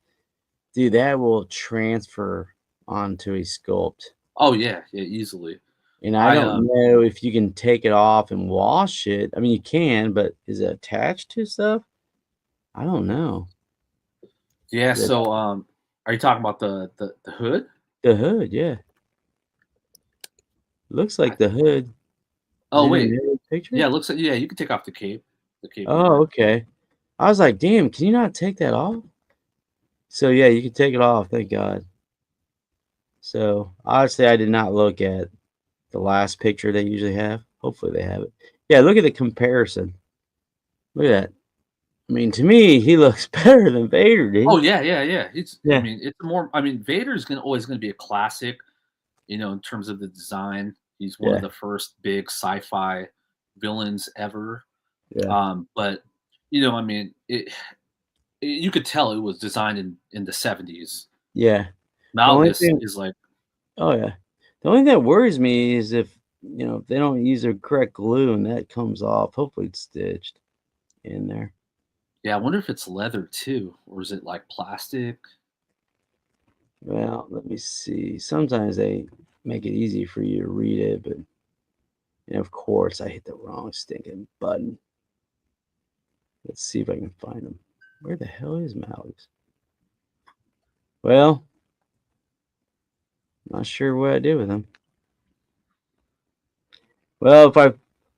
dude, that will transfer onto a sculpt. Oh yeah, yeah, easily. And I I don't know if you can take it off and wash it. I mean, you can, but is it attached to stuff? I don't know. Yeah. The, So are you talking about the hood? the hood, yeah, looks I, like the hood is oh in wait, the yeah, picture. it looks like yeah, you can take off the cape, the cape Oh, here. okay. I was like, damn, can you not take that off? So yeah, you can take it off. Thank God. So honestly, I did not look at the last picture they usually have. Hopefully they have it. Yeah, look at the comparison. Look at that. I mean, to me, he looks better than Vader, Oh dude. yeah, yeah, yeah. I Yeah, mean, it's more. I mean, Vader's gonna always gonna be a classic. In terms of the design, he's one of yeah, the first big sci-fi villains ever. yeah, But I mean, you could tell it was designed in the 70s. yeah. The only Malgus thing, is like, oh yeah, the only thing that worries me is if they don't use the correct glue and that comes off. Hopefully, it's stitched in there. yeah, I wonder if it's leather too, or is it like plastic? Well, let me see. Sometimes they make it easy for you to read it, but and of course, I hit the wrong stinking button. Let's see if I can find him. Where the hell is Malleus? Well, not sure what I did with him. Well, if I,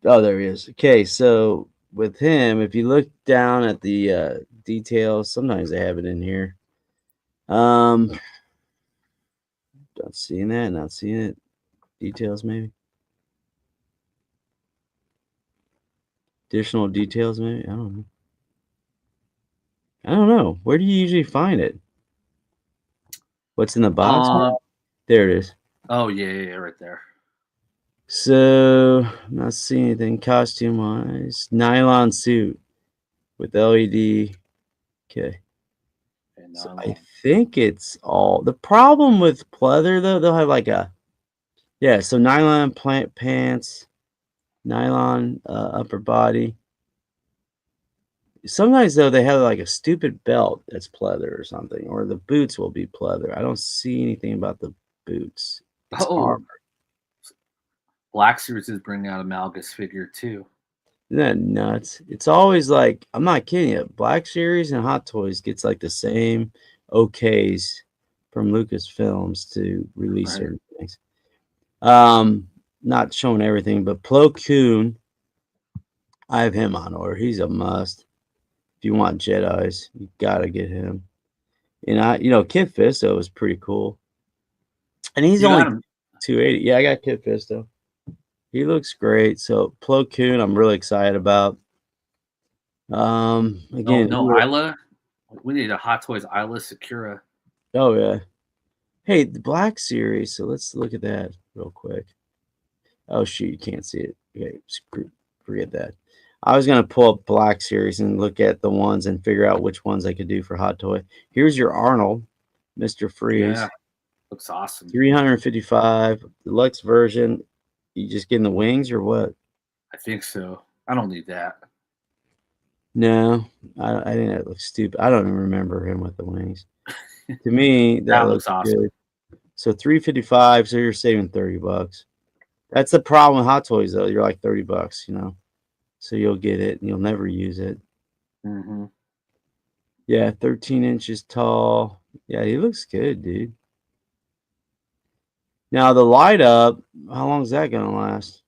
oh, there he is. Okay, so with him, if you look down at the details, sometimes they have it in here. Um, not seeing that, not seeing it. Details, maybe additional details, maybe. I don't know. I don't know. Where do you usually find it? What's in the box? Uh, There it is. oh yeah, yeah, yeah, right there. So, I'm not seeing anything costume wise. Nylon suit with LED. Okay. And So I nylon. think it's all the problem with pleather though, they'll have like a yeah, so nylon plant pants, nylon upper body. Sometimes though they have like a stupid belt that's pleather or something, or the boots will be pleather. I don't see anything about the boots. It's armor. Oh, Black Series is bringing out a Malgus figure too. Isn't that nuts? It's always like I'm not kidding you. Black Series and Hot Toys gets like the same okays from Lucasfilms to release Right. certain things. Um, Not showing everything, but Plo Koon, I have him on order. He's a must. If you want Jedi's, you gotta get him. And Kid Fisto is pretty cool, and he's You got only him. 280. Yeah, I got Kid Fisto. He looks great. So Plo Koon, I'm really excited about. Oh Again, no, Isla. We need a Hot Toys Isla Sakura. oh yeah. Hey, the Black Series. So let's look at that real quick. Oh shoot, you can't see it. Okay, forget that. I was gonna pull up Black Series and look at the ones and figure out which ones I could do for Hot Toy. Here's your Arnold, Mr. Yeah, Freeze, looks awesome. 355 deluxe version. You just getting the wings or what? I think so. I don't need that. No, I think that looks stupid. I don't even remember him with the wings. To me, that That looks looks awesome. good. So 355. So you're saving $30. That's the problem with Hot Toys though. You're like $30. So you'll get it and you'll never use it. Hmm. Yeah, 13 inches tall. Yeah, he looks good, dude. Now the light up, how long is that gonna last?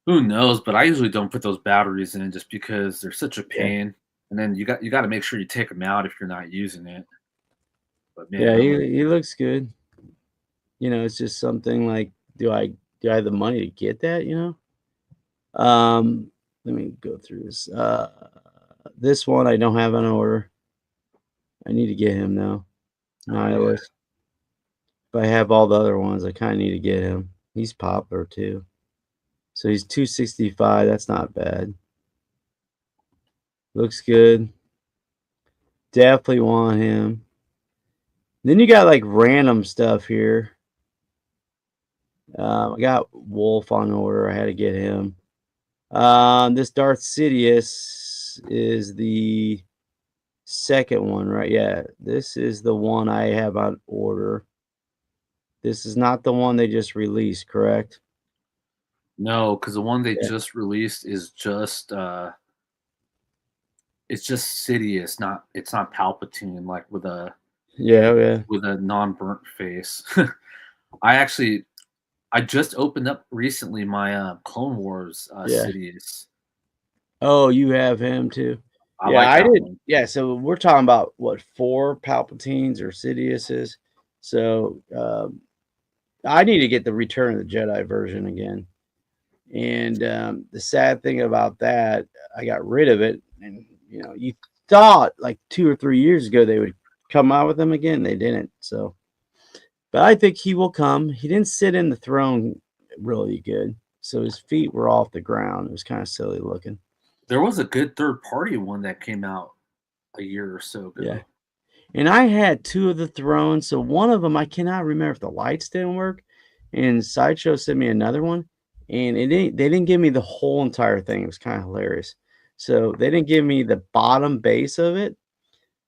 Who knows? But I usually don't put those batteries in just because they're such a Yeah, pain. And then you got to make sure you take them out if you're not using it. But man, yeah, I'm he looks good. It's just something like, do I have the money to get that? Let me go through this. This one I don't have on order. I need to get him though. oh yeah. Nihilist. But I have all the other ones. I kind of need to get him. He's popular too. So he's 265. That's not bad. Looks good. Definitely want him. Then you got like random stuff here. I got Wolf on order. I had to get him. This Darth Sidious is the second one, right? Yeah, this is the one I have on order. This is not the one they just released, correct? No, because the one they Yeah. just released is just it's just Sidious, it's not Palpatine like Yeah, yeah. with a non-burnt face. I actually I just opened up recently my Clone Wars Yeah. Sidious. Oh, you have him too. I Yeah, like I that did. one. Yeah, so we're talking about what 4 Palpatines or Sidious's. So I need to get the Return of the Jedi version again. And the sad thing about that, I got rid of it. And you thought like 2 or 3 years ago they would come out with them again. They didn't. So, but I think he will come. He didn't sit in the throne really good, so his feet were off the ground. It was kind of silly looking. There was a good third party one that came out a year or so Yeah. ago. And I had 2 of the thrones, so one of them I cannot remember if the lights didn't work, and Sideshow sent me another one, and they didn't give me the whole entire thing. It was kinda hilarious. So, they didn't give me the bottom base of it,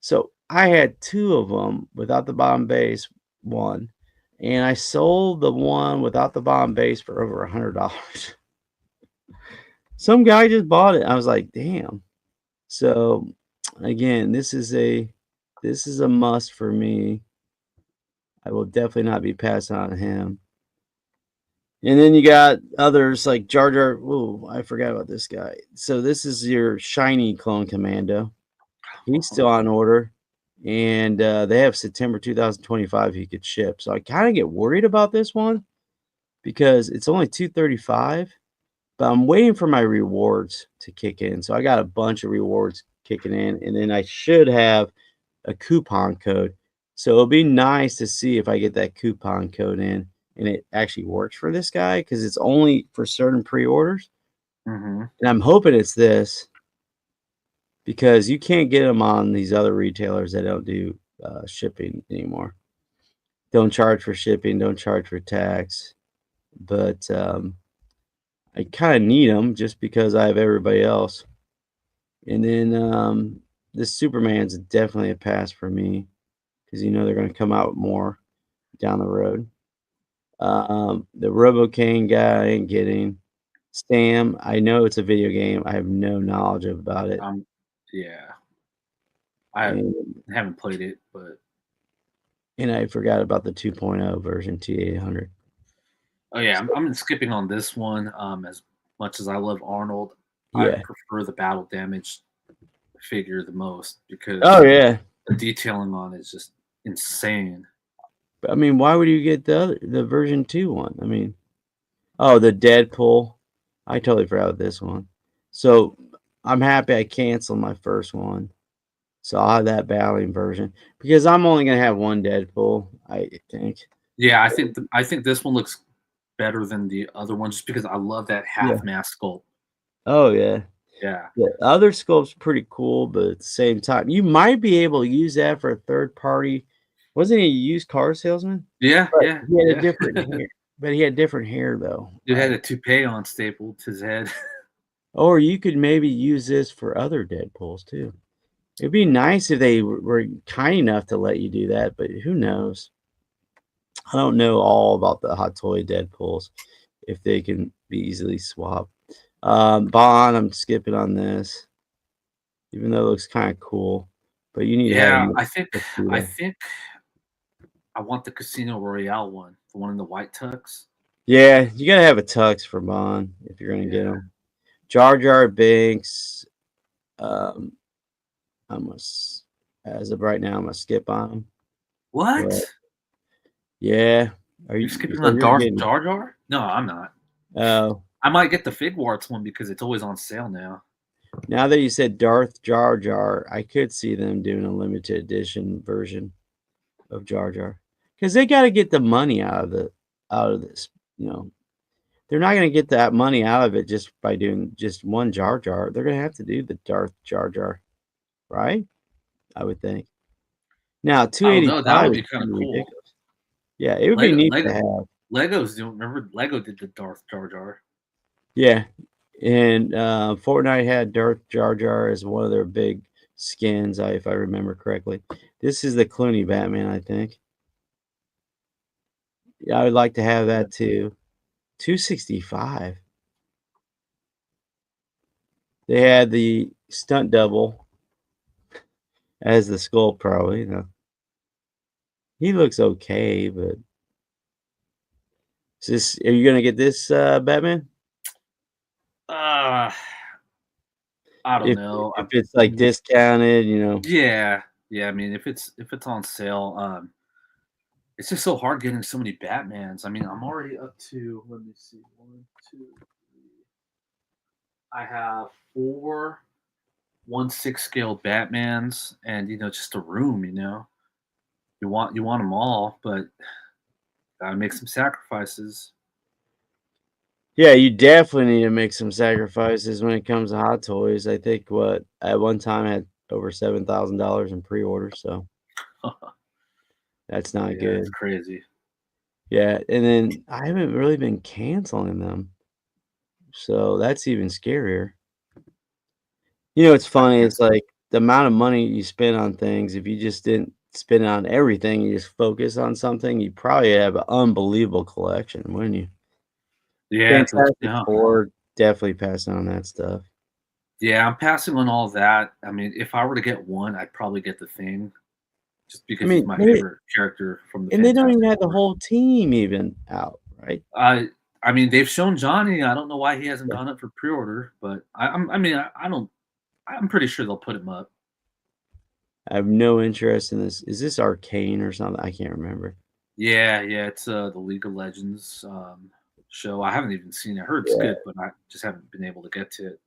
so I had 2 of them without the bottom base, 1, and I sold the one without the bottom base for over $100. Some guy just bought it. I was like, "Damn." So, again, this is a must for me. I will definitely not be passing on him. And then you got others like Jar Jar. Ooh, I forgot about this guy. So this is your shiny clone commando. He's still on order, and they have September 2025 he could ship. So I kind of get worried about this one because it's only 235, but I'm waiting for my rewards to kick in. So I got a bunch of rewards kicking in, and then I should have a coupon code. So it'll be nice to see if I get that coupon code in and it actually works for this guy because it's only for certain pre-orders. Mhm. And I'm hoping it's this because you can't get them on these other retailers that don't do shipping anymore. Don't charge for shipping, don't charge for tax. But I kind of need them just because I have everybody else. And then this Superman's definitely a pass for me because they're going to come out with more down the road. The Robocaine guy I ain't getting. Sam, I know it's a video game. I have no knowledge about it. Yeah, I And, haven't played it, but and I forgot about the 2.0 version T800. oh yeah, So, I'm skipping on this one. As much as I love Arnold, I yeah. prefer the battle damage figure the most Oh, because yeah. the detailing on it is just insane. But, I mean, why would you get the version 2 one? I mean, oh, the Deadpool. I totally forgot about this one. So I'm happy I canceled my first one. So I'll have that battling version because I'm only gonna have one Deadpool, I think. Yeah, I think this one looks better than the other one just because I love that Yeah. half mask sculpt. Oh yeah. Yeah. The other sculpt's pretty cool, but at the same time, you might be able to use that for a third party. Wasn't he a used car salesman? Yeah, But yeah, he had a yeah. different hair. But he had different hair though, Dude had right? a toupee on stapled to his head. Or you could maybe use this for other Deadpools too. It'd be nice if they were kind enough to let you do that, but who knows? I don't know all about the hot toy Deadpools if they can be easily swapped. Bond, I'm skipping on this, even though it looks kind of cool. But you need to have Yeah, a I Cheetah. think I want the Casino Royale one, the one in the white tux. Yeah, you gotta have a tux for Bond if you're gonna get Yeah. them. Jar Jar Binks. Um, I'm gonna, as of right now, I'm gonna skip on them. But What? yeah, You're you skipping said on you're Darth getting. Jar Jar? No, I'm not. Oh, I might get the Figwarts one because it's always on sale now. now that you said Darth Jar Jar, I could see them doing a limited edition version of Jar Jar because they got to get the money out of this. You know, they're not going to get that money out of it just by doing just one Jar Jar. They're going to have to do the Darth Jar Jar, right? I would think. Now, I don't know. That 285 would is be kind of pretty cool. ridiculous. Yeah, it would be Lego, neat to Lego, have. Legos. Do remember Lego did the Darth Jar Jar? Yeah, and Fortnite had Darth Jar Jar as one of their big skins, if I remember correctly. This is the Clooney Batman, I think. Yeah, I would like to have that too. 265. They had the stunt double as the skull, probably. He looks okay, but are you gonna get this Batman? Uh, I don't If know. if it's, like, discounted, Yeah, yeah. I mean, if it's on sale, it's just so hard getting so many Batmans. I mean, I'm already up to, let me see, one, two, three. I have four 1/6 scale Batmans, and just a room. You want them all, but gotta make some sacrifices. Yeah, you definitely need to make some sacrifices when it comes to Hot Toys. I think at one time I had over $7,000 in pre-order, so that's not Yeah, it's good. crazy. Yeah, and then I haven't really been canceling them, so that's even scarier. It's I funny, guess. it's like the amount of money you spend on things, if you just didn't spend it on everything, you just focus on something, you probably have an unbelievable collection, wouldn't you? Yeah, those. Fantastic Yeah, Four, definitely passing on that stuff. yeah. I'm passing on all that. I mean, if I were to get one, I'd probably get the Thing, just I because he's mean, my they favorite character from the and they don't even Fantastic have the Four. whole team even out, right? I mean, they've shown Johnny. I don't know why he hasn't Yeah. gone up for pre-order, but I mean, I don't. I'm pretty sure they'll put him up. I have no interest in this. Is this Arcane or something? I can't remember. Yeah, yeah. It's the League of Legends show. I haven't even seen it. I heard it's Yeah, good, but I just haven't been able to get to it.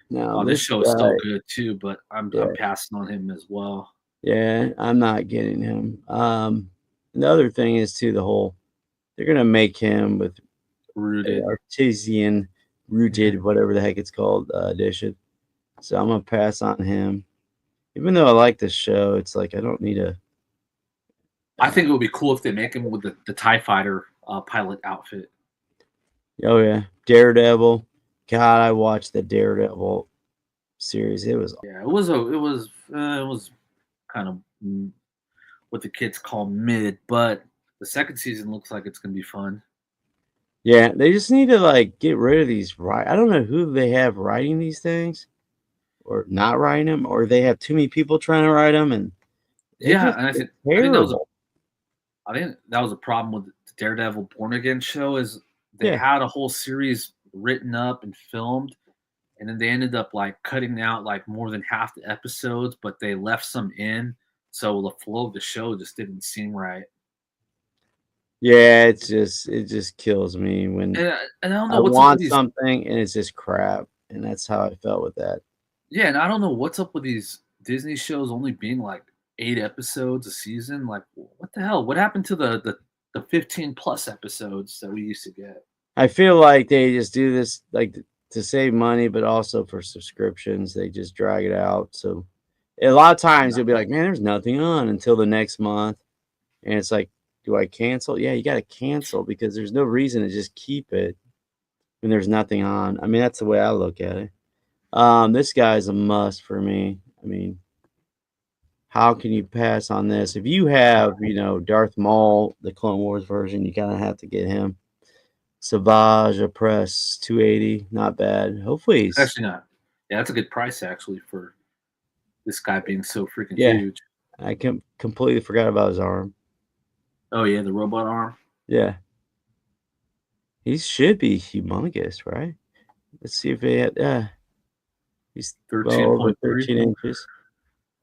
no, This this show is still guy, good too, but I'm yeah, passing on him as well. yeah, I'm not getting him. The other thing is too, they're gonna make him with a Rooted. artisan rooted, whatever the heck it's called, edition. So I'm gonna pass on him. Even though I like this show, it's like I don't need a I think it would be cool if they make him with the Tie Fighter pilot outfit. oh yeah, Daredevil. God, I watched the Daredevil series. It was Yeah, it was kind of what the kids call mid, but the second season looks like it's gonna be fun. yeah, they just need to like get rid of these I don't know who they have writing these things or not writing them, or they have too many people trying to write them, and they Yeah, just and get I think that was a terrible. I think that was a problem with the Daredevil Born Again show is they Yeah. had a whole series written up and filmed, and then they ended up like cutting out like more than half the episodes, but they left some in, so the flow of the show just didn't seem right. Yeah, it just kills me when And I don't I know what's up with want these. something and it's just crap, and that's how I felt with that. Yeah, and I don't know what's up with these Disney shows only being like 8 episodes a season. Like, what the hell? What happened to the 15 plus episodes that we used to get? I feel like they just do this like to save money, but also for subscriptions. They just drag it out. So a lot of times you'll be like, man, there's nothing on until the next month. And it's like, do I cancel? Yeah, you got to cancel because there's no reason to just keep it when there's nothing on. I mean, that's the way I look at it. This guy's a must for me. I mean, how can you pass on this? If you have, Darth Maul, the Clone Wars version, you kind of have to get him. Savage Press 280, not bad. Hopefully It's he's actually not. Yeah, that's a good price actually for this guy being so freaking yeah, huge. I completely forgot about his arm. Oh yeah, the robot arm. Yeah, he should be humongous, right? Let's see if he had he's well over 13.3. 13 inches.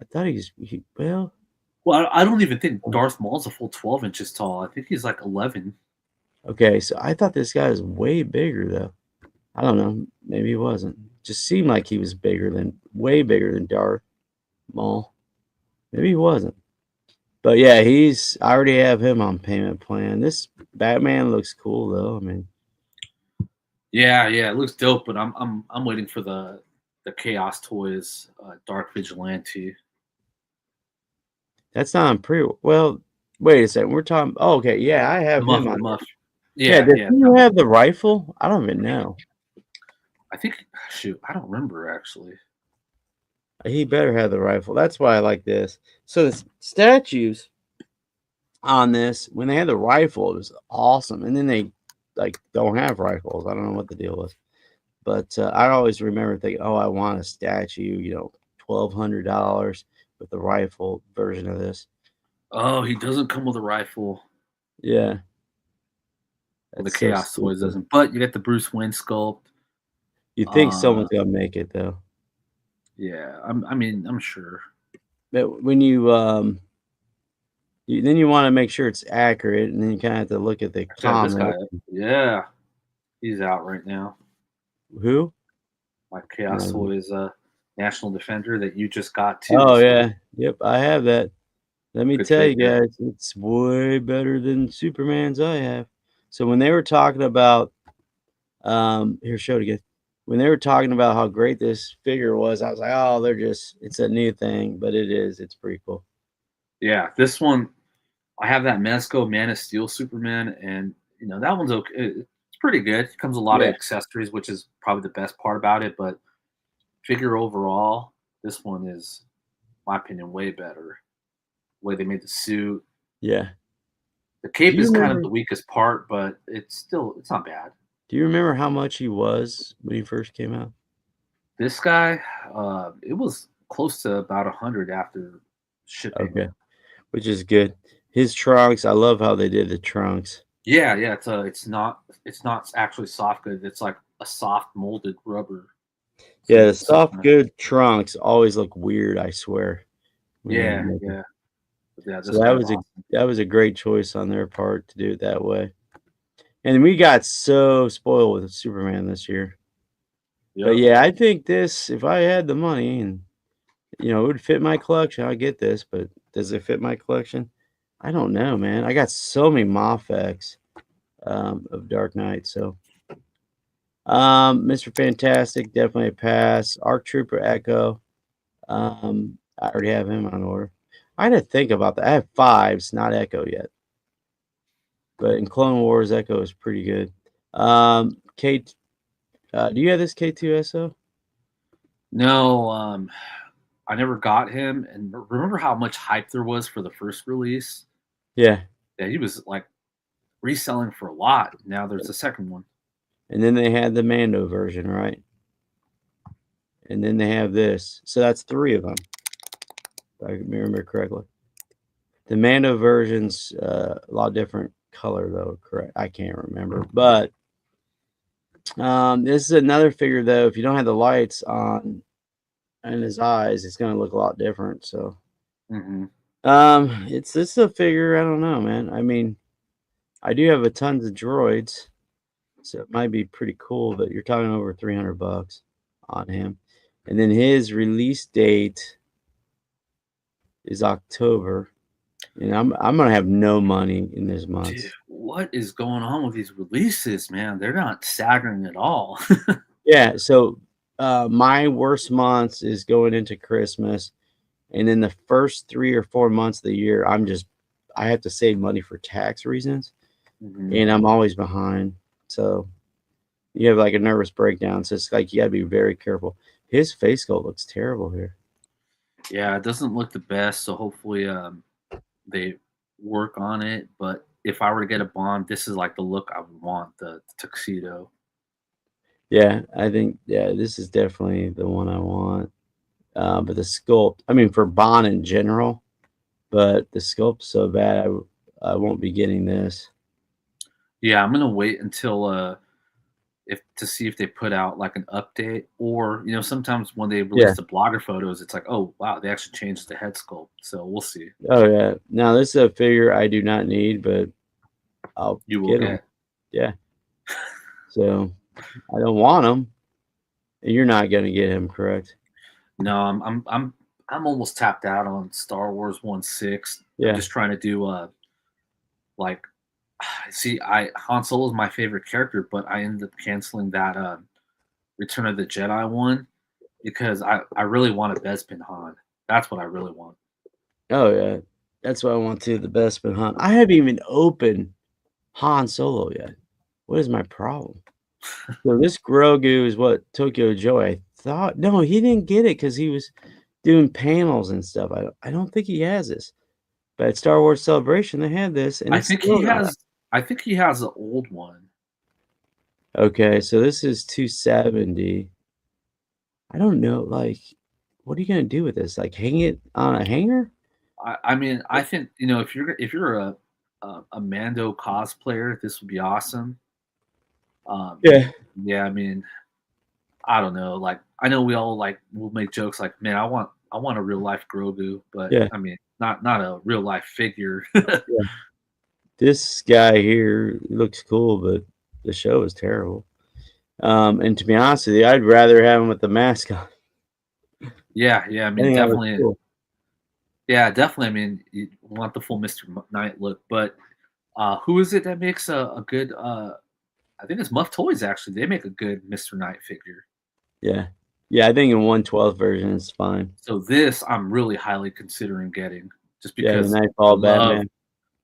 I thought well, Well, I don't even think Darth Maul's a full 12 inches tall. I think he's like 11. okay, so I thought this guy was way bigger though. I don't know, maybe he wasn't. Just seemed like he was way bigger than Darth Maul. Maybe he wasn't. But yeah, I already have him on payment plan. This Batman looks cool though. I mean, Yeah, yeah, it looks dope, but I'm waiting for the Chaos Toys Dark Vigilante. that's not on pre. Well, wait a second. We're talking. Oh, okay. Yeah, I have him The on. muff. Yeah, Yeah, does yeah. he have the rifle? I don't even know. I think shoot, I don't remember actually. He better have the rifle. That's why I like this. So the statues on this, when they had the rifle, it was awesome. And then they like don't have rifles. I don't know what the deal was. But I always remember thinking, oh, I want a statue, $1,200 with the rifle version of this. Oh, he doesn't come with a rifle. Yeah, Well, the that's so Chaos Toys stupid. doesn't. But you get the Bruce Wayne sculpt. You think Uh, someone's gonna make it though. Yeah, I'm sure. But when then you want to make sure it's accurate, and then you kind of have to look at the Check this guy comment. out. Yeah, he's out right now. Who? My Chaos Toys National Defender that you just got too Oh this week. yeah, yep, I have that. Let me Good tell you figure. guys, it's way better than Superman's I have. So when they were talking about, here, show it again. When they were talking about how great this figure was, I was like, oh, it's a new thing, but it is. It's pretty cool. Yeah, this one I have that Mezco Man of Steel Superman, and that one's okay. It's pretty good. It comes with a lot of Yeah, accessories, which is probably the best part about it. But figure overall, this one is, in my opinion, way better. The way they made the suit, yeah. the Do cape you is kind of remember? the weakest part, but it's not bad. Do you remember how much he was when he first came out? This guy, it was close to about 100 after shipping. Okay, which is good. His trunks, I love how they did the trunks. Yeah, yeah, it's not actually soft good. It's like a soft molded rubber. Yeah, the So soft good trunks always look weird, I swear, when they yeah, make it. yeah, but yeah. So This guy's awesome. that was a great choice on their part to do it that way. And we got so spoiled with Superman this year. But Yep. yeah, I think this, if I had the money and it would fit my collection, I'd get this, but does it fit my collection? I don't know, man. I got so many Mafex of Dark Knight. So Mr. Fantastic, definitely a pass. Arc Trooper Echo. I already have him on order. I had to think about that. I have fives, not Echo yet. But in Clone Wars, Echo is pretty good. K do you have this K2SO? No, I never got him, and remember how much hype there was for the first release? Yeah. Yeah, he was like reselling for a lot. Now there's a second one. And then they had the Mando version, right? And then they have this. So that's 3 of them, if I remember correctly. The Mando version's a lot different color though, correct? I can't remember. But this is another figure though, if you don't have the lights on in his eyes, it's gonna look a lot different. So Hmm. it's this is a figure, I don't know, man. I mean, I do have a tons of droids, so it might be pretty cool, but you're talking over 300 bucks on him. And then his release date is October. And I'm gonna have no money in this Dude, month. what is going on with these releases, man? They're not staggering at all. Yeah, so my worst months is going into Christmas, and then the first 3 or 4 months of the year, I have to save money for tax reasons, Hmm. and I'm always behind. So you have like a nervous breakdown. So it's like you gotta be very careful. His face sculpt looks terrible here. Yeah, it doesn't look the best, so hopefully they work on it. But if I were to get a Bond, this is like the look I would want, the tuxedo. Yeah, I think this is definitely the one I want. But the sculpt, I mean, for Bond in general, but the sculpt's so bad, I won't be getting this. Yeah, I'm gonna wait until if to see if they put out like an update, or sometimes when they Yeah. release the blogger photos, it's like, oh wow, they actually changed the head sculpt. So we'll see. Oh yeah. Now this is a figure I do not need, but I'll You will get them. get. Yeah. So I don't want them. You're not gonna get him, correct? No, I'm almost tapped out on Star Wars 1/6. I'm Yeah. just trying to do like see, I Han Solo is my favorite character, but I ended up canceling that Return of the Jedi one because I really want a Bespin Han. That's what I really want. Oh yeah. That's what I want too. The best but Han. I haven't even opened Han Solo yet. What is my problem? So this Grogu is what Tokyo Joe. I thought no, he didn't get it because he was doing panels and stuff. I don't think he has this. But at Star Wars Celebration, they had this, and I it's think still he not has I think he has the old one. okay. So this is 270. I don't know, like, what are you gonna do with this? Like, hang it on a hanger? I mean, I think if you're a Mando cosplayer, this would be awesome. Um, Yeah. yeah, I mean, I don't know. Like I know we all like will make jokes like, man, I want a real life Grogu, but Yeah, I mean, not a real life figure. yeah. This guy here looks cool, but the show is terrible. And to be honest with you, I'd rather have him with the mask on. Yeah, yeah. I I mean, think that was definitely. cool. Yeah, definitely. I mean, you want the full Mr. Knight look, but who is it that makes a good? I think it's Muff Toys. Actually, they make a good Mr. Knight figure. Yeah. Yeah, I think in 1/12 version it's fine. So this I'm really highly considering getting, just Yeah, the because I Nightfall love Batman.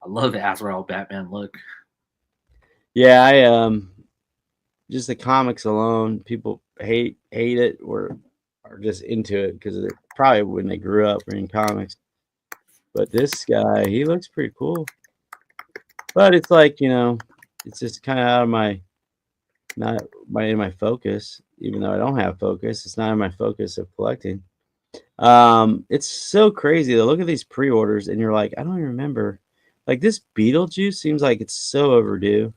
I love the Azrael Batman look. Yeah, I just the comics alone, people hate it or are just into it because they probably when they grew up reading comics. But this guy, he looks pretty cool. But it's like, it's just kind of out of my not my in my focus, even though I don't have focus. It's not in my focus of collecting. It's so crazy to look at these pre-orders and you're like, I don't even remember. Like this Beetlejuice seems like it's so overdue.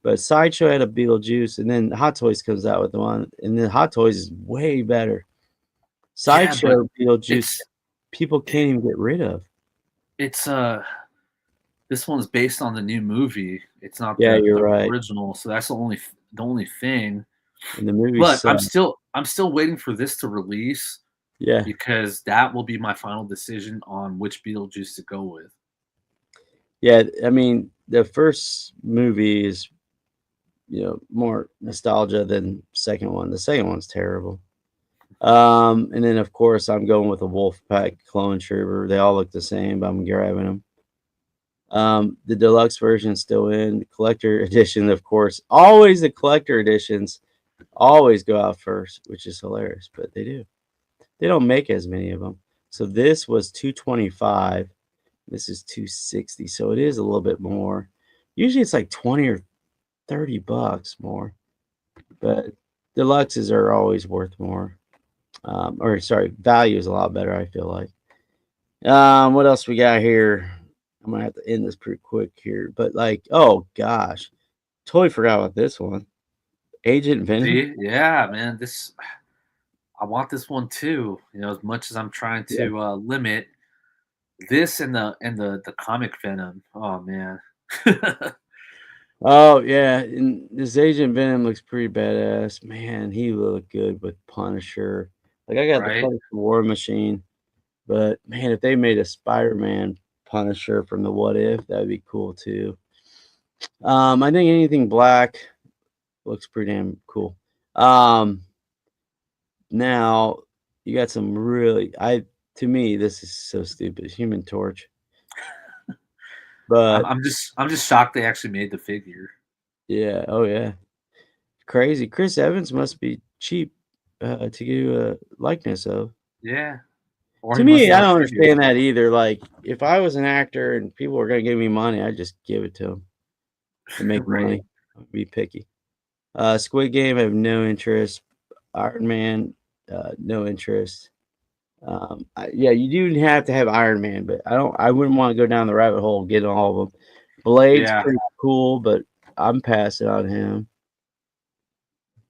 But Sideshow had a Beetlejuice, and then Hot Toys comes out with the one, and then Hot Toys is way better. Yeah, but Sideshow Beetlejuice, it's people it, can't even get rid of. it's this one's based on the new movie. It's not Yeah, you're the right. original, so that's the only thing. And the movie But I'm sucked. still I'm still waiting for this to release Yeah, because that will be my final decision on which Beetlejuice to go with. yeah. I mean, the first movie is more nostalgia than second one. The second one's terrible. And then of course I'm going with a Wolfpack Clone Trooper. They all look the same, but I'm grabbing them. The deluxe version still in. The collector edition, of course. Always the collector editions always go out first, which is hilarious, but they do. They don't make as many of them. So this was 225. This is 260. So it is a little bit more. Usually it's like 20 or 30 bucks more, but deluxes are always worth more. Or sorry, value is a lot better, I feel like. What else we got here? I'm gonna have to end this pretty quick here, but like, oh gosh, totally forgot about this one. Agent Venom. See, yeah, man, this I want this one too. As much as I'm trying Yeah. to limit this and the comic Venom. Oh man, Oh yeah, and this Agent Venom looks pretty badass. Man, he looked good with Punisher. Like I got the right? Punisher War Machine, but man, if they made a Spider-Man Punisher from the What If, that'd be cool too. I think anything black looks pretty damn cool. Um, Now you got some really I to me this is so stupid. Human Torch, I'm but I'm just I'm just shocked they actually made the figure. yeah, oh yeah, crazy. Chris Evans must be cheap to do a likeness of. Yeah, or To he must me, I love don't figures. understand that either. Like, if I was an actor and people were gonna give me money, I'd just give it to them and make Right? money. I'd be picky. Squid Game, I have no interest. Iron Man, no interest. Yeah, you do have to have Iron Man, but I wouldn't want to go down the rabbit hole getting all of them. Blade's Yeah, pretty cool, but I'm passing on him.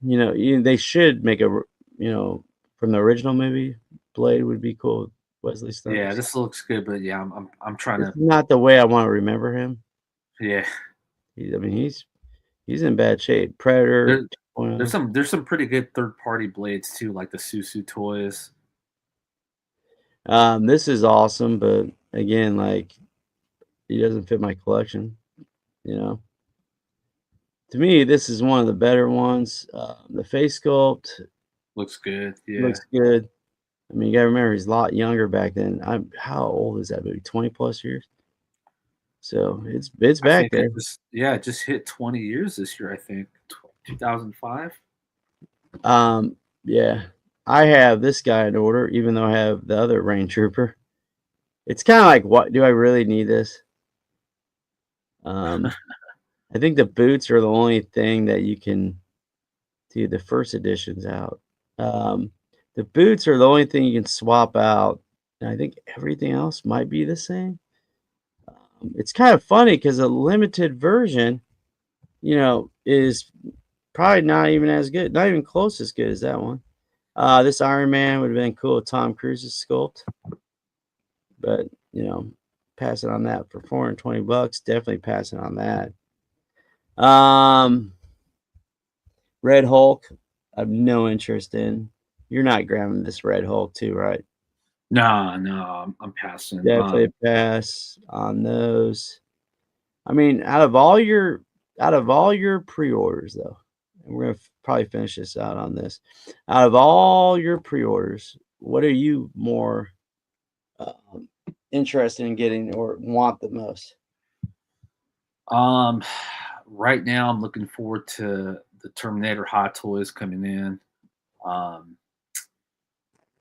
They should make from the original movie, Blade would be cool. Wesley yeah. Snipes. This looks good, but yeah, I'm trying It's to. not the way I want to remember him. Yeah, I mean, he's in bad shape. Predator there, there's 2.0. some pretty good third party blades too, like the Susu toys. This is awesome, but again, like he doesn't fit my collection. You know, to me, this is one of the better ones. The face sculpt Looks good. Yeah, looks good. I mean, you gotta remember he's a lot younger back then. How old is that movie? 20 plus years. So it's I back think there. it just hit 20 years this year. I think 2005. Um, yeah, I have this guy in order, even though I have the other Rain Trooper. It's kind of like, what do I really need this? Um, I think the boots are the only thing that you can do. The first edition's out. Um, the boots are the only thing you can swap out, and I think everything else might be the same. It's kind of funny because a limited version, is probably not even as good, not even close as good as that one. This Iron Man would have been cool with Tom Cruise's sculpt, but passing on that for $420, definitely passing on that. Red Hulk, I have no interest in. You're not grabbing this Red Hulk too, right? No, I'm passing. Definitely pass on those. I mean, out of all your pre-orders though, and we're gonna probably finish this out on this. Out of all your pre-orders, what are you more interested in getting or want the most? Um, right now I'm looking forward to the Terminator Hot Toys coming in. Um,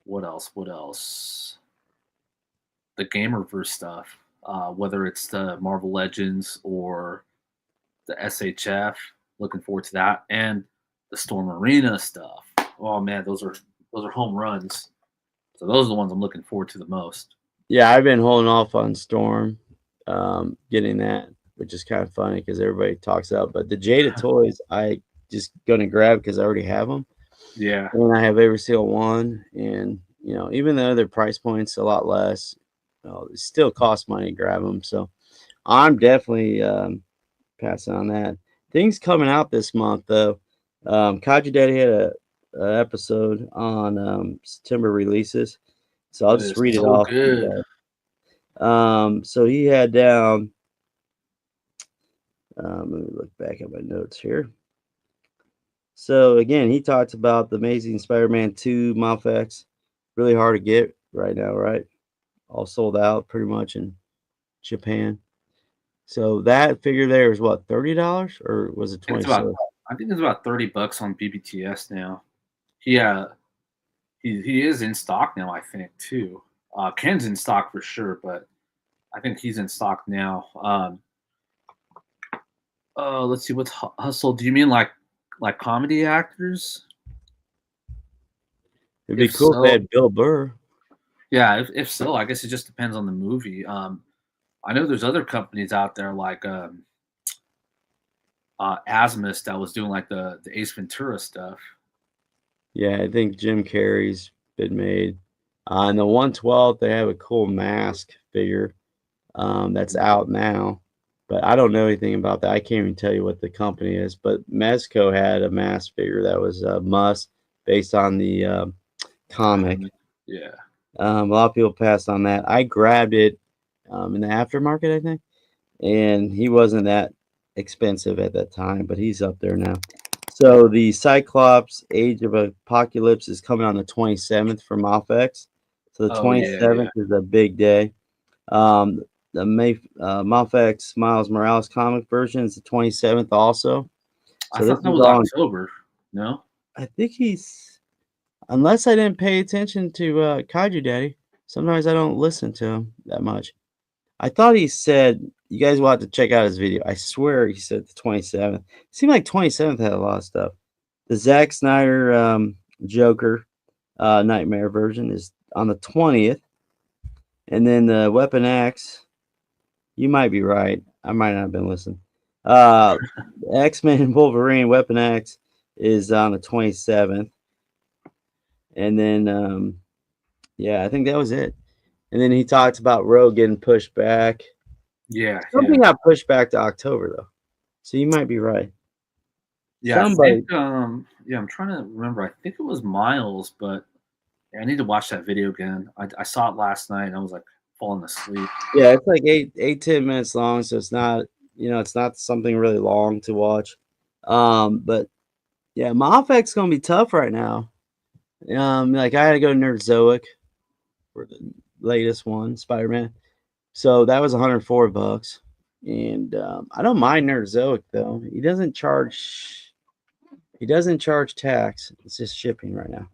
what else? What else? The Gamerverse stuff. Whether it's the Marvel Legends or the SHF. Looking forward to that, and the Storm Arena stuff. Oh man, those are home runs. So those are the ones I'm looking forward to the most. Yeah, I've been holding off on Storm, getting that, which is kind of funny because everybody talks about. But the Jada toys, I just gonna grab because I already have them, Yeah, and I have every single one. And even though their price point's a lot less, it still costs money to grab them. So I'm definitely passing on that. Things coming out this month though. Kaji Daddy had a episode on September releases, so I'll it just is read it so off to you good. guys. So he had down. Let me look back at my notes here. So again, he talks about the Amazing Spider-Man 2 Mafex. Really hard to get right now, right? All sold out pretty much in Japan. So that figure there is what, $30 or was it I think it's about 27? I think it's about $30 on BBTS now. Yeah, he is in stock now. I think too. Ken's in stock for sure, but I think he's in stock now. Let's see what's hustle. Do you mean like comedy actors? It'd be If cool if they so, had Bill Burr. yeah. If so, I guess it just depends on the movie. I know there's other companies out there like Asmus that was doing like the Ace Ventura stuff. Yeah, I think Jim Carrey's been made. And the 112, they have a cool mask figure that's out now, but I don't know anything about that. I can't even tell you what the company is. But Mezco had a mask figure that was a must based on the comic. Yeah. A lot of people passed on that. I grabbed it in the aftermarket, I think, and he wasn't that expensive at that time, but he's up there now. So the Cyclops Age of Apocalypse is coming on the 27th for Mafex. So the Oh yeah, yeah. 27th is a big day. Um, the Mafex Miles Morales comic version is the 27th also. I So this thought that is was on. October. No. I think unless I didn't pay attention to Kaiju Daddy. Sometimes I don't listen to him that much. I thought he said you guys will have to check out his video. I swear he said the 27th. Seemed like 27th had a lot of stuff. The Zack Snyder Joker Nightmare version is on the 20th. And then the Weapon X, you might be right. I might not have been listening. X-Men Wolverine Weapon X is on the 27th. And then, yeah, I think that was it. And then he talks about Rogue getting pushed back. Yeah, yeah, Something got pushed back to October, though. So you might be right. yeah. I think. Somebody. Yeah, I'm trying to remember. I think it was Miles, but yeah, I need to watch that video again. I saw it last night, and I was like falling asleep. Yeah, it's like 10 minutes long, so it's not, it's not something really long to watch. But yeah, Mafek's gonna be tough right now. Like I had to go to Nerdzoic for the latest one, Spider-Man. So that was $104. And I don't mind Nerdzoic though. He doesn't charge tax. It's just shipping right now.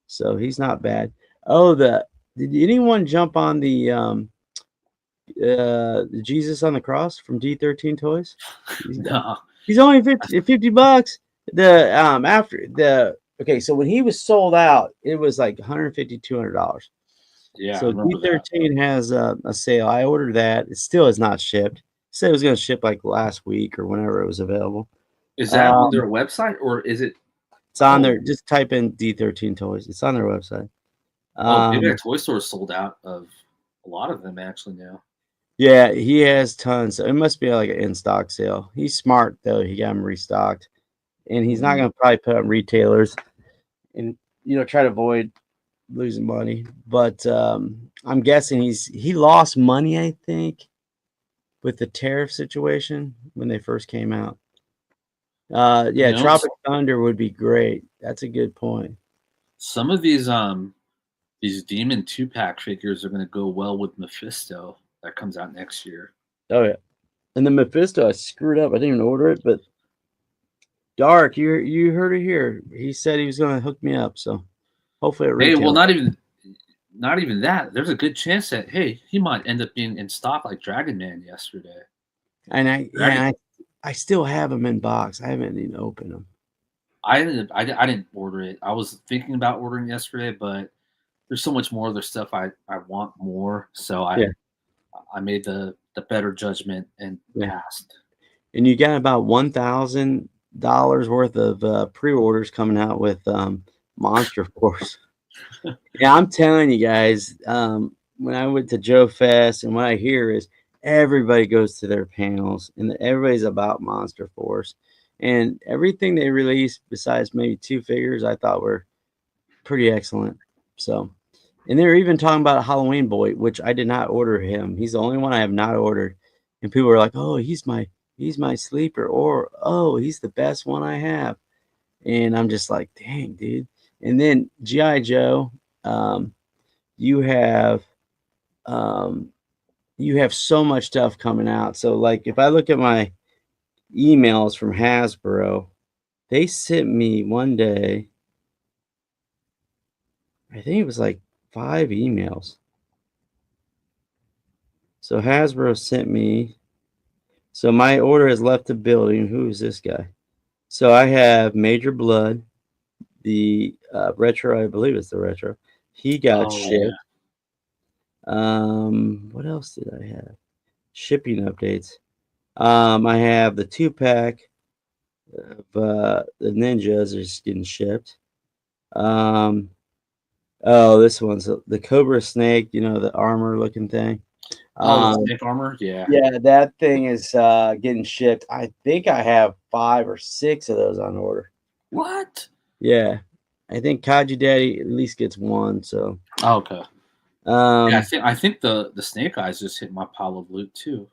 So he's not bad. Oh, did anyone jump on the Jesus on the cross from D13 Toys? No. He's only 50 bucks. The after the okay, so when he was sold out, it was like $150, $200. Yeah, I So remember that. D13 has a sale. I ordered that. It still is not shipped. Said it was going to ship like last week or whenever it was available. Is that on their website or is it? It's on there. Oh, Just type in D13 toys. It's on their website. oh, maybe Um, that toy store is sold out of a lot of them actually now. yeah, he has tons. So it must be like an in stock sale. He's smart though. He got them restocked, and he's not Mhm. going to probably put on retailers and try to avoid losing money. But I'm guessing he lost money. I think with the tariff situation when they first came out. You Yeah, know, Tropic Thunder would be great. That's a good point. some of these Demon 2-pack figures are going to go well with Mephisto that comes out next year. Oh yeah, and the Mephisto, I screwed up. I didn't even order it, but Dark, you heard it here. He said he was going to hook me up, so hopefully it Hey, well, retails. not even that. There's a good chance that hey, he might end up being in stock like Dragon Man yesterday. And I yeah, Dragon, and I still have them in box. I haven't even opened them. I didn't order it. I was thinking about ordering yesterday, but there's so much more other stuff I want more. So Yeah, I made the better judgment and yeah. passed. And you got about $1,000 worth of pre-orders coming out with Monster Force. Yeah, I'm telling you guys, when I went to Joe Fest, and what I hear is everybody goes to their panels, and everybody's about Monster Force, and everything they released, besides maybe two figures, I thought were pretty excellent. So, and they're even talking about a Halloween boy, which I did not order him. He's the only one I have not ordered, and people are like, "Oh, he's my sleeper," or "Oh, he's the best one I have," and I'm just like, "Dang, dude." And then GI Joe. Um, you have um, you have so much stuff coming out. So like if I look at my emails from Hasbro, they sent me one day, I think it was like 5 emails. So Hasbro sent me. So my order has left the building. Who is this guy? So I have Major Blood, the retro. I believe it's the retro. He got Oh yeah. shipped. What else did I have? Shipping updates. I have the 2-pack of the ninjas are just getting shipped. Um, oh, this one's the Cobra Snake. The armor looking thing. Oh, the Um, snake armor. Yeah. yeah, that thing is getting shipped. I think I have 5 or 6 of those on order. What? Yeah, I think Kaji Daddy at least gets one. So, Oh, okay. Yeah, um, I think the snake eyes just hit my pile of loot too.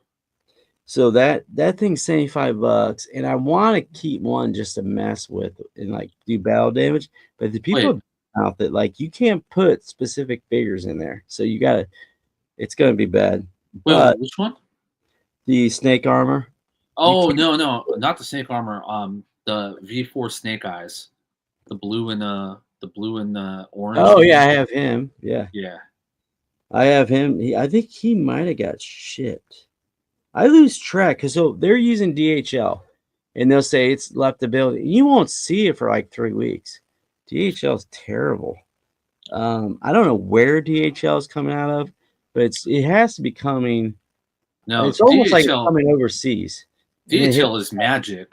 so that thing's $75, and I want to keep one just to mess with and like do battle damage. But the Wait, people out that like you can't put specific figures in there, so you gotta. It's gonna be bad. But which one? the snake armor, you Oh can't. no, no, not the snake armor. The V4 snake eyes, the blue and the orange Oh yeah, one. I have him. Yeah, Yeah. I have him. I think he might have got shipped. I lose track because so they're using DHL, and they'll say it's left the building. You won't see it for like 3 weeks. DHL is terrible. I don't know where DHL is coming out of, but it has to be coming. No, It's almost like it's coming overseas, and then hit DHL is magic.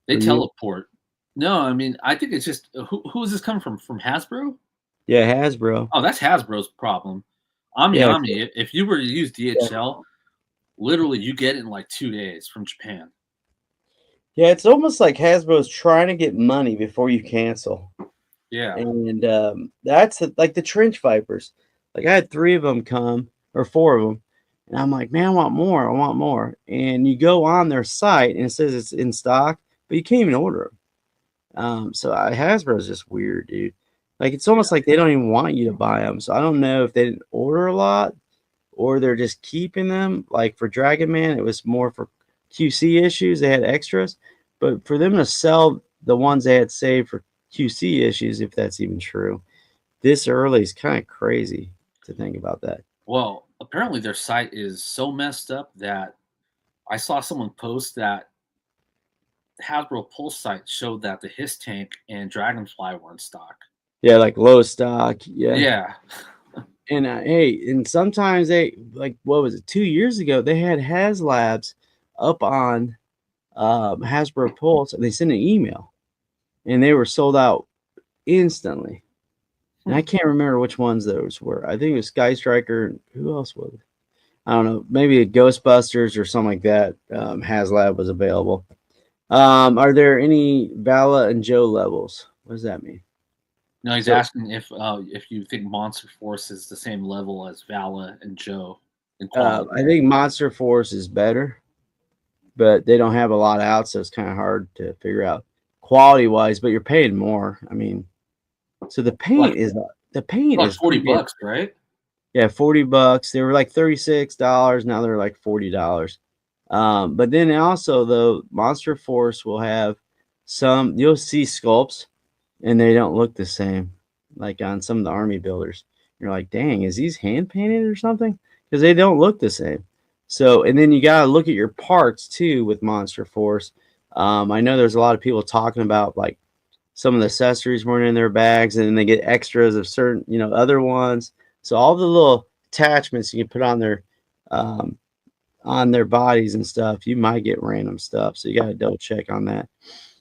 They for you. teleport. No, I mean I think it's just who is this coming from? From Hasbro? Yeah, Hasbro. Oh, that's Hasbro's problem. Ami Yeah, Ami, if you were to use DHL, literally you get it in like 2 days from Japan. yeah. It's almost like Hasbro's trying to get money before you cancel, Yeah. and that's like the Trench Vipers. Like I had 3 of them come or 4 of them, and I'm like, man, I want more. I want more. And you go on their site and it says it's in stock, but you can't even order them. So Hasbro's just weird, dude. Like it's Yeah. almost like they don't even want you to buy them. So I don't know if they didn't order a lot or they're just keeping them. Like for Dragon Man, it was more for QC issues. They had extras, but for them to sell the ones they had saved for QC issues, if that's even true, this early is kind of crazy to think about that. Well, apparently their site is so messed up that I saw someone post that Hasbro Pulse site showed that the Hiss Tank and Dragonfly were in stock. Yeah, like low stock. Yeah. Yeah. And hey, and sometimes they like what was it 2 years ago? They had HasLabs up on Hasbro Pulse, and they sent an email, and they were sold out instantly. And I can't remember which ones those were. I think it was Sky Striker. Who else was it? I don't know. Maybe a Ghostbusters or something like that. HasLab was available. Are there any Vala and Joe levels? What does that mean? No, he's So asking if you think Monster Force is the same level as Vala and Joe in quality. I think Monster Force is better, but they don't have a lot out, so it's kind of hard to figure out quality wise. But you're paying more. I mean, so the Like paint is $40, freaking, right? yeah, $40. They were like $36. Now they're like $40. But then also though, Monster Force will have some. You'll see sculpts, and they don't look the same, like on some of the army builders. You're like, dang, is these hand painted or something? Because they don't look the same. So, and then you got to look at your parts too with Monster Force. I know there's a lot of people talking about like some of the accessories weren't in their bags, and then they get extras of certain, other ones. So all the little attachments you can put um, on their bodies and stuff, you might get random stuff. So you got to double check on that.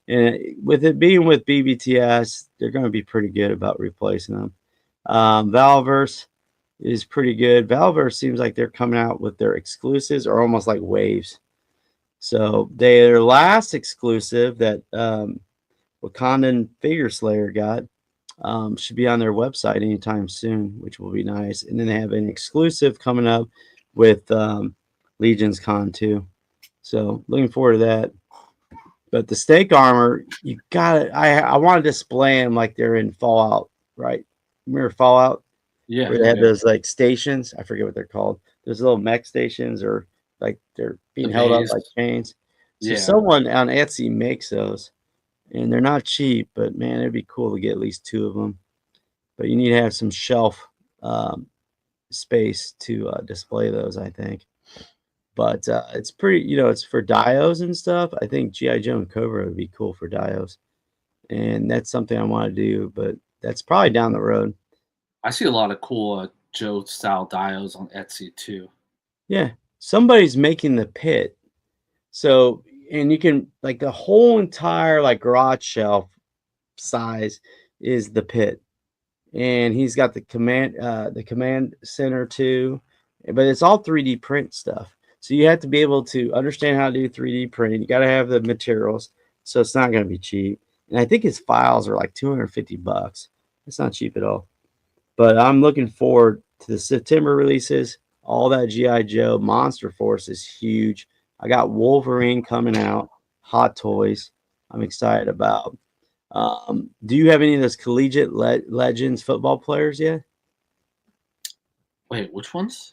And with it being with BBTS, they're going to be pretty good about replacing them. Valverse is pretty good. Valverse seems like they're coming out with their exclusives are almost like waves. So their last exclusive that Wakandan Figure Slayer got should be on their website anytime soon, which will be nice. And then they have an exclusive coming up with Legions Con too. So looking forward to that. But the stake armor, you got it. I want to display them like they're in Fallout, right? Remember Fallout, Yeah, where they have yeah. those like stations? I forget what they're called. Those little mech stations, or like they're being The held up bays. like chains. So Yeah. someone on Etsy makes those, and they're not cheap. But man, it'd be cool to get at least two of them. But you need to have some shelf um, space to display those, I think. But it's pretty, it's for dios and stuff. I think GI Joe and Cobra would be cool for dios, and that's something I want to do. But that's probably down the road. I see a lot of cool Joe style dios on Etsy too. Yeah, somebody's making the pit. So, and you can like the whole entire like garage shelf size is the pit, and he's got the command center too, but it's all 3D print stuff. So you have to be able to understand how to do 3D printing. You got to have the materials, so it's not going to be cheap. And I think his files are like $250. It's not cheap at all. But I'm looking forward to the September releases. All that GI Joe Monster Force is huge. I got Wolverine coming out, Hot Toys. I'm excited about. Do you have any of those collegiate legends football players yet? Wait, which ones?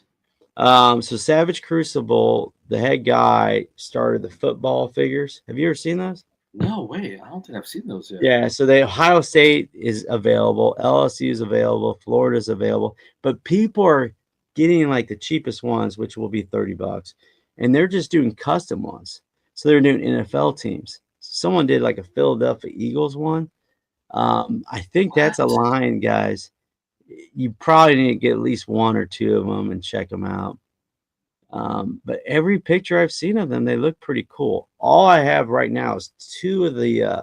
So Savage Crucible, the head guy started the football figures. Have you ever seen those? No, wait, I don't think I've seen those yet. Yeah, so the Ohio State is available, LSU is available, Florida is available, but people are getting like the cheapest ones, which will be $30, and they're just doing custom ones. So they're doing NFL teams. Someone did like a Philadelphia Eagles one. I think that's a What? line, guys. You probably need to get at least one or two of them and check them out. But every picture I've seen of them, they look pretty cool. All I have right now is two of the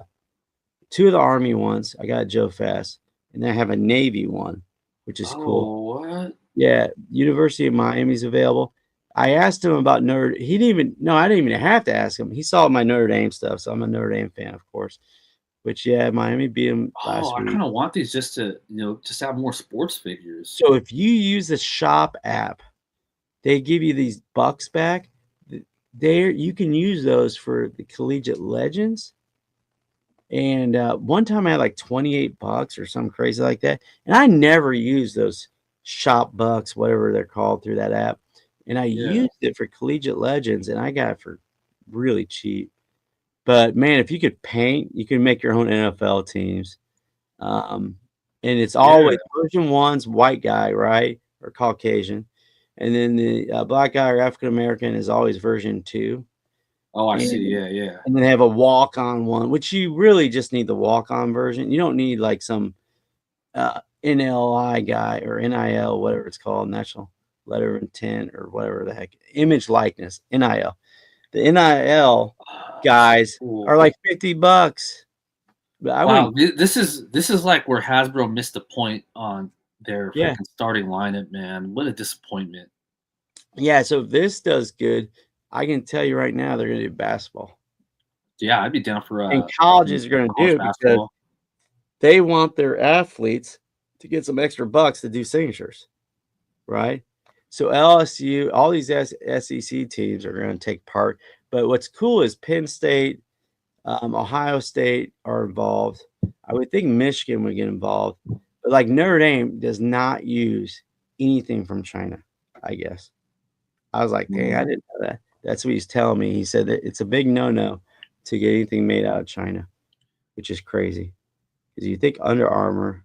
Army ones. I got Joe Fast, and I have a Navy one, which is cool. Oh, what? Yeah, University of Miami's available. I asked him about Notre. He didn't even. No, I didn't even have to ask him. He saw my Notre Dame stuff, so I'm a Notre Dame fan, of course. Which yeah, Miami beat him Oh, last I week. kind of want these just to, just have more sports figures. So if you use the shop app, they give you these bucks back. There, you can use those for the collegiate legends. And one time I had like $28 or something crazy like that. And I never used those shop bucks, whatever they're called, through that app. And I Yeah. used it for collegiate legends, and I got it for really cheap. But man, if you could paint, you can make your own NFL teams. Um, and it's Yeah. always version one's white guy, right? Or Caucasian. And then the black guy or African American is always version two. Oh, I see. And Yeah, yeah. and then they have a walk-on one, which you really just need the walk-on version. You don't need like some NLI guy or NIL, whatever it's called, National Letter of Intent or whatever the heck, image likeness, NIL. The NIL guys, Cool. are like $50. But I Wow, wouldn't. this is like where Hasbro missed the point on their Yeah, freaking starting lineup, man. What a disappointment. yeah. So if this does good, I can tell you right now they're going to do basketball, Yeah, I'd be down for and some colleges are going to college do it because basketball. they want their athletes to get some extra bucks to do signatures, right? So LSU, all these SEC teams are going to take part. But what's cool is Penn State, Ohio State are involved. I would think Michigan would get involved, but like Notre Dame does not use anything from China. I guess I was like, dang, I Mm, didn't know that. That's what he's telling me. He said that it's a big no-no to get anything made out of China, which is crazy because you think Under Armour,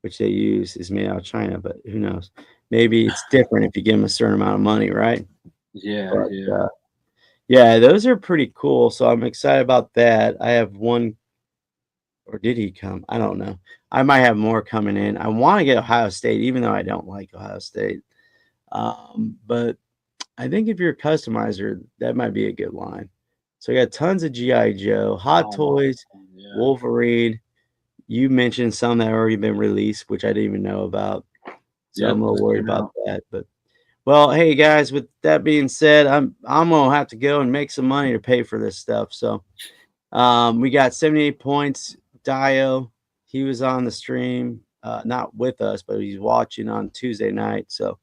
which they use, is made out of China, but who knows? Maybe it's different if you give them a certain amount of money, right? yeah, But yeah. yeah, those are pretty cool. So I'm excited about that. I have one, or did he come? I don't know. I might have more coming in. I want to get Ohio State, even though I don't like Ohio State. But I think if you're a customizer, that might be a good line. So I got tons of GI Joe, Hot Oh, Toys, yeah. Wolverine. You mentioned some that already been released, which I didn't even know about. So Yep, I'm a little just worried came about out. that. But well, hey guys, with that being said, I'm gonna have to go and make some money to pay for this stuff. So we got 78 points. Dio, he was on the stream, not with us, but he's watching on Tuesday night. So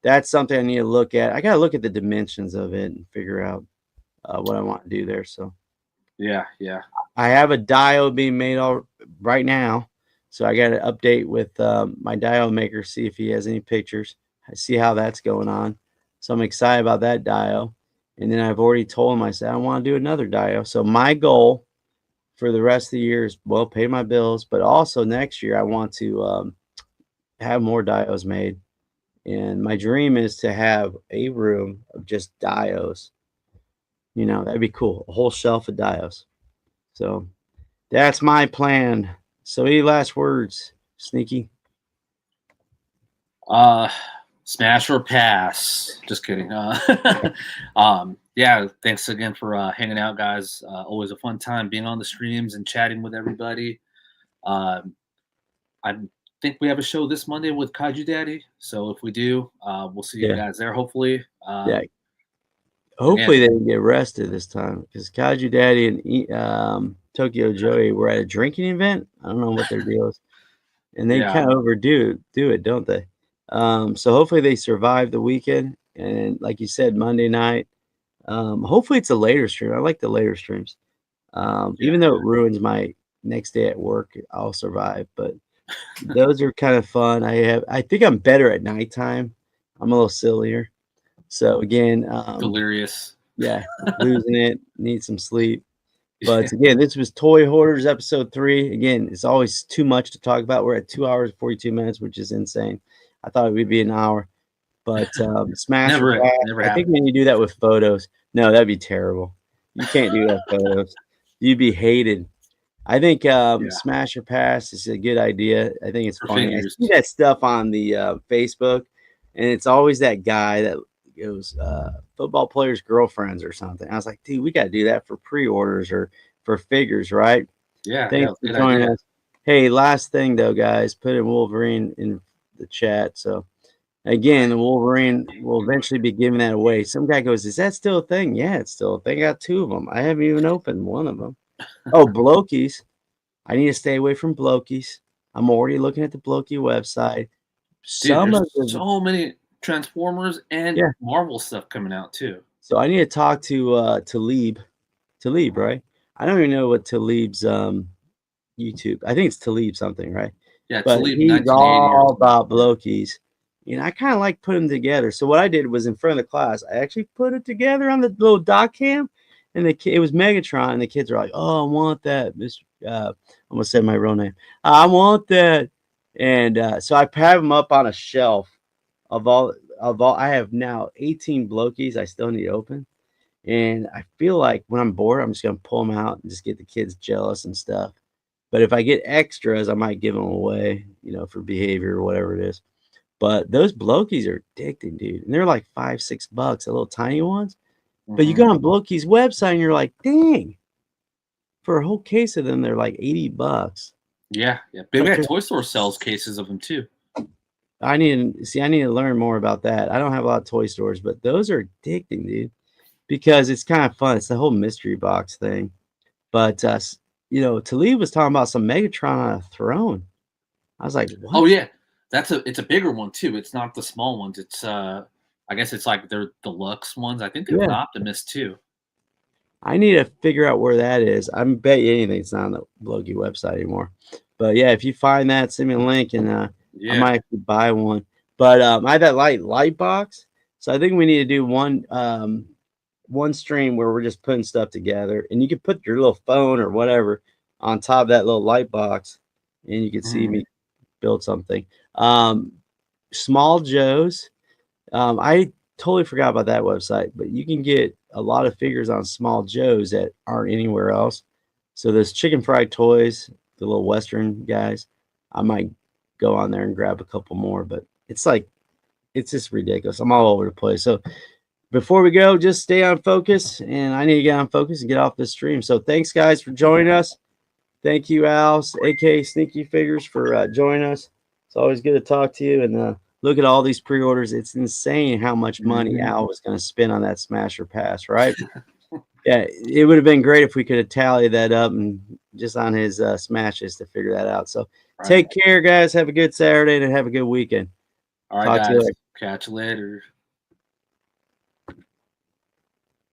that's something I need to look at. I got to look at the dimensions of it and figure out what I want to do there. So Yeah, yeah. I have a dio being made all right now. So I got to update with my dio maker, see if he has any pictures, see how that's going on. So I'm excited about that dio. And then I've already told him, I said, I want to do another dio. So my goal for the rest of the year is, well, pay my bills, but also next year I want to have more dios made. And my dream is to have a room of just dios. You know, that'd be cool. A whole shelf of dios. So that's my plan. So any last words, Sneaky? Uh, smash or pass. Just kidding. Yeah. Thanks again for hanging out, guys. Always a fun time being on the streams and chatting with everybody. Um, I think we have a show this Monday with Kaiju Daddy. So if we do, we'll see you Yeah, guys there. Hopefully. yeah. Again, Hopefully they didn't get arrested this time because Kaiju Daddy and Tokyo Joey were at a drinking event. I don't know what their deal is, and they yeah, kind of do it, don't they? So hopefully they survive the weekend, and like you said, Monday night. Hopefully it's a later stream. I like the later streams. yeah, Even though it ruins my next day at work, I'll survive. But those are kind of fun. I think I'm better at nighttime. I'm a little sillier. So again, delirious. yeah, losing it, need some sleep. But again, this was Toy Hoarders episode 3. Again, it's always too much to talk about. We're at 2 hours and 42 minutes, which is insane. I thought it would be an hour. But Smash or Never, Pass, never I think happened. when you do that with photos, no, that'd be terrible. You can't do that with photos. You'd be hated. I think Yeah, Smash or Pass is a good idea. I think it's for funny. I figures. see that stuff on the Facebook, and it's always that guy that goes football players' girlfriends or something. I was like, dude, we got to do that for pre-orders or for figures, right? Yeah, yeah, Thanks for good joining idea. us. Hey, last thing though, guys, put in Wolverine in the chat. So again, the Wolverine will eventually be giving that away. Some guy goes, "Is that still a thing?" Yeah, it's still a thing. I got 2 of them. I haven't even opened one of them. Oh, Blokies. I need to stay away from Blokies. I'm already looking at the Bloki website. Dude, Some there's of the so many Transformers and yeah. Marvel stuff coming out too. So I need to talk to Talib. Talib, right? I don't even know what Talib's YouTube. I think it's Talib something, right? Yeah, But Talib he's 1980 or all something. about Yeah. Blokies. And I kind of like putting them together. So what I did was in front of the class, I actually put it together on the little doc cam, and it was Megatron, and the kids are like, "Oh, I want that, Mr." I'm gonna say my real name. I want that, and so I have them up on a shelf of all. I have now 18 Blokies. I still need to open, and I feel like when I'm bored, I'm just gonna pull them out and just get the kids jealous and stuff. But if I get extras, I might give them away, for behavior or whatever it is. But those Blokies are addicting, dude. And they're like $5, $6, the little tiny ones. But you Hmm. go on Bloki's website and you're like, dang, For a whole case of them, they're like $80. Yeah, yeah. Big But Bad they're Toy Store sells cases of them too. I need to learn more about that. I don't have a lot of toy stores, but those are addicting, dude, because it's kind of fun. It's the whole mystery box thing. But Talib was talking about some Megatron on a throne. I was like, Oh what? yeah, it's a bigger one too. It's not the small ones. It's I guess it's like they're deluxe ones. I think they have an Yeah. Optimus too. I need to figure out where that is. I bet you anything's not on the Logie website anymore. But yeah, if you find that, send me a link, and I Yeah. might actually buy one. But I have that light box, so I think we need to do one stream where we're just putting stuff together, and you can put your little phone or whatever on top of that little light box, and you can see me build something. Small Joe's. I totally forgot about that website, but you can get a lot of figures on Small Joe's that aren't anywhere else. So those chicken fried toys, the little Western guys, I might go on there and grab a couple more, but it's just ridiculous. I'm all over the place. So before we go, just stay on focus, and I need to get on focus and get off this stream. So thanks, guys, for joining us. Thank you, Al, aka Sneaky Figures, for joining us. It's always good to talk to you. And look at all these pre-orders. It's insane how much money Al was going to spend on that Smasher Pass, right? Yeah, it would have been great if we could have tallied that up and just on his smashes to figure that out. So take care, guys. Have a good Saturday and have a good weekend. All right, Talk to you guys. later. Catch you later.